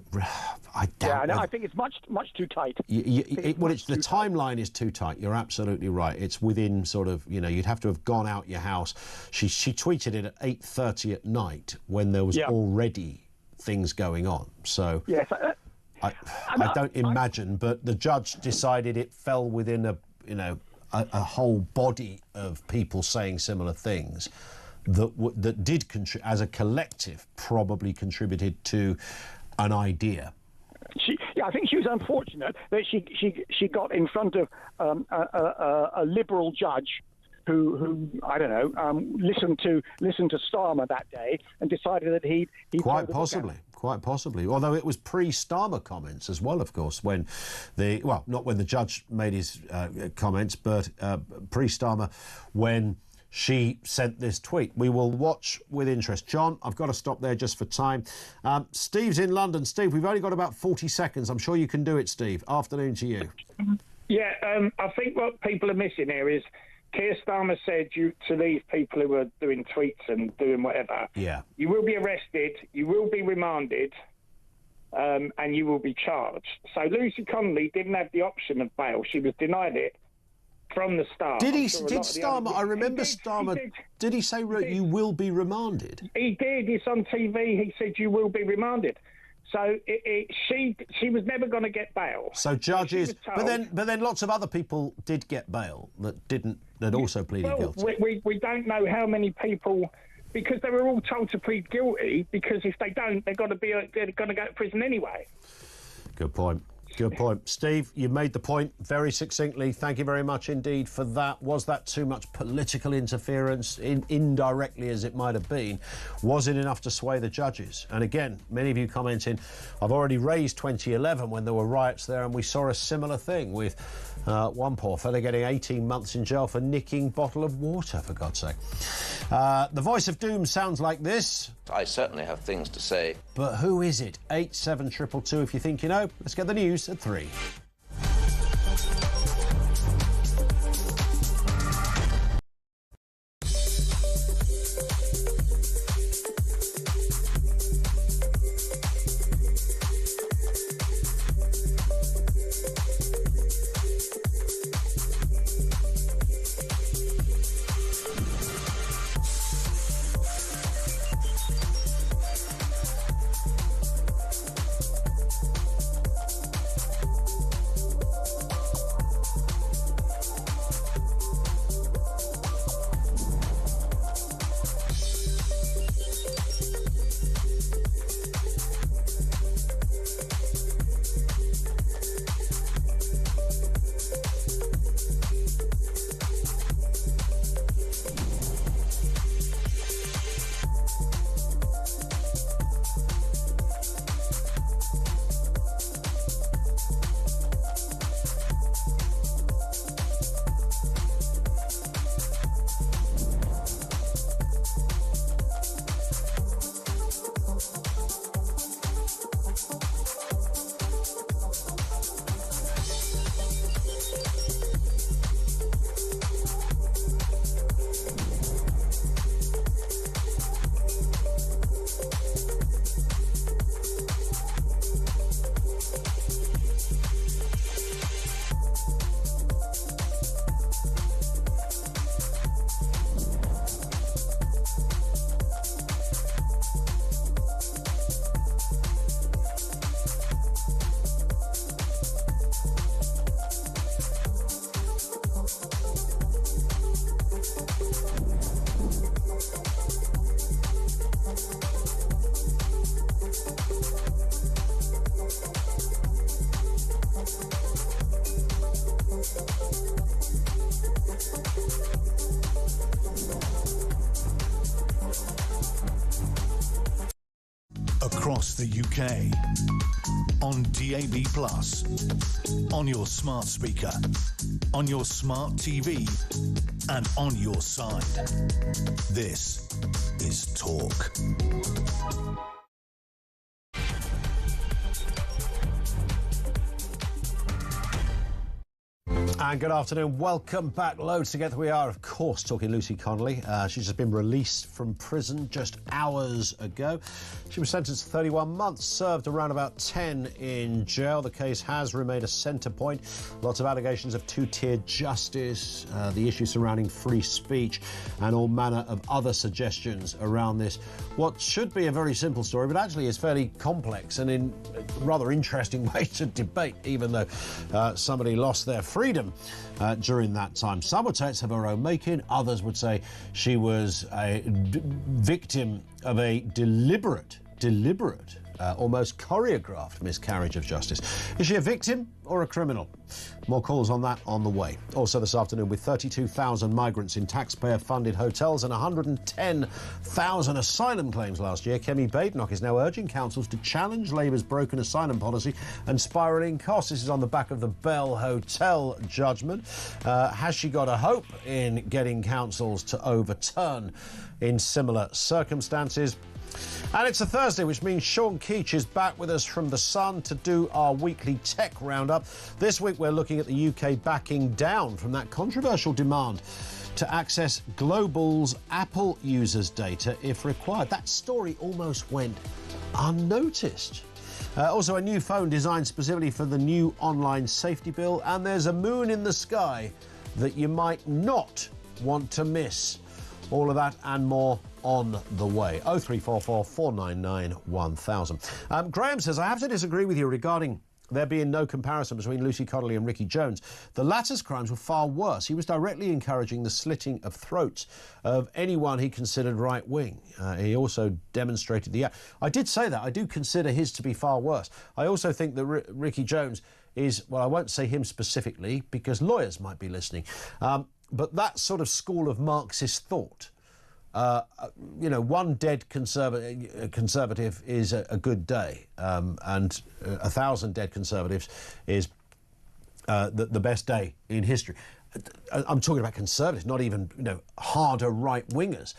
I doubt.
Yeah, no, I think it's much too tight.
The timeline is too tight. You're absolutely right. It's within sort of, you know, you'd have to have gone out your house. She tweeted it at 8:30 at night when there was already things going on. So
yes,
I don't imagine, but the judge decided it fell within a whole body of people saying similar things that did as a collective probably contributed to an idea.
I think she was unfortunate that she got in front of a liberal judge who I don't know listened to Starmer that day and decided that he
quite possibly. Although it was pre-Starmer comments as well, of course, when not when the judge made his comments, but pre-Starmer when she sent this tweet. We will watch with interest. John, I've got to stop there just for time. Steve's in London. Steve, we've only got about 40 seconds. I'm sure you can do it, Steve. Afternoon to you.
Yeah, I think what people are missing here is Keir Starmer said to these people who are doing tweets and doing whatever, you will be arrested, you will be remanded, and you will be charged. So Lucy Connelly didn't have the option of bail. She was denied it from the start.
Did Starmer? I remember Starmer. Did he say you will be remanded?
He did. It's on TV. He said you will be remanded. So she was never going to get bail.
So judges, but then lots of other people did get bail that also pleaded guilty.
We don't know how many people, because they were all told to plead guilty. Because if they don't, they're going to go to prison anyway.
Good point. Good point. Steve, you made the point very succinctly. Thank you very much indeed for that. Was that too much political interference, indirectly as it might have been? Was it enough to sway the judges? And again, many of you commenting, I've already raised 2011 when there were riots there and we saw a similar thing with one poor fella getting 18 months in jail for nicking a bottle of water, for God's sake. The voice of doom sounds like this.
I certainly have things to say.
But who is it? 87222 if you think you know. Let's get the news at 3.
Across the UK, on DAB+, on your smart speaker, on your smart TV, and on your side. This is Talk.
And good afternoon. Welcome back. Loads together we are, of course, talking Lucy Connelly. She's just been released from prison just hours ago. She was sentenced to 31 months, served around about 10 in jail. The case has remained a centre point. Lots of allegations of two-tiered justice, the issue surrounding free speech, and all manner of other suggestions around this. What should be a very simple story, but actually is fairly complex and in a rather interesting way to debate, even though somebody lost their freedom during that time. Some would say it's of her own making. Others would say she was a victim of a deliberate, almost choreographed miscarriage of justice. Is she a victim or a criminal? More calls on that on the way. Also this afternoon, with 32,000 migrants in taxpayer-funded hotels and 110,000 asylum claims last year, Kemi Badenoch is now urging councils to challenge Labour's broken asylum policy and spiralling costs. This is on the back of the Bell Hotel judgment. Has she got a hope in getting councils to overturn in similar circumstances? And it's a Thursday, which means Sean Keech is back with us from The Sun to do our weekly tech roundup. This week we're looking at the UK backing down from that controversial demand to access Global's Apple users' data if required. That story almost went unnoticed. Also, a new phone designed specifically for the new online safety bill, and there's a moon in the sky that you might not want to miss. All of that and more on the way. 0344 499 1000. Graham says, I have to disagree with you regarding there being no comparison between Lucy Connelly and Ricky Jones. The latter's crimes were far worse. He was directly encouraging the slitting of throats of anyone he considered right-wing. He also demonstrated the... I did say that. I do consider his to be far worse. I also think that Ricky Jones is... Well, I won't say him specifically because lawyers might be listening. But that sort of school of Marxist thought, one dead conservative is a good day, and 1,000 dead conservatives is the best day in history. I'm talking about conservatives, not even harder right-wingers.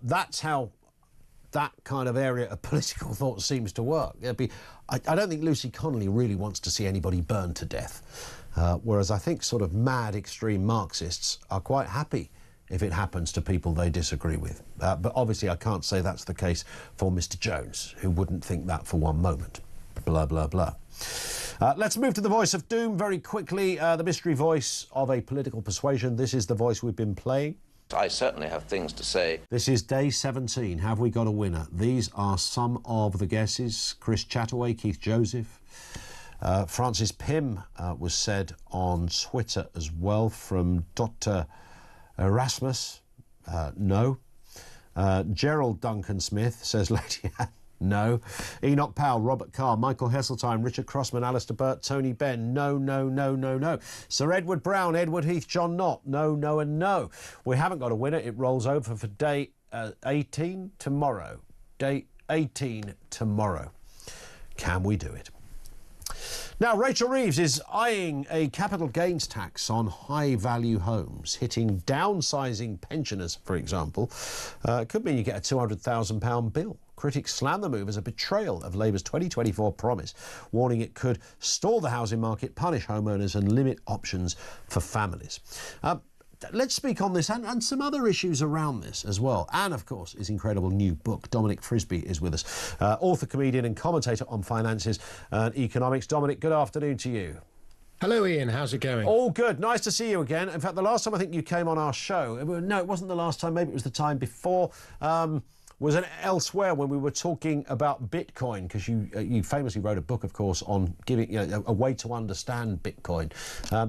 That's how that kind of area of political thought seems to work. I don't think Lucy Connelly really wants to see anybody burned to death. Whereas I think sort of mad extreme Marxists are quite happy if it happens to people they disagree with. But obviously I can't say that's the case for Mr. Jones, who wouldn't think that for one moment. Blah, blah, blah. Let's move to the voice of doom very quickly. The mystery voice of a political persuasion. This is the voice we've been playing.
I certainly have things to say.
This is day 17. Have we got a winner? These are some of the guesses. Chris Chataway, Keith Joseph. Francis Pym was said on Twitter as well from Dr. Erasmus. No. Gerald Duncan Smith says Lady Anne. No. Enoch Powell, Robert Carr, Michael Hesseltine, Richard Crossman, Alistair Burt, Tony Benn. No, no, no, no, no. Sir Edward Brown, Edward Heath, John Knott. No, no, and no. We haven't got a winner. It rolls over for day 18 tomorrow. Day 18 tomorrow. Can we do it? Now, Rachel Reeves is eyeing a capital gains tax on high-value homes, hitting downsizing pensioners, for example. Could mean you get a £200,000 bill. Critics slam the move as a betrayal of Labour's 2024 promise, warning it could stall the housing market, punish homeowners and limit options for families. Let's speak on this and some other issues around this as well. And, of course, his incredible new book. Dominic Frisby is with us, author, comedian and commentator on finances and economics. Dominic, good afternoon to you.
Hello, Ian. How's it going?
All good. Nice to see you again. In fact, the last time I think you came on our show, no, it wasn't the last time, maybe it was the time before, was elsewhere when we were talking about Bitcoin, because you famously wrote a book, of course, on giving a way to understand Bitcoin.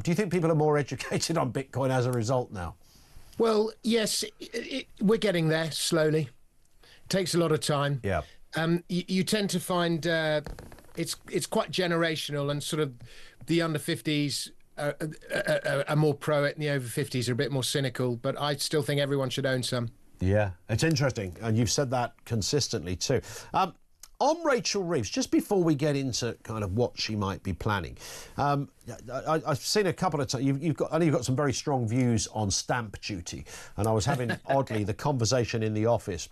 Do you think people are more educated on Bitcoin as a result now?
Well, yes, we're getting there slowly. It takes a lot of time.
Yeah.
You tend to find it's quite generational, and sort of the under 50s are more pro it, and the over 50s are a bit more cynical. But I still think everyone should own some.
Yeah, it's interesting, and you've said that consistently too. On Rachel Reeves, just before we get into kind of what she might be planning, I've seen a couple of times, I know you've got some very strong views on stamp duty, and I was having, oddly, the conversation in the office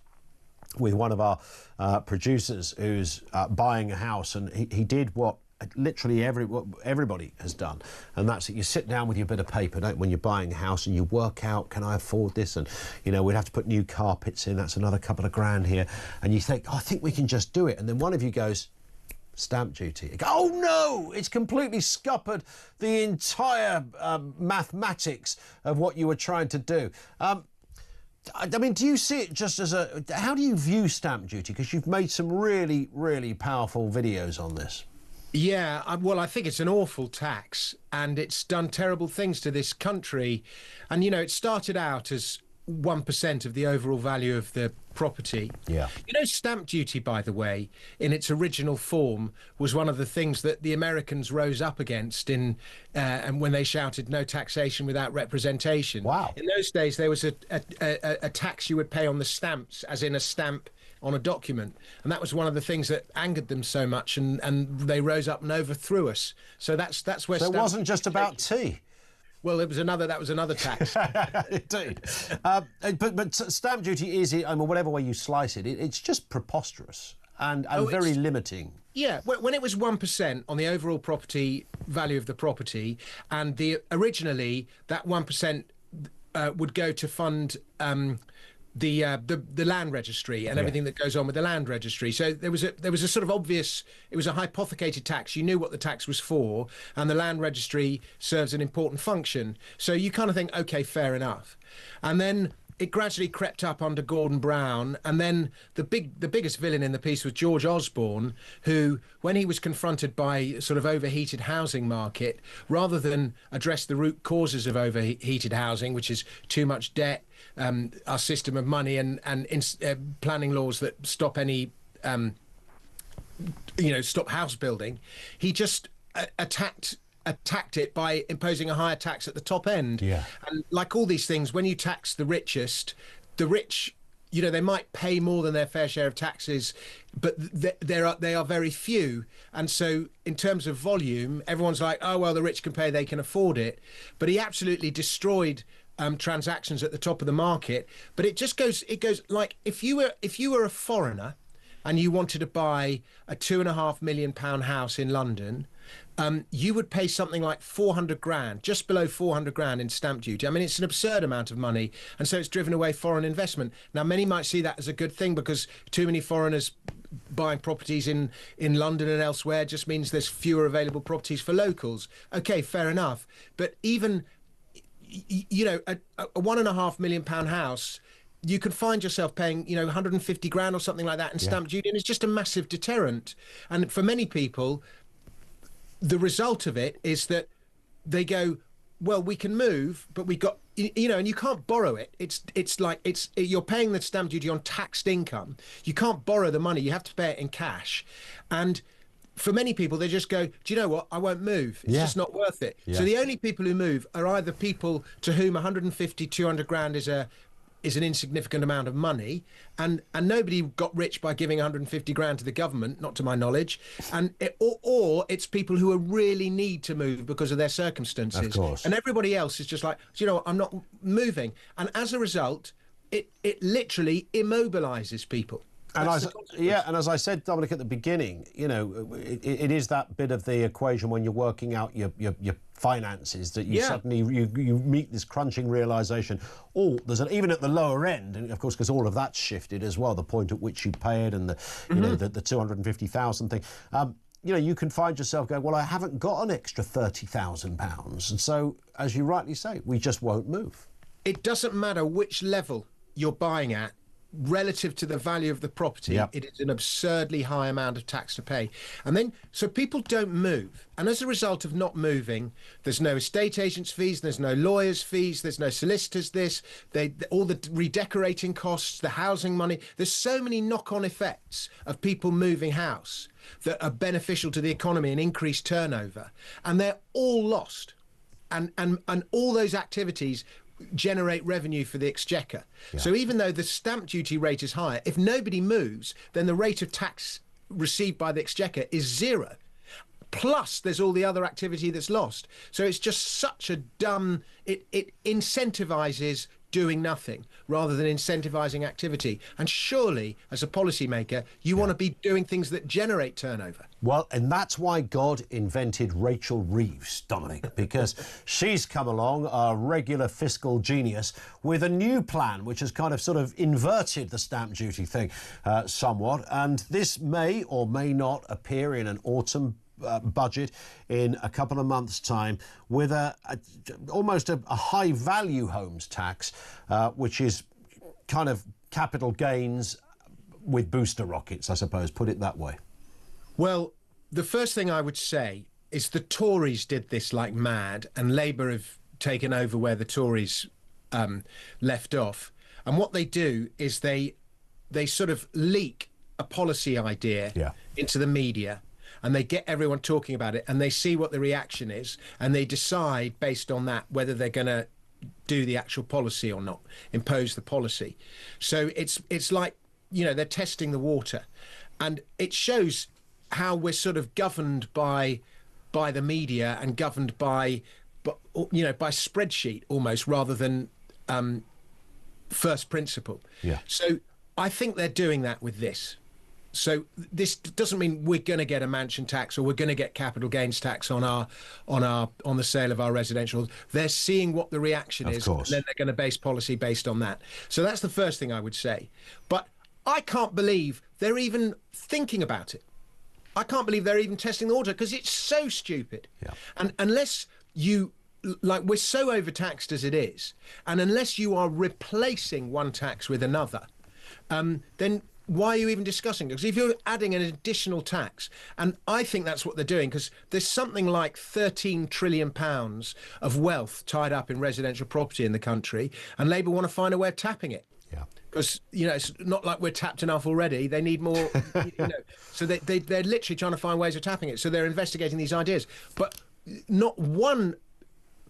with one of our producers who's buying a house, and he did what literally everybody has done, and that's it. You sit down with your bit of paper, don't you, when you're buying a house, and you work out, can I afford this? And, you know, we'd have to put new carpets in, that's another couple of grand here. And you think, oh, I think we can just do it. And then one of you goes, stamp duty. You go, oh no, it's completely scuppered the entire mathematics of what you were trying to do. I mean, do you see it just as a... How do you view stamp duty? Because you've made some really, really powerful videos on this.
Yeah, well, I think it's an awful tax, and it's done terrible things to this country. And, you know, it started out as 1% of the overall value of the property.
Yeah.
You know, stamp duty, by the way, in its original form, was one of the things that the Americans rose up against and when they shouted no taxation without representation.
Wow.
In those days, there was a tax you would pay on the stamps, as in a stamp on a document, and that was one of the things that angered them so much, and they rose up and overthrew us. So that's where.
So it wasn't just about tea.
Well, that was another tax.
Indeed. But stamp duty is, I mean, whatever way you slice it, it's just preposterous and very limiting.
Yeah, when it was 1% on the overall property value of the property, and originally that 1% would go to fund the land registry and everything that goes on with the land registry. So there was a sort of obvious, it was a hypothecated tax. You knew what the tax was for, and the land registry serves an important function. So you kind of think, okay, fair enough. And then it gradually crept up under Gordon Brown, and then the biggest villain in the piece was George Osborne, who, when he was confronted by sort of overheated housing market, rather than address the root causes of overheated housing, which is too much debt, our system of money, and planning laws that stop any stop house building, he just attacked it by imposing a higher tax at the top end.
Yeah.
And like all these things, when you tax the richest, the rich, you know, they might pay more than their fair share of taxes, but they are very few. And so in terms of volume, everyone's like, oh, well, the rich can pay, they can afford it. But he absolutely destroyed transactions at the top of the market. But it goes like, if you were a foreigner and you wanted to buy a £2.5 million house in London, you would pay something like 400 grand, just below 400 grand in stamp duty. I mean, it's an absurd amount of money, and so it's driven away foreign investment. Now, many might see that as a good thing, because too many foreigners buying properties in London and elsewhere just means there's fewer available properties for locals. Okay, fair enough. But even, you know, a £1.5 million house, you could find yourself paying, 150 grand or something like that in stamp duty, and it's just a massive deterrent. And for many people, the result of it is that they go, well, we can move, but we got, and you can't borrow it. You're paying the stamp duty on taxed income. You can't borrow the money. You have to pay it in cash. And for many people, they just go, do you know what? I won't move. It's just not worth it. Yeah. So the only people who move are either people to whom 150, 200 grand is an insignificant amount of money, and nobody got rich by giving 150 grand to the government, not to my knowledge, or it's people who really need to move because of their circumstances.
Of course.
And everybody else is just like, do you know what, I'm not moving. And as a result, it literally immobilizes people.
And as I said, Dominic, at the beginning, it is that bit of the equation when you're working out your finances that you suddenly you meet this crunching realization. Oh, even at the lower end, and of course, because all of that's shifted as well, the point at which you pay it and the 250,000 thing. You can find yourself going, well, I haven't got an extra £30,000, and so, as you rightly say, we just won't move.
It doesn't matter which level you're buying at. Relative to the value of the property, it is an absurdly high amount of tax to pay. And then, so people don't move. And as a result of not moving, there's no estate agents' fees, there's no lawyers' fees, there's no solicitors' all the redecorating costs, the housing money. There's so many knock-on effects of people moving house that are beneficial to the economy and increased turnover. And they're all lost. And all those activities generate revenue for the exchequer. So even though the stamp duty rate is higher, if nobody moves, then the rate of tax received by the exchequer is zero. Plus there's all the other activity that's lost. So it's just such a dumb, it incentivizes doing nothing rather than incentivizing activity. And surely, as a policymaker, you want to be doing things that generate turnover.
Well, and that's why God invented Rachel Reeves, Dominic, because she's come along, a regular fiscal genius, with a new plan which has kind of sort of inverted the stamp duty thing somewhat. And this may or may not appear in an autumn budget in a couple of months' time, with almost a high value homes tax, which is kind of capital gains with booster rockets, I suppose, put it that way.
Well, the first thing I would say is the Tories did this like mad, and Labour have taken over where the Tories left off. And what they do is they sort of leak a policy idea into the media, and they get everyone talking about it, and they see what the reaction is, and they decide based on that whether they're going to do the actual policy or not, impose the policy. So it's like, you know, they're testing the water, and it shows how we're sort of governed by the media and governed by spreadsheet almost, rather than first principle.
Yeah.
So I think they're doing that with this. So this doesn't mean we're going to get a mansion tax or we're going to get capital gains tax on the sale of our residential. They're seeing what the reaction is, and then they're going to base policy based on that. So that's the first thing I would say. But I can't believe they're even thinking about it. I can't believe they're even testing the water, because it's so stupid.
Yeah.
And unless you, like, we're so overtaxed as it is, and unless you are replacing one tax with another, then why are you even discussing it? Because if you're adding an additional tax, and I think that's what they're doing, because there's something like £13 trillion of wealth tied up in residential property in the country, and Labour want to find a way of tapping it.
Yeah.
Because, you know, it's not like we're tapped enough already. They need more, you know. So they're literally trying to find ways of tapping it. So they're investigating these ideas. But not one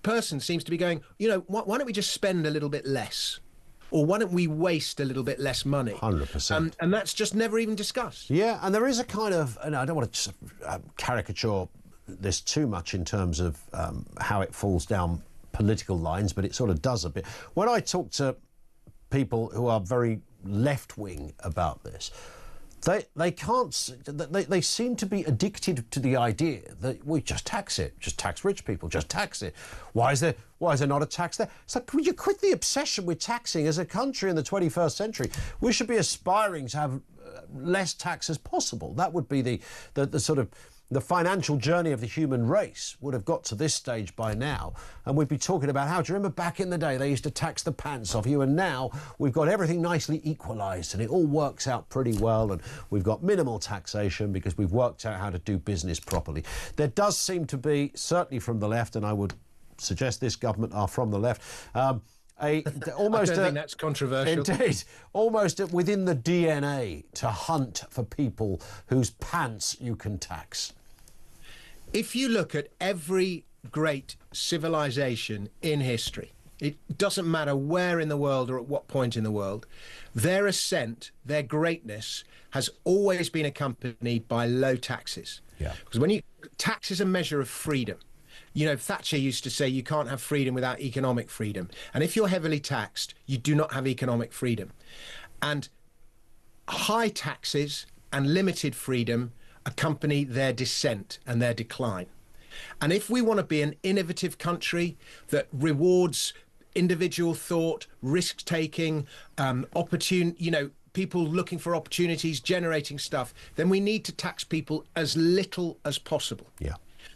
person seems to be going, you know, why don't we just spend a little bit less? Or why don't we waste a little bit less money?
100%.
And that's just never even discussed.
Yeah, and there is a kind of, and I don't want to caricature this too much in terms of how it falls down political lines, but it sort of does a bit. When I talk to people who are very left-wing about this, they seem to be addicted to the idea that we just tax it, just tax rich people, just tax it. Why is there not a tax there? It's like, would you quit the obsession with taxing? As a country in the 21st century, we should be aspiring to have less tax as possible. That would be the sort of the financial journey of the human race would have got to this stage by now, and we'd be talking about how, do you remember back in the day they used to tax the pants off you, and now we've got everything nicely equalised and it all works out pretty well, and we've got minimal taxation because we've worked out how to do business properly. There does seem to be, certainly from the left, and I would suggest this government are from the left, almost
I don't think that's controversial.
Indeed, almost within the DNA to hunt for people whose pants you can tax.
If you look at every great civilization in history, it doesn't matter where in the world or at what point in the world, their ascent, their greatness has always been accompanied by low taxes.
Yeah.
Because tax is a measure of freedom. You know, Thatcher used to say you can't have freedom without economic freedom. And if you're heavily taxed, you do not have economic freedom. And high taxes and limited freedom accompany their descent and their decline. And if we want to be an innovative country that rewards individual thought, risk-taking, people looking for opportunities, generating stuff, then we need to tax people as little as possible.
Yeah.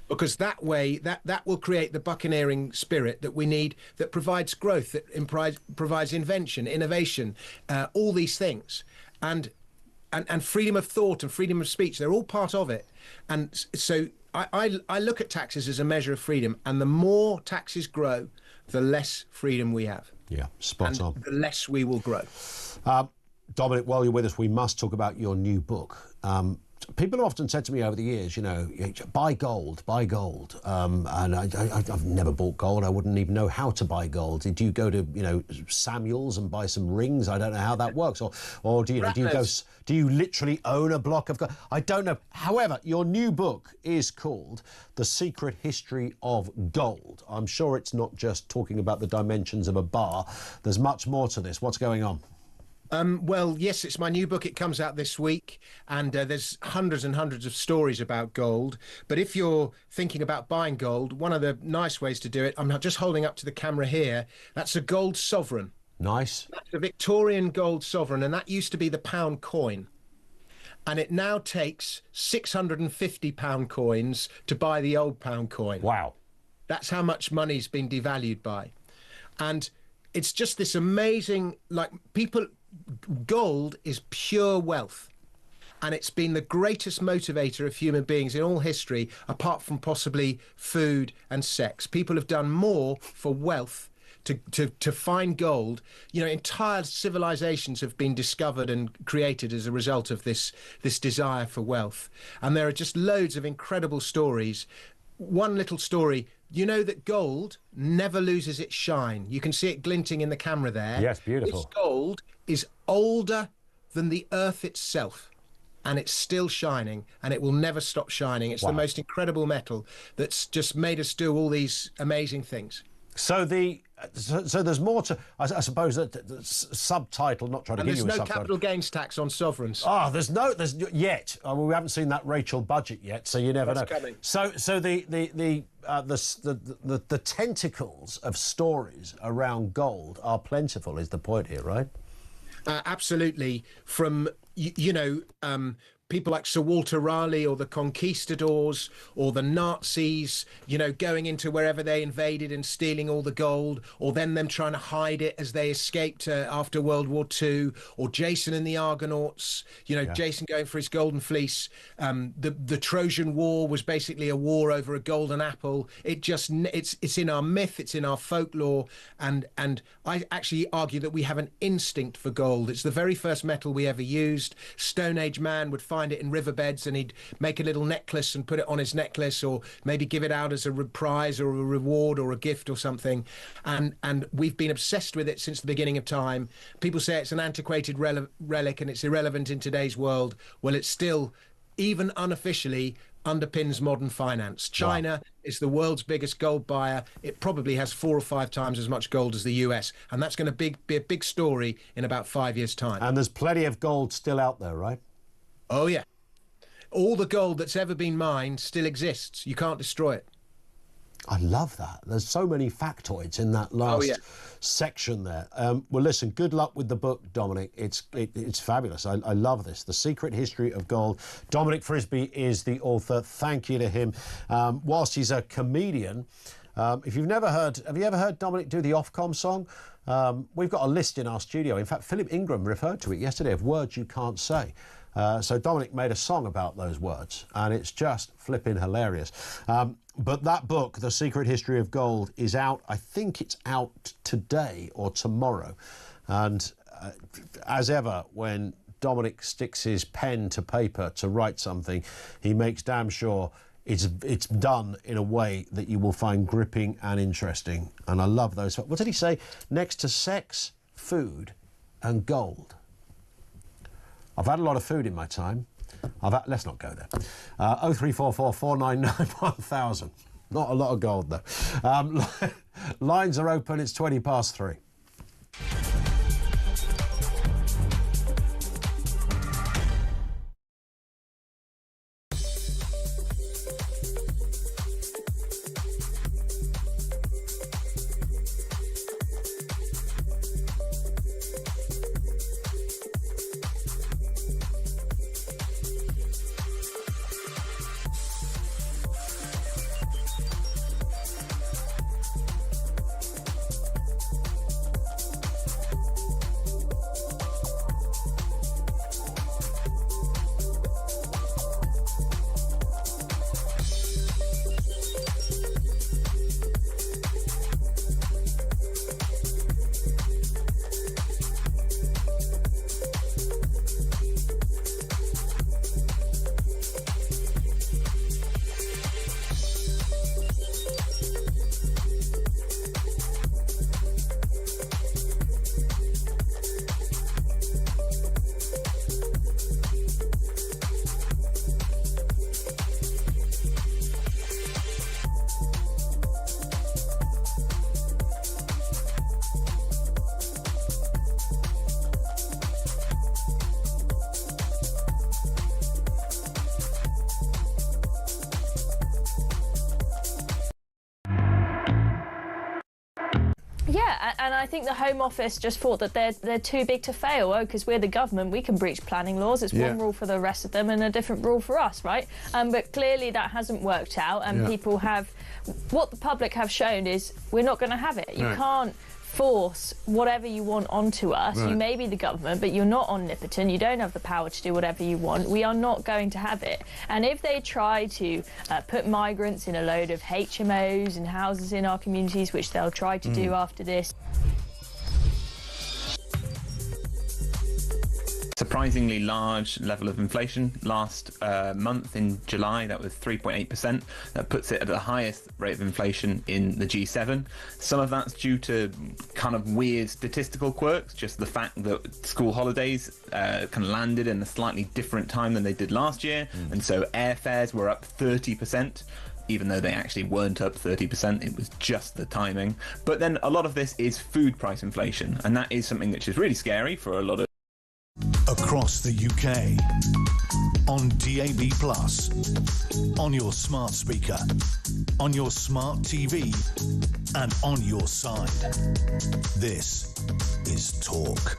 Because that way, that will create the buccaneering spirit that we need, that provides growth, that provides invention, innovation, all these things. And freedom of thought and freedom of speech, they're all part of it. And so I look at taxes as a measure of freedom, and the more taxes grow, the less freedom we have.
Yeah, spot on.
The less we will grow.
Dominic, while you're with us, we must talk about your new book. People have often said to me over the years, buy gold, buy gold. And I've never bought gold. I wouldn't even know how to buy gold. Do you go to, Samuel's and buy some rings? I don't know how that works. Or do you literally own a block of gold? I don't know. However, your new book is called The Secret History of Gold. I'm sure it's not just talking about the dimensions of a bar. There's much more to this. What's going on?
Well, yes, it's my new book. It comes out this week, and there's hundreds and hundreds of stories about gold. But if you're thinking about buying gold, one of the nice ways to do it, I'm just holding up to the camera here, that's a gold sovereign.
Nice.
That's a Victorian gold sovereign, and that used to be the pound coin. And it now takes £650 coins to buy the old pound coin.
Wow.
That's how much money's been devalued by. And it's just this amazing, gold is pure wealth, and it's been the greatest motivator of human beings in all history, apart from possibly food and sex. People have done more for wealth to find gold. Entire civilizations have been discovered and created as a result of this desire for wealth, and there are just loads of incredible stories. One little story. You know that gold never loses its shine. You can see it glinting in the camera there.
Yes, beautiful.
This gold is older than the earth itself, and it's still shining, and it will never stop shining. It's the most incredible metal that's just made us do all these amazing things.
So there's more to, I suppose, that the subtitle, not trying to give you a subtitle.
There's no capital gains tax on sovereigns.
There's yet. We haven't seen that Rachel budget yet, so you never know.
Coming.
So the tentacles of stories around gold are plentiful, is the point here, right?
Absolutely. From people like Sir Walter Raleigh or the conquistadors or the Nazis, going into wherever they invaded and stealing all the gold, or then them trying to hide it as they escaped after World War II, or Jason and the Argonauts, Jason going for his golden fleece. The Trojan War was basically a war over a golden apple. It's in our myth, it's in our folklore, and I actually argue that we have an instinct for gold. It's the very first metal we ever used. Stone Age man would find it in riverbeds, and he'd make a little necklace and put it on his necklace, or maybe give it out as a prize or a reward or a gift or something. And we've been obsessed with it since the beginning of time. People say it's an antiquated relic and it's irrelevant in today's world. Well, it's still, even unofficially, underpins modern finance. China is the world's biggest gold buyer. It probably has 4 or 5 times as much gold as the US, and that's going to be a big story in about 5 years' time.
And there's plenty of gold still out there, right?
Oh, yeah. All the gold that's ever been mined still exists. You can't destroy it.
I love that. There's so many factoids in that last section there. Well, listen, good luck with the book, Dominic. It's fabulous. I love this. The Secret History of Gold. Dominic Frisby is the author. Thank you to him. Whilst he's a comedian, if you've never heard, have you ever heard Dominic do the Ofcom song? We've got a list in our studio. In fact, Philip Ingram referred to it yesterday of words you can't say. So Dominic made a song about those words, and it's just flipping hilarious. But that book, The Secret History of Gold, is out. I think it's out today or tomorrow. And as ever, when Dominic sticks his pen to paper to write something, he makes damn sure it's done in a way that you will find gripping and interesting. And I love those. What did he say? Next to sex, food, and gold. I've had a lot of food in my time. Let's not go there. 0344 499 1000. Not a lot of gold, though. Lines are open. It's 3:20.
and I think the Home Office just thought that they're too big to fail. Oh, because we're the government, we can breach planning laws. It's one rule for the rest of them and a different rule for us, right? But clearly that hasn't worked out, and people have... What the public have shown is we're not going to have it. You can't force whatever you want onto us. You may be the government, but you're not omnipotent. You don't have the power to do whatever you want. We are not going to have it. And if they try to put migrants in a load of HMOs and houses in our communities, which they'll try to do after this...
Surprisingly large level of inflation last month in July. That was 3.8%. That puts it at the highest rate of inflation in the G7. Some of that's due to kind of weird statistical quirks, just the fact that school holidays kind of landed in a slightly different time than they did last year, and so airfares were up 30%. Even though they actually weren't up 30%, it was just the timing. But then a lot of this is food price inflation, and that is something which is really scary for a lot of...
Across the UK, on DAB+, on your smart speaker, on your smart TV, and on your side. This is Talk.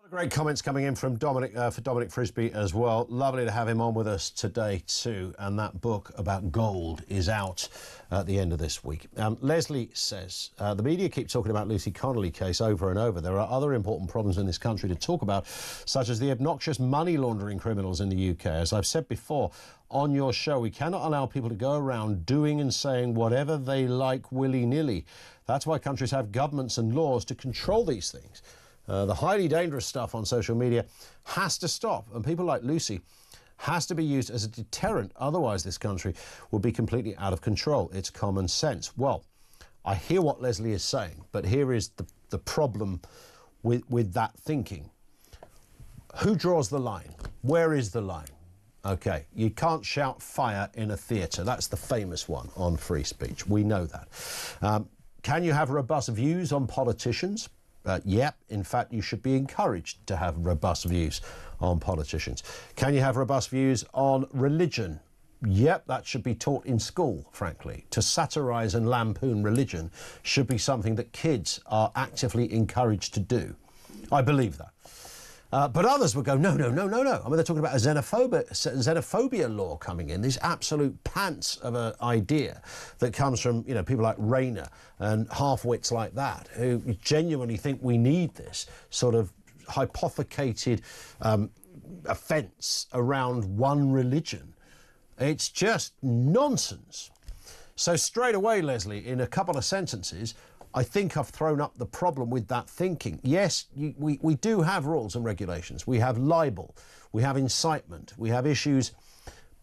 Great comments coming in from Dominic, for Dominic Frisby as well. Lovely to have him on with us today too. And that book about gold is out at the end of this week. Leslie says, the media keep talking about Lucy Connelly case over and over. There are other important problems in this country to talk about, such as the obnoxious money laundering criminals in the UK. As I've said before on your show, we cannot allow people to go around doing and saying whatever they like willy-nilly. That's why countries have governments and laws to control these things. The highly dangerous stuff on social media has to stop, and people like Lucy has to be used as a deterrent. Otherwise, this country will be completely out of control. It's common sense. Well, I hear what Leslie is saying, but here is the problem with that thinking. Who draws the line? Where is the line? OK, you can't shout fire in a theatre. That's the famous one on free speech. We know that. Can you have robust views on politicians? Yep, in fact, you should be encouraged to have robust views on politicians. Can you have robust views on religion? Yep, that should be taught in school, frankly. To satirise and lampoon religion should be something that kids are actively encouraged to do. I believe that. But others would go, no. I mean, they're talking about a xenophobia law coming in, this absolute pants of an idea that comes from, you know, people like Rayner and half-wits like that, who genuinely think we need this sort of hypothecated offence around one religion. It's just nonsense. So straight away, Leslie, in a couple of sentences, I think I've thrown up the problem with that thinking. Yes, we do have rules and regulations. We have libel, we have incitement, we have issues.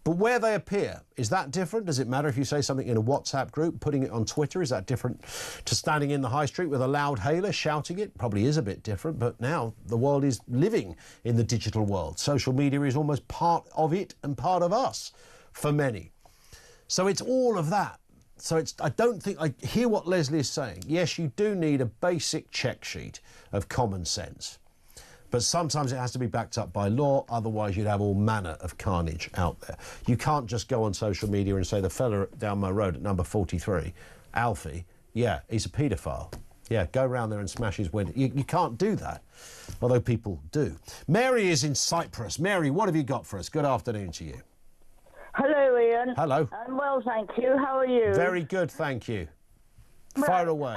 But where they appear, is that different? Does it matter if you say something in a WhatsApp group, putting it on Twitter? Is that different to standing in the high street with a loud hailer, shouting it? Probably is a bit different, but now the world is living in the digital world. Social media is almost part of it and part of us for many. So it's all of that. So I don't think I hear what Leslie is saying. Yes, you do need a basic check sheet of common sense, but sometimes it has to be backed up by law. Otherwise, you'd have all manner of carnage out there. You can't just go on social media and say the fella down my road at number 43, Alfie, yeah, he's a paedophile. Yeah, go round there and smash his window. You can't do that, although people do. Mary is in Cyprus. Mary, what have you got for us? Good afternoon to you.
Hello, Ian.
Hello.
I'm well, thank you. How are you?
Very good, thank you. Fire away.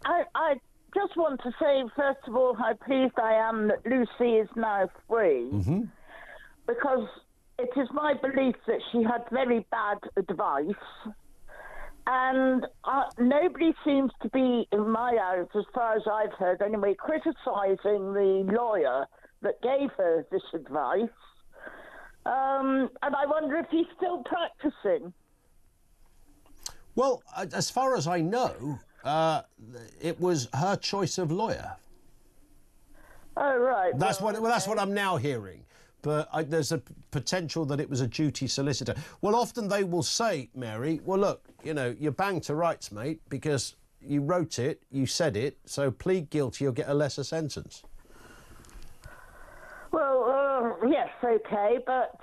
I just want to say, first of all, how pleased I am that Lucy is now free, because it is my belief that she had very bad advice, and nobody seems to be, in my eyes, as far as I've heard anyway, criticising the lawyer that gave her this advice. And I wonder if he's still practicing.
Well, as far as I know, it was her choice of lawyer.
Oh, right.
That's what I'm now hearing. But there's a potential that it was a duty solicitor. Well, often they will say, Mary, well, look, you know, you're banged to rights, mate, because you wrote it, you said it, so plead guilty, you'll get a lesser sentence.
Well, yes, okay, but...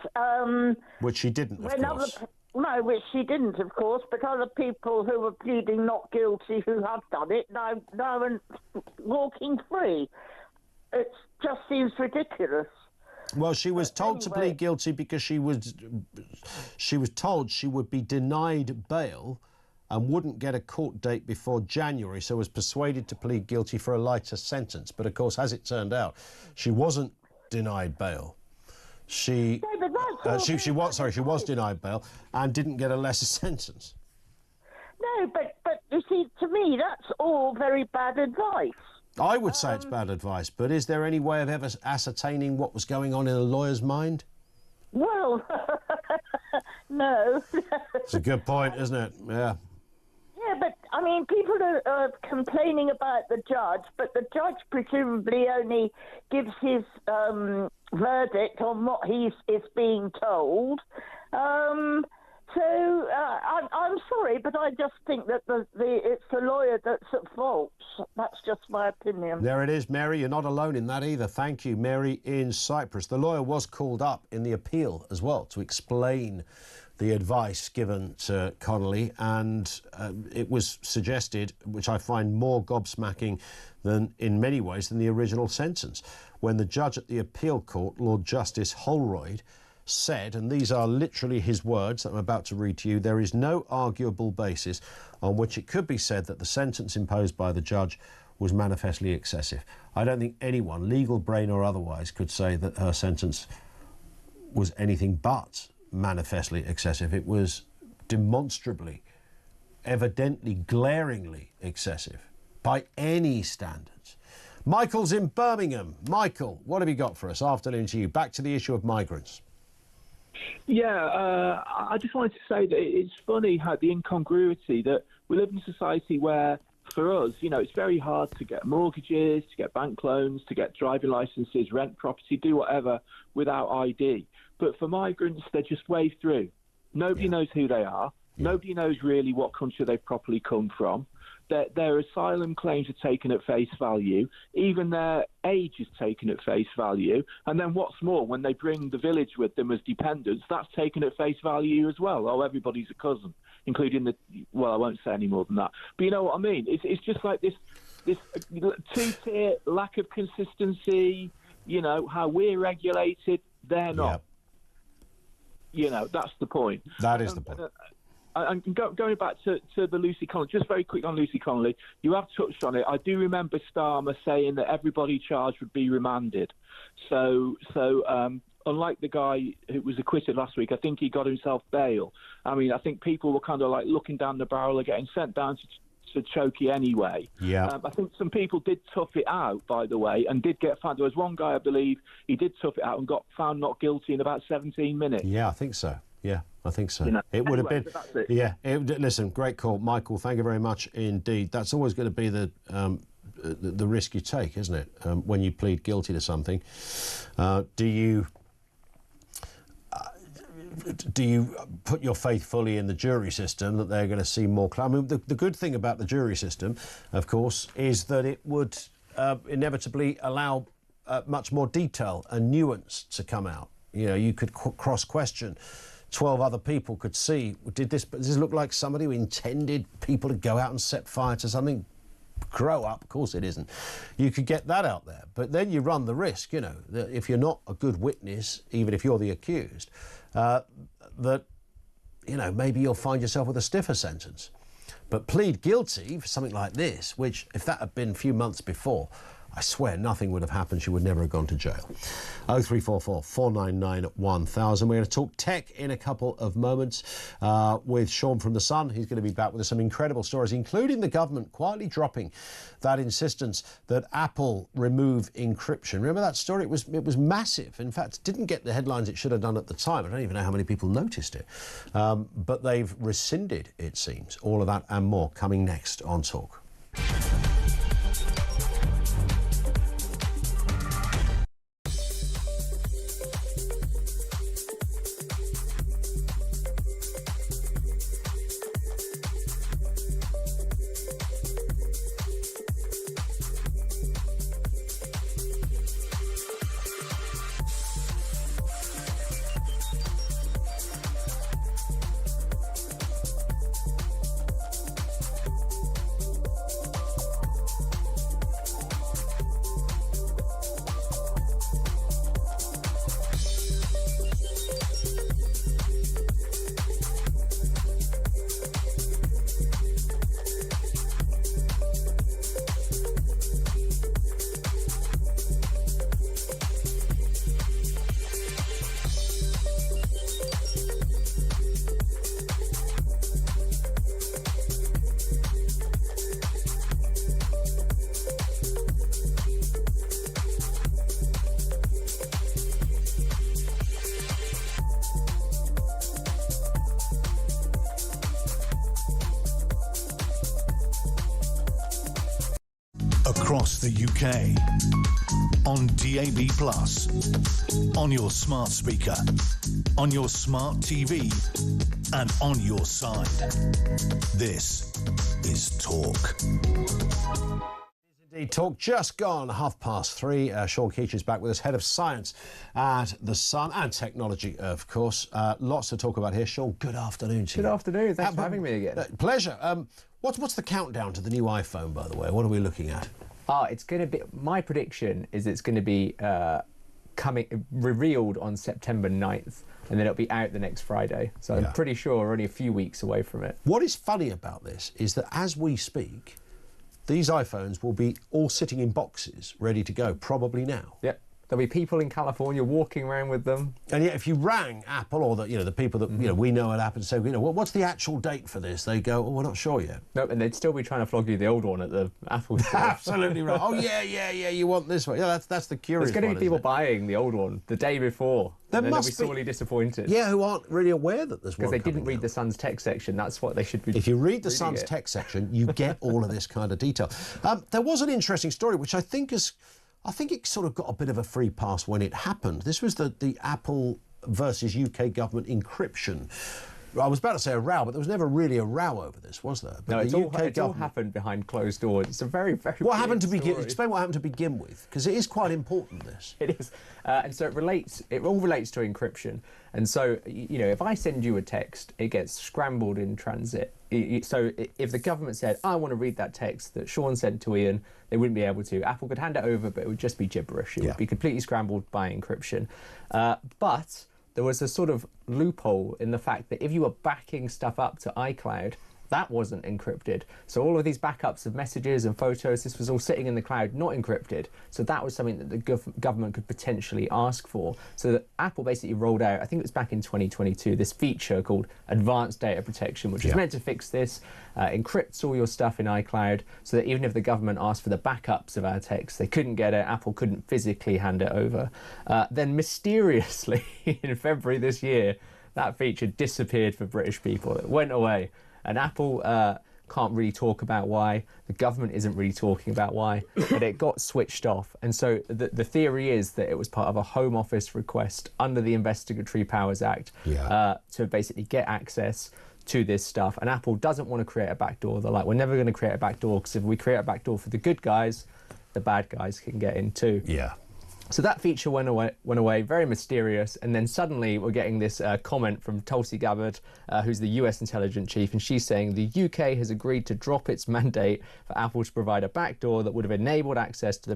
which she didn't, of course.
No, which she didn't, of course, but other people who were pleading not guilty who have done it now are walking free. It just seems ridiculous.
Well, she was told to plead guilty because she was told she would be denied bail and wouldn't get a court date before January, so was persuaded to plead guilty for a lighter sentence. But of course, as it turned out, she wasn't denied bail. She was denied bail and didn't get a lesser sentence.
No, but you see, to me, that's all very bad advice.
I would say it's bad advice, but is there any way of ever ascertaining what was going on in a lawyer's mind?
Well, no.
It's a good point, isn't it? Yeah.
Yeah, but, I mean, people are complaining about the judge, but the judge presumably only gives his verdict on what is being told. So I'm sorry, but I just think that it's the lawyer that's at fault. That's just my opinion.
There it is, Mary. You're not alone in that either. Thank you, Mary in Cyprus. The lawyer was called up in the appeal as well to explain the advice given to Connelly, and it was suggested, which I find more gobsmacking than in many ways than the original sentence, when the judge at the appeal court, Lord Justice Holroyd, said, and these are literally his words that I'm about to read to you, there is no arguable basis on which it could be said that the sentence imposed by the judge was manifestly excessive. I don't think anyone, legal brain or otherwise, could say that her sentence was anything but manifestly excessive. It was demonstrably, evidently, glaringly excessive by any standards. Michael's in Birmingham. Michael, what have you got for us? Afternoon to you. Back to the issue of migrants.
Yeah, I just wanted to say that it's funny how the incongruity that we live in a society where, for us, you know, it's very hard to get mortgages, to get bank loans, to get driving licenses, rent property, do whatever without ID. But for migrants, they just wave through. Nobody knows who they are. Nobody knows really what country they've properly come from. Their asylum claims are taken at face value. Even their age is taken at face value. And then what's more, when they bring the village with them as dependents, that's taken at face value as well. Oh, everybody's a cousin, including well, I won't say any more than that. But you know what I mean? It's just like this two-tier lack of consistency, you know, how we're regulated, they're not. You know, that's the point.
That is the point.
And going back to the Lucy Connelly, just very quick on Lucy Connelly, you have touched on it. I do remember Starmer saying that everybody charged would be remanded. So unlike the guy who was acquitted last week, I think he got himself bail. I mean, I think people were kind of like looking down the barrel of getting sent down to Chokey anyway.
Yeah.
I think some people did tough it out, by the way, and did get found. There was one guy, I believe, he did tough it out and got found not guilty in about 17 minutes.
Yeah, I think so. Yeah, I think so.
You know,
it would have been.
so that's it.
Yeah. Listen, great call, Michael. Thank you very much indeed. That's always going to be the risk you take, isn't it? When you plead guilty to something, do you put your faith fully in the jury system that they're going to see more? I mean, the good thing about the jury system, of course, is that it would inevitably allow much more detail and nuance to come out. You know, you could cross-question. 12 other people could see, does this look like somebody who intended people to go out and set fire to something? Grow up, of course it isn't. You could get that out there, but then you run the risk, you know, that if you're not a good witness, even if you're the accused, that, you know, maybe you'll find yourself with a stiffer sentence. But plead guilty for something like this, which if that had been a few months before, I swear nothing would have happened. She would never have gone to jail. 0344 499 1000. We're going to talk tech in a couple of moments with Sean from The Sun. He's going to be back with some incredible stories, including the government quietly dropping that insistence that Apple remove encryption. Remember that story? It was massive. In fact, it didn't get the headlines it should have done at the time. I don't even know how many people noticed it. But they've rescinded, it seems. All of that and more coming next on Talk.
across the UK, on DAB+, on your smart speaker, on your smart TV, and on your side. This is Talk.
Indeed, Talk just gone 3:30. Sean Keech is back with us, Head of Science at The Sun, and Technology, of course. Lots to talk about here. Sean, good afternoon to you.
Good afternoon. Thanks for having me again.
Pleasure. What's the countdown to the new iPhone, by the way? What are we looking at?
It's going to be. My prediction is it's going to be revealed on September 9th, and then it'll be out the next Friday. So I'm pretty sure we're only a few weeks away from it.
What is funny about this is that as we speak, these iPhones will be all sitting in boxes, ready to go, probably now.
Yep. There'll be people in California walking around with them.
And yet, if you rang Apple or the people that we know at Apple and say, what's the actual date for this? They go, we're not sure yet.
No, and they'd still be trying to flog you the old one at the Apple store.
Absolutely right. Oh yeah, you want this one? Yeah, that's the curious.
There's going to be people buying the old one the day before.
There must
be sorely disappointed.
Yeah, who aren't really aware that there's one.
Because they didn't read the Sun's tech section. That's what they should be.
If you read the Sun's tech section, you get all of this kind of detail. There was an interesting story which I think it sort of got a bit of a free pass when it happened. This was the Apple versus UK government encryption. I was about to say a row, but there was never really a row over this, was there? But
no, it all happened behind closed doors. It's a very, very.
What happened to begin? Explain what happened to begin with, because it is quite important. This.
It is, and so it relates. It all relates to encryption. And so, if I send you a text, it gets scrambled in transit. So if the government said, I want to read that text that Sean sent to Ian, they wouldn't be able to. Apple could hand it over, but it would just be gibberish. It would be completely scrambled by encryption. But there was a sort of loophole in the fact that if you were backing stuff up to iCloud, that wasn't encrypted. So all of these backups of messages and photos, this was all sitting in the cloud, not encrypted. So that was something that the government could potentially ask for. So that Apple basically rolled out, I think it was back in 2022, this feature called Advanced Data Protection, which is meant to fix this, encrypts all your stuff in iCloud, so that even if the government asked for the backups of our text, they couldn't get it, Apple couldn't physically hand it over. Then mysteriously, in February this year, that feature disappeared for British people. It went away. And Apple can't really talk about why. The government isn't really talking about why, but it got switched off. And so the theory is that it was part of a Home Office request under the Investigatory Powers Act to basically get access to this stuff. And Apple doesn't want to create a backdoor. They're like, we're never going to create a backdoor, because if we create a backdoor for the good guys, the bad guys can get in too.
Yeah.
So that feature went away, very mysterious, and then suddenly we're getting this comment from Tulsi Gabbard, who's the US intelligence chief, and she's saying the UK has agreed to drop its mandate for Apple to provide a backdoor that would have enabled access to the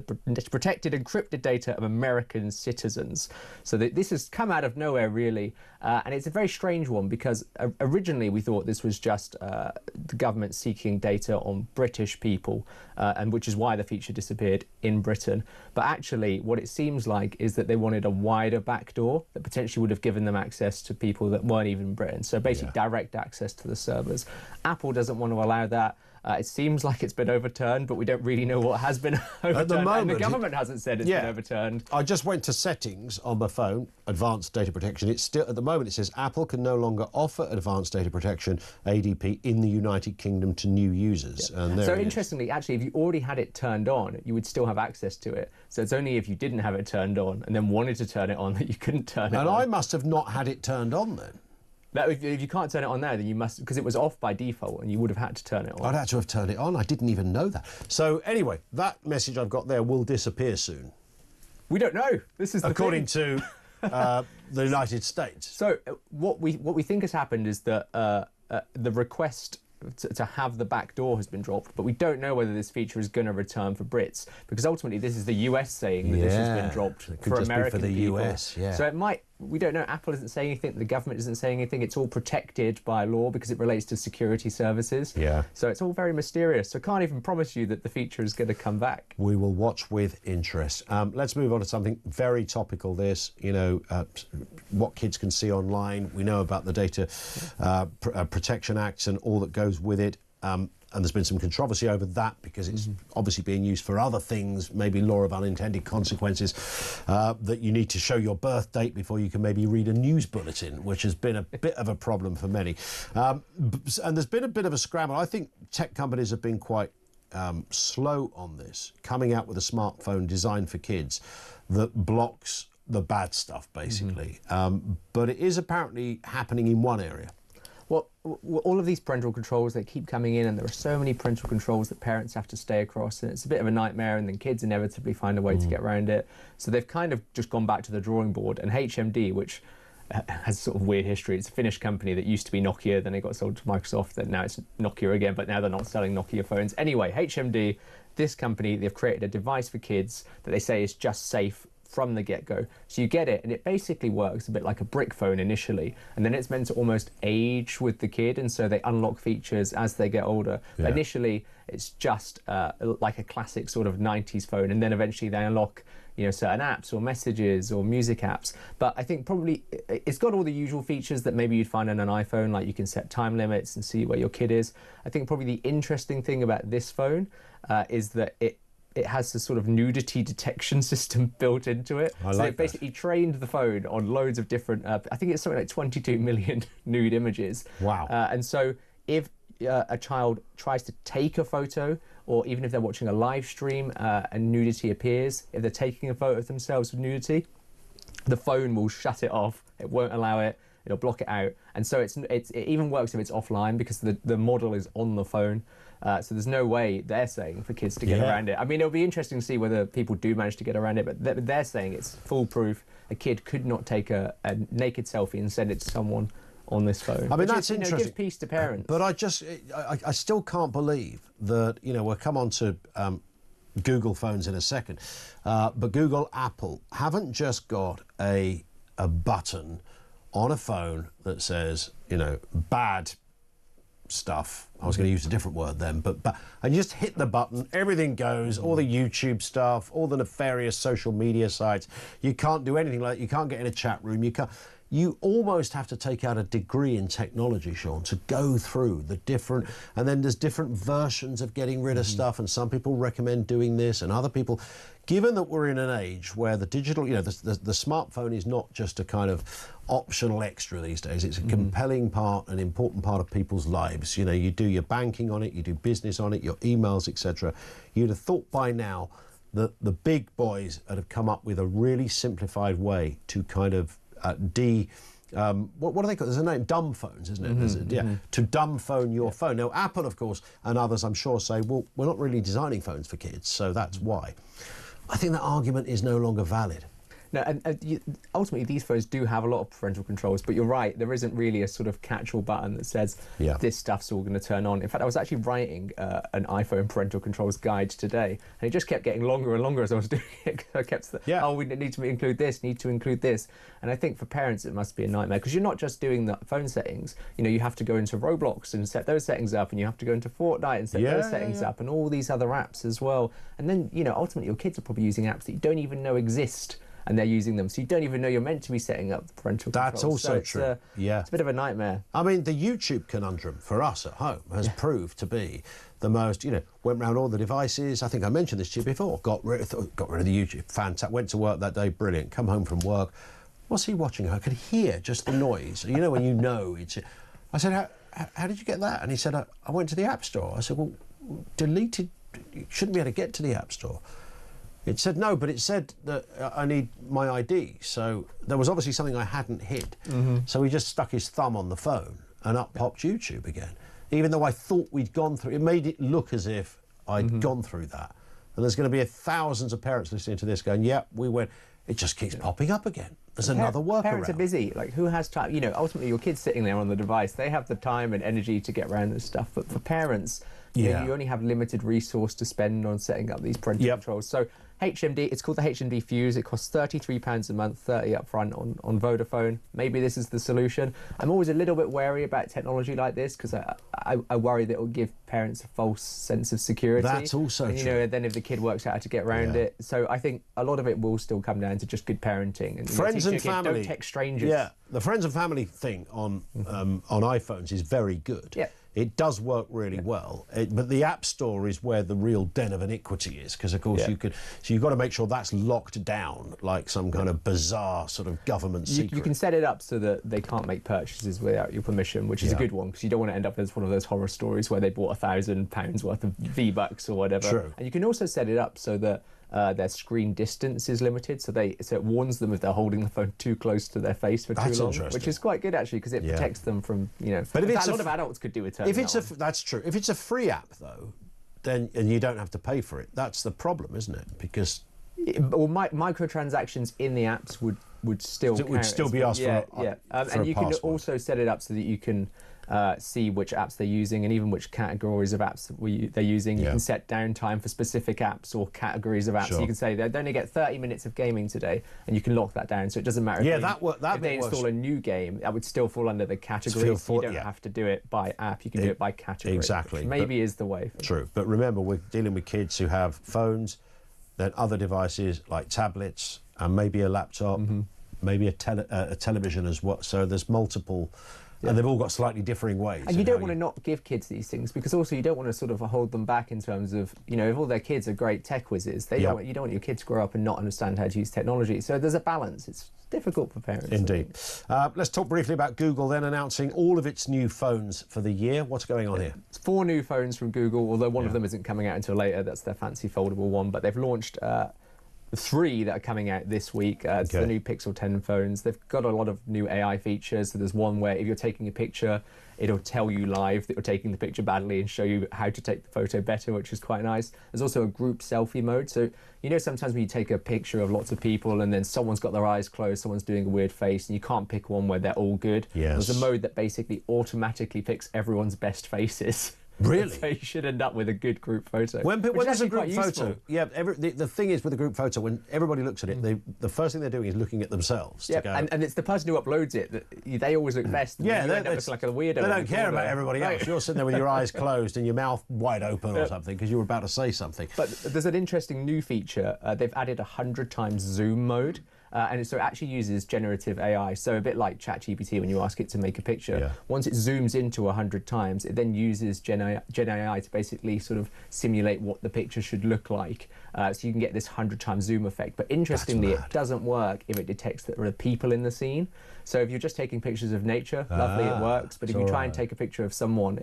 protected encrypted data of American citizens. So this has come out of nowhere, really, and it's a very strange one, because originally we thought this was just the government seeking data on British people, and which is why the feature disappeared in Britain. But actually, what it seems like is that they wanted a wider backdoor that potentially would have given them access to people that weren't even in Britain. So basically direct access to the servers. Apple doesn't want to allow that. It seems like it's been overturned, but we don't really know what has been overturned.
At the moment,
and the government hasn't said it's been overturned.
I just went to settings on my phone, advanced data protection. It's still, at the moment, it says Apple can no longer offer advanced data protection, ADP, in the United Kingdom to new users. And
so interestingly, actually, if you already had it turned on, you would still have access to it. So it's only if you didn't have it turned on and then wanted to turn it on that you couldn't turn it on.
And I must have not had it turned on then.
That if you can't turn it on now, then you must, because it was off by default, and you would have had to turn it on.
I'd had to have turned it on. I didn't even know that. So anyway, that message I've got there will disappear soon.
We don't know. This is
according to the United States.
So what we think has happened is that the request to have the back door has been dropped, but we don't know whether this feature is going to return for Brits, because ultimately this is the US saying that this has been dropped for American people.
US,
So it might, we don't know, Apple isn't saying anything, the government isn't saying anything, it's all protected by law because it relates to security services. So it's all very mysterious, so I can't even promise you that the feature is going to come back.
We will watch with interest. Let's move on to something very topical, this, what kids can see online. We know about the Data Protection Acts and all that goes with it. And there's been some controversy over that because it's obviously being used for other things, maybe law of unintended consequences, that you need to show your birth date before you can maybe read a news bulletin, which has been a bit of a problem for many. And there's been a bit of a scramble. I think tech companies have been quite slow on this, coming out with a smartphone designed for kids that blocks the bad stuff, basically. But it is apparently happening in one area.
Well, all of these parental controls, they keep coming in, and there are so many parental controls that parents have to stay across, and it's a bit of a nightmare, and then kids inevitably find a way to get around it. So they've kind of just gone back to the drawing board, and HMD, which has sort of weird history. It's a Finnish company that used to be Nokia, then it got sold to Microsoft, then now it's Nokia again, but now they're not selling Nokia phones. Anyway, HMD, this company, they've created a device for kids that they say is just safe from the get-go. So you get it, and it basically works a bit like a brick phone initially, and then it's meant to almost age with the kid, and so they unlock features as they get older. But initially, it's just like a classic sort of 90s phone, and then eventually they unlock certain apps or messages or music apps. But I think probably it's got all the usual features that maybe you'd find on an iPhone, like you can set time limits and see where your kid is. I think probably the interesting thing about this phone is that it has this sort of nudity detection system built into it. So it basically trained the phone on loads of different, I think it's something like 22 million nude images.
Wow.
And so if a child tries to take a photo, or even if they're watching a live stream and nudity appears, if they're taking a photo of themselves with nudity, the phone will shut it off. It won't allow it. It'll block it out. And so it even works if it's offline, because the model is on the phone. So there's no way, they're saying, for kids to get around it. I mean, it'll be interesting to see whether people do manage to get around it, but they're saying it's foolproof. A kid could not take a naked selfie and send it to someone on this phone.
I mean, that's interesting.
Gives peace to parents.
But I still can't believe that, we'll come on to Google phones in a second, but Google, Apple haven't just got a button on a phone that says, bad stuff. I was going to use a different word then, but and you just hit the button, everything goes, all the YouTube stuff, all the nefarious social media sites. You can't do anything like that. You can't get in a chat room. You almost have to take out a degree in technology, Sean, to go through the different, and then there's different versions of getting rid of stuff, and some people recommend doing this, and other people, given that we're in an age where the digital, the smartphone is not just a kind of optional extra these days, it's a compelling part, an important part of people's lives. You do your banking on it, you do business on it, your emails, etc. You'd have thought by now that the big boys have come up with a really simplified way to kind of what do they call it? There's a name, dumb phones, isn't it? To dumb phone your phone. Now, Apple, of course, and others, I'm sure, say, well, we're not really designing phones for kids, so that's why. I think that argument is no longer valid.
No, ultimately, these phones do have a lot of parental controls, but you're right, there isn't really a sort of catch-all button that says this stuff's all going to turn on. In fact, I was actually writing an iPhone parental controls guide today, and it just kept getting longer and longer as I was doing it. I kept we need to include this, and I think for parents it must be a nightmare, because you're not just doing the phone settings. You have to go into Roblox and set those settings up, and you have to go into Fortnite and set those settings up, and all these other apps as well. And then ultimately your kids are probably using apps that you don't even know exist, and they're using them, so you don't even know you're meant to be setting up the parental controls.
That's also true.
It's a bit of a nightmare.
I mean, the YouTube conundrum for us at home has proved to be the most, went round all the devices. I think I mentioned this to you before. Got rid of the YouTube. Fantastic. Went to work that day, brilliant. Come home from work. What's he watching? I could hear just the noise. When you know it's... I said, how did you get that? And he said, I went to the App Store. I said, well, deleted... You shouldn't be able to get to the App Store. It said no, but it said that I need my ID. So there was obviously something I hadn't hid. So he just stuck his thumb on the phone and up popped YouTube again. Even though I thought we'd gone through, it made it look as if I'd gone through that. And there's going to be thousands of parents listening to this going, we went. It just keeps popping up again. There's another workaround.
Parents are busy. Like, who has time? Ultimately your kid's sitting there on the device. They have the time and energy to get around this stuff. But for parents, you only have limited resource to spend on setting up these parental controls. So HMD, it's called the HMD Fuse. It costs £33 a month, 30 up front on Vodafone. Maybe this is the solution. I'm always a little bit wary about technology like this, because I worry that it will give parents a false sense of security.
That's also true.
And then if the kid works out how to get around it. So I think a lot of it will still come down to just good parenting. And
friends and family.
Don't text strangers.
Yeah, the friends and family thing on iPhones is very good.
Yeah.
It does work really well, but the App Store is where the real den of iniquity is, because of course you've got to make sure that's locked down like some kind of bizarre sort of government secret.
You can set it up so that they can't make purchases without your permission, which is a good one, because you don't want to end up as one of those horror stories where they bought £1,000 worth of V-Bucks or whatever.
True.
And you can also set it up so that their screen distance is limited, so it warns them if they're holding the phone too close to their face for too long, which is quite good actually, because it protects them from, But if it's a lot of adults could do it.
That's true. If it's a free app though, then and you don't have to pay for it, that's the problem, isn't it? Because
microtransactions in the apps would still
be asked for.
And you can also set it up so that you can see which apps they're using and even which categories of apps they're using. You can set downtime for specific apps or categories of apps. So you can say they only get 30 minutes of gaming today, and you can lock that down. So it doesn't matter if they install a new game, that would still fall under the category. You don't have to do it by app. You can do it by category.
Exactly.
Which maybe is the way.
True. But remember, we're dealing with kids who have phones, then other devices like tablets, and maybe a laptop, maybe a television as well. So there's multiple. And they've all got slightly differing ways.
And you don't want to not give kids these things, because also you don't want to sort of hold them back in terms of, if all their kids are great tech whizzes, you don't want your kids to grow up and not understand how to use technology. So there's a balance. It's difficult for parents.
Indeed. Let's talk briefly about Google then announcing all of its new phones for the year. What's going on here?
It's 4 new phones from Google, although one of them isn't coming out until later. That's their fancy foldable one. But they've launched 3 that are coming out this week. It's the new Pixel 10 phones. They've got a lot of new AI features. So there's one where if you're taking a picture, it'll tell you live that you're taking the picture badly and show you how to take the photo better, which is quite nice. There's also a group selfie mode. So, sometimes when you take a picture of lots of people and then someone's got their eyes closed, someone's doing a weird face, and you can't pick one where they're all good.
Yes.
There's a mode that basically automatically picks everyone's best faces.
Really?
So you should end up with a good group photo.
When there's a group photo, the thing is with a group photo, when everybody looks at it, the first thing they're doing is looking at themselves.
And it's the person who uploads it that they always look best.
They
look like a weirdo.
They don't care about everybody else. You're sitting there with your eyes closed and your mouth wide open or something because you were about to say something.
But there's an interesting new feature. They've added 100 times zoom mode. And so it actually uses generative AI, so a bit like ChatGPT when you ask it to make a picture. Once it zooms into 100 times, it then uses Gen AI to basically sort of simulate what the picture should look like. So you can get this 100 times zoom effect. But interestingly, it doesn't work if it detects that there are people in the scene. So if you're just taking pictures of nature, lovely, it works. But if you try and take a picture of someone,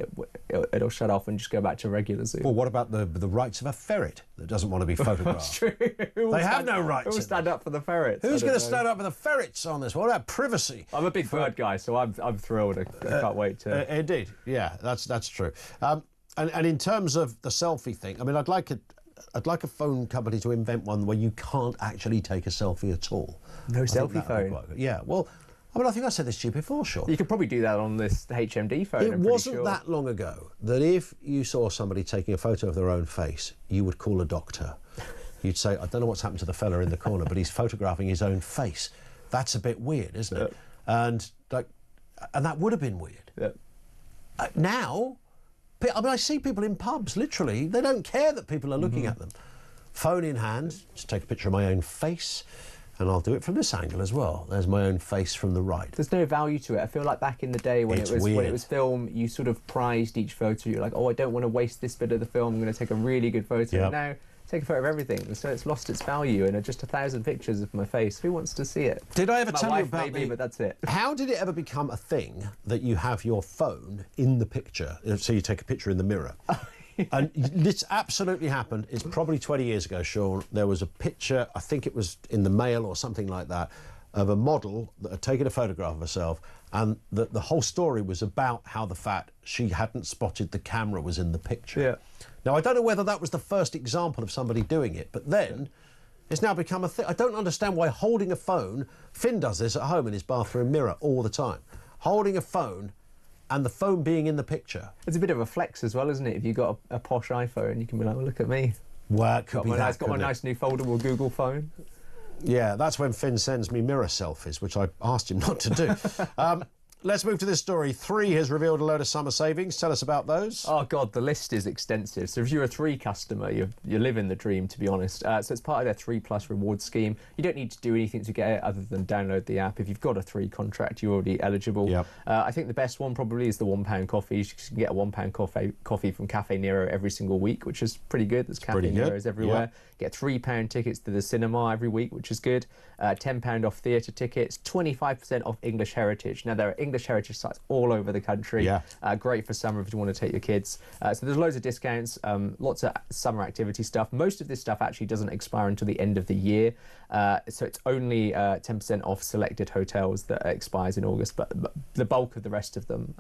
it'll shut off and just go back to regular zoom.
Well, what about the rights of a ferret that doesn't want to be photographed?
That's true.
They have no rights.
Who will stand up for the ferrets?
Who's going to stand up for the ferrets on this? What about privacy?
I'm a big bird guy, so I'm thrilled. I can't wait to.
Indeed, yeah, that's true. And in terms of the selfie thing, I mean, I'd like a phone company to invent one where you can't actually take a selfie at all.
No selfie phone.
Yeah, well, I mean, I think I said this to you before, Sean.
You could probably do that on this HMD phone.
It wasn't that long ago that if you saw somebody taking a photo of their own face, you would call a doctor. You'd say, I don't know what's happened to the fella in the corner, but he's photographing his own face. That's a bit weird, isn't it? And that would have been weird. Now, I mean, I see people in pubs, literally, they don't care that people are looking at them. Phone in hand, just take a picture of my own face, and I'll do it from this angle as well. There's my own face from the right.
There's no value to it. I feel like back in the day when it was film, you sort of prized each photo. You're like, oh, I don't want to waste this bit of the film. I'm going to take a really good photo.
Yep.
Now, take a photo of everything, so it's lost its value. And just 1,000 pictures of my face. Who wants to see it?
Did I ever tell you about
maybe, but that's it.
How did it ever become a thing that you have your phone in the picture? So you take a picture in the mirror. And this absolutely happened. It's probably 20 years ago, Sean. There was a picture, I think it was in the Mail or something like that, of a model that had taken a photograph of herself, and the whole story was about how the fact she hadn't spotted the camera was in the picture. Now, I don't know whether that was the first example of somebody doing it, but then it's now become a thing. I don't understand why holding a phone, Finn does this at home in his bathroom mirror all the time, holding a phone and the phone being in the picture.
It's a bit of a flex as well, isn't it? If you've got a posh iPhone, you can be like, well, look at me.
Well, it could be that,
I've got my nice new foldable Google phone.
Yeah, that's when Finn sends me mirror selfies, which I asked him not to do. let's move to this story. 3 has revealed a load of summer savings. Tell us about those.
Oh, God, the list is extensive. So if you're a 3 customer, you're living the dream, to be honest. So it's part of their 3 Plus reward scheme. You don't need to do anything to get it other than download the app. If you've got a 3 contract, you're already eligible.
Yep.
I think the best one probably is the £1 coffees. You can get a £1 coffee from Cafe Nero every single week, which is pretty good. There's Cafe Neros everywhere. Get £3 tickets to the cinema every week, which is good. £10 off theatre tickets, 25% off English Heritage. Now, there are English Heritage sites all over the country. Great for summer if you want to take your kids. So there's loads of discounts, lots of summer activity stuff. Most of this stuff actually doesn't expire until the end of the year. So it's only 10% off selected hotels that expires in August, but the bulk of the rest of them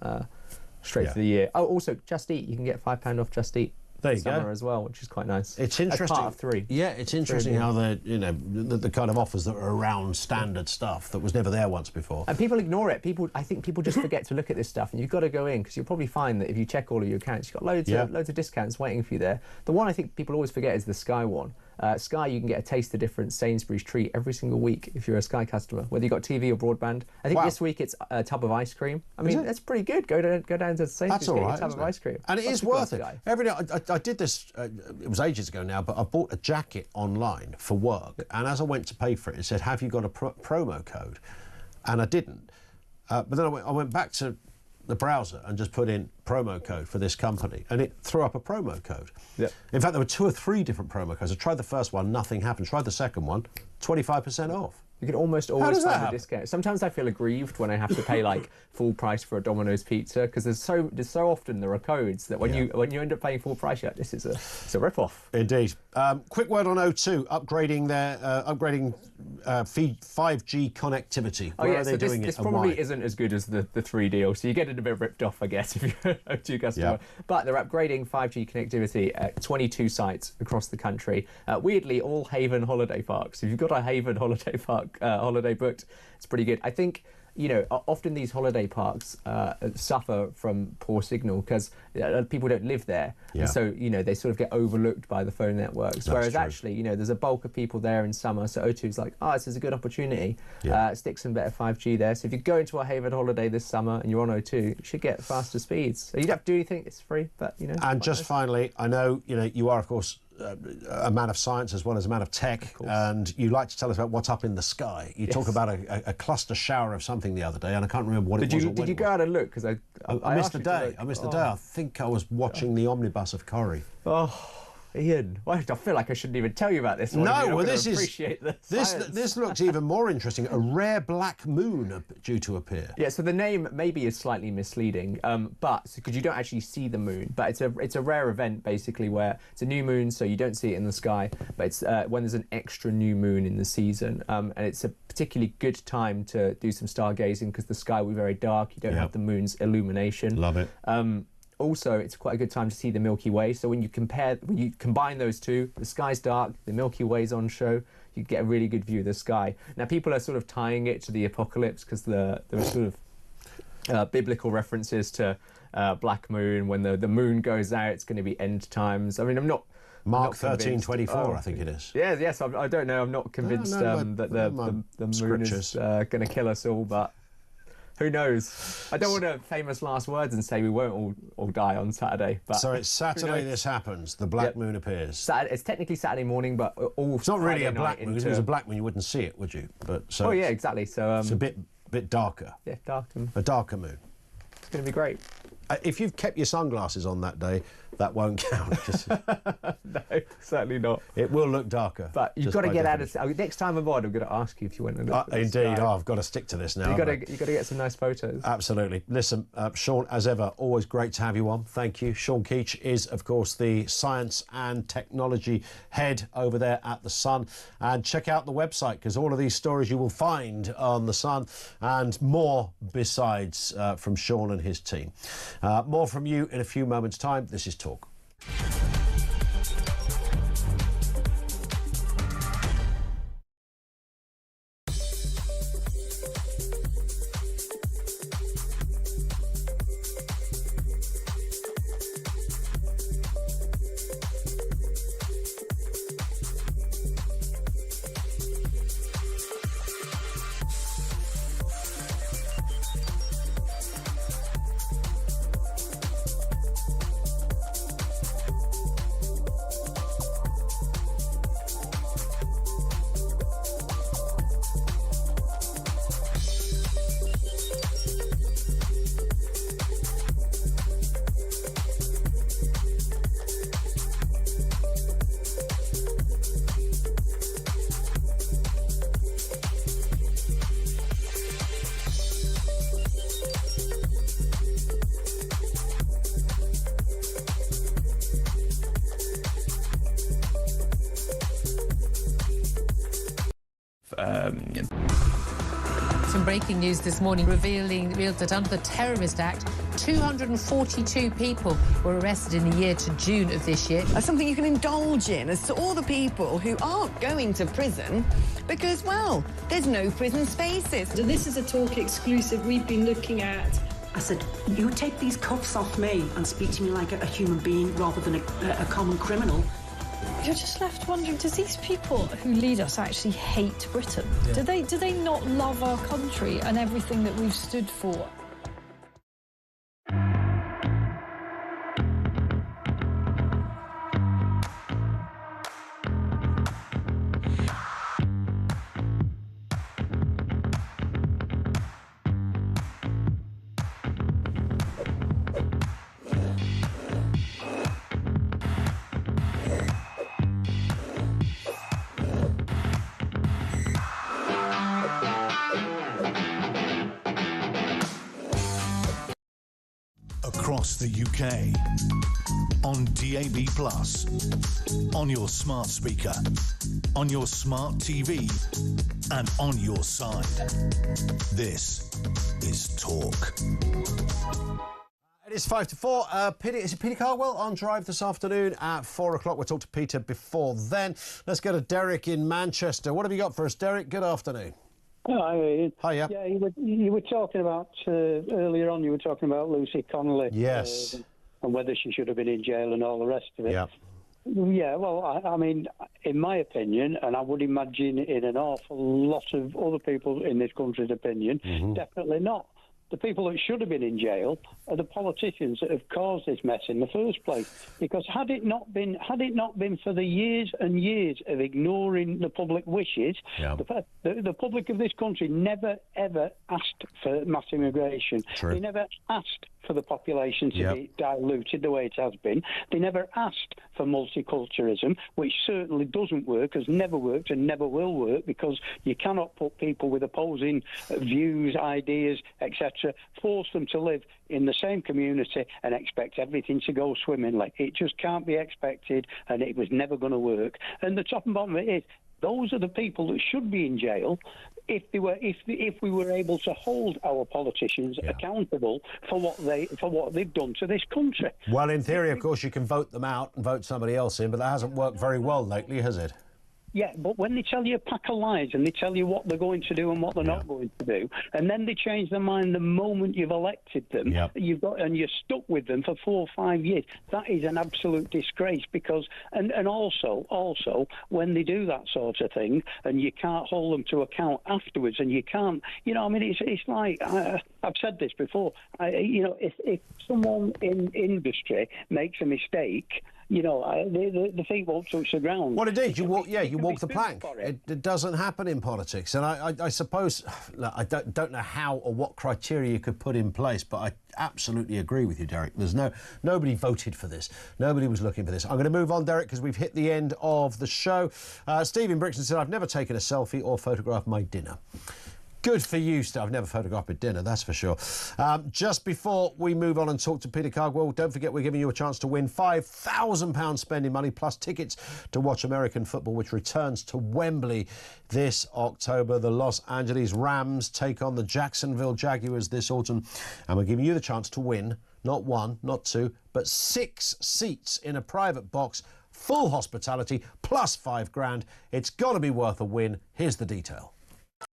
straight for the year. Oh, also, Just Eat. You can get £5 off Just Eat.
There you
summer
go.
as well, which is quite nice.
It's interesting.
As part of 3.
Yeah, it's interesting how the kind of offers that are around standard stuff that was never there once before.
And people ignore it. I think people just forget to look at this stuff, and you've got to go in because you'll probably find that if you check all of your accounts, you've got loads of discounts waiting for you there. The one I think people always forget is the Sky one. Sky, you can get a taste of different Sainsbury's treat every single week if you're a Sky customer, whether you've got TV or broadband. I think this week it's a tub of ice cream. I mean, that's pretty good. Go down to Sainsbury's,
That's all
get
right,
a tub of ice cream.
And it is worth it. Every day, I did this, it was ages ago now, but I bought a jacket online for work, and as I went to pay for it, it said, have you got a promo code? And I didn't. But then I went back to the browser and just put in promo code for this company, and it threw up a promo code. In fact, there were 2 or 3 different promo codes. I tried the first one, nothing happened. Tried the second one, 25% off.
You can almost always find a discount. Sometimes I feel aggrieved when I have to pay like full price for a Domino's pizza because there's so often there are codes that when you end up paying full price, you're like, this is a rip-off.
Indeed. Quick word on O2 upgrading their 5G connectivity. Where are they doing
this
it?
probably isn't as good as the 3 deal, so you're getting a bit ripped off, I guess, if you're an O2 customer. But they're upgrading 5G connectivity at 22 sites across the country. Weirdly, all Haven holiday parks. If you've got a Haven holiday park holiday booked, it's pretty good. I think, often these holiday parks suffer from poor signal because people don't live there. And so, they sort of get overlooked by the phone networks. Whereas actually, there's a bulk of people there in summer. So O2 is like, this is a good opportunity. Stick some better 5G there. So if you're going to a Haven holiday this summer and you're on O2, you should get faster speeds. So you don't have to do anything. It's free, but,
And just finally, I know, you are, of course, a man of science as well as a man of tech, and you like to tell us about what's up in the sky. You talk about a cluster shower of something the other day, and I can't remember what it was.
Did you go out and look? Because
I missed the day. I missed the day. I think I was watching the omnibus of Corrie.
Ian, I feel like I shouldn't even tell you about this one.
No, well, this looks even more interesting. A rare black moon due to appear.
Yeah, so the name maybe is slightly misleading, but because you don't actually see the moon, but it's a rare event basically where it's a new moon, so you don't see it in the sky, but it's when there's an extra new moon in the season, and it's a particularly good time to do some stargazing because the sky will be very dark. You don't have the moon's illumination.
Love it.
Also, it's quite a good time to see the Milky Way. So when you combine those two, the sky's dark, the Milky Way's on show, you get a really good view of the sky. Now, people are sort of tying it to the apocalypse because there are sort of biblical references to Black Moon. When the moon goes out, it's going to be end times. I mean, I'm not...
Mark 13:24, I think it is.
Yes, I don't know. I'm not convinced that the moon is going to kill us all, but... Who knows? I don't want to famous last words and say we won't all die on Saturday. But
so it's Saturday this happens. The black moon appears.
It's technically Saturday morning, but all
it's not really a black moon. If it was a black moon, you wouldn't see it, would you? But so
yeah, exactly. So
it's a bit darker.
Yeah, darker.
A darker moon.
It's going to be great.
If you've kept your sunglasses on that day, that won't count.
No, certainly not.
It will look darker.
But you've got to get out of... Next time I'm on, I'm going to ask you if you went and looked at this.
Indeed. I've got to stick to this now.
You've got to get some nice photos.
Absolutely. Listen, Sean, as ever, always great to have you on. Thank you. Sean Keech is, of course, the science and technology head over there at The Sun. And check out the website, because all of these stories you will find on The Sun and more besides from Sean and his team. More from you in a few moments' time. This is Talk.
breaking news this morning revealed that under the Terrorist Act, 242 people were arrested in the year to June of this year.
Something you can indulge in as to all the people who aren't going to prison because, well, there's no prison spaces.
So this is a Talk exclusive we've been looking at.
I said, you take these cuffs off me and speak to me like a human being rather than a common criminal.
You're just left wondering, does these people who lead us actually hate Britain?
Yeah.
Do they not love our country and everything that we've stood for?
Across the UK, on DAB+, on your smart speaker, on your smart TV, and on your side. This is Talk.
It is 5 to 4. Is it Peter Caldwell on Drive this afternoon at 4 o'clock? We'll talk to Peter before then. Let's go to Derek in Manchester. What have you got for us, Derek? Good afternoon.
Hi, Ian.
Hiya.
Yeah, you were talking about, earlier on, you were talking about Lucy Connelly.
Yes.
And whether she should have been in jail and all the rest of it.
Yeah.
Yeah, well, I mean, in my opinion, and I would imagine in an awful lot of other people in this country's opinion, definitely not. The people that should have been in jail are the politicians that have caused this mess in the first place. Because had it not been for the years and years of ignoring the public wishes, the public of this country never ever asked for mass immigration.
True.
They never asked for the population to be diluted the way it has been. They never asked for multiculturalism, which certainly doesn't work, has never worked and never will work, because you cannot put people with opposing views, ideas, etc., force them to live in the same community and expect everything to go swimmingly. It just can't be expected, and it was never going to work. And the top and bottom of it is, those are the people that should be in jail if we were able to hold our politicians accountable for what they've done to this country.
Well, in theory, of course, you can vote them out and vote somebody else in, but that hasn't worked very well lately, has it?
Yeah, but when they tell you a pack of lies and they tell you what they're going to do and what they're not going to do, and then they change their mind the moment you've elected them, you're stuck with them for 4 or 5 years. That is an absolute disgrace. Because and also when they do that sort of thing and you can't hold them to account afterwards, and you can't, I mean, it's like I've said this before. If someone in industry makes a mistake, the feet won't touch the ground.
Well, indeed, you walk the plank. It doesn't happen in politics, and I suppose I don't know how or what criteria you could put in place, but I absolutely agree with you, Derek. There's nobody voted for this. Nobody was looking for this. I'm going to move on, Derek, because we've hit the end of the show. Steve in Brixton said, "I've never taken a selfie or photographed my dinner." Good for you, Steve. I've never photographed a dinner, that's for sure. Just before we move on and talk to Peter Caldwell, don't forget we're giving you a chance to win £5,000 spending money plus tickets to watch American football, which returns to Wembley this October. The Los Angeles Rams take on the Jacksonville Jaguars this autumn, and we're giving you the chance to win not 1, not 2, but 6 seats in a private box, full hospitality, plus £5,000. It's got to be worth a win. Here's the detail.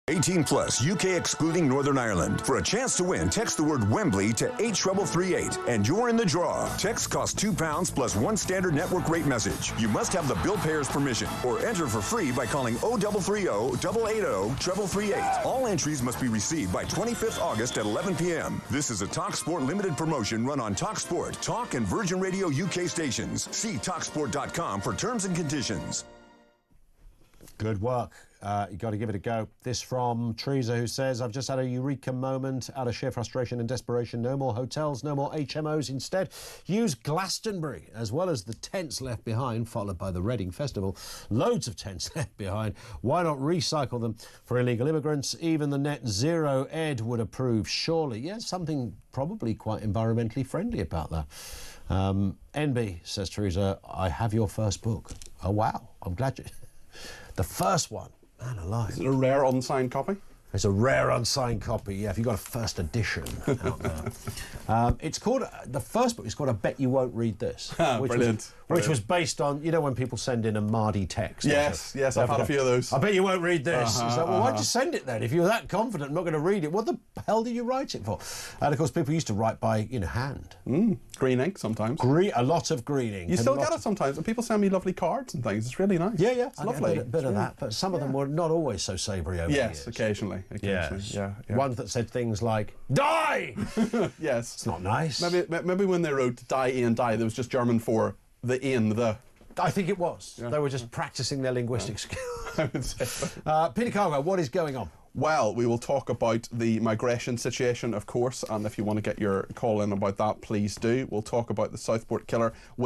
18 plus, UK excluding Northern Ireland. For a chance to win, text the word Wembley to 83338 and you're in the draw. Text costs £2 plus 1 standard network rate message. You must have the bill payer's permission or enter for free by calling 0330 880 3338. All entries must be received by 25th August at 11 p.m. This is a TalkSport limited promotion run on TalkSport, Talk and Virgin Radio UK stations. See TalkSport.com for terms and conditions.
Good work. You got to give it a go. This from Teresa, who says, "I've just had a eureka moment out of sheer frustration and desperation. No more hotels, no more HMOs. Instead, use Glastonbury, as well as the tents left behind, followed by the Reading Festival. Loads of tents left behind. Why not recycle them for illegal immigrants? Even the net zero Ed would approve, surely." Yeah, something probably quite environmentally friendly about that. NB, says Teresa, "I have your first book." Oh, wow. I'm glad you... The first one. Man alive.
Is it a rare unsigned copy?
It's a rare unsigned copy. Yeah, if you've got a first edition out there. It's called, the first book is called I Bet You Won't Read This.
Brilliant.
Which was based on, you know, when people send in a Mardy text.
Yes, I've had a few of those.
I bet you won't read this. It's like, well, why'd you send it then? If you're that confident I'm not going to read it, what the hell did you write it for? And of course, people used to write by, hand.
Green ink sometimes.
A lot of green ink.
You still get it sometimes. And people send me lovely cards and things. It's really nice.
Yeah.
It's lovely.
A bit of that, but some of them were not always so savoury over the years.
Occasionally.
Yes.
Yeah.
Ones that said things like, die!
Yes.
It's not nice.
Maybe when they wrote die, Ian, die, there was just German for the Ian, the...
I think it was. Yeah. They were just practising their linguistic skills. I would say. Peter Cargo, what is going on?
Well, we will talk about the migration situation, of course, and if you want to get your call in about that, please do. We'll talk about the Southport killer.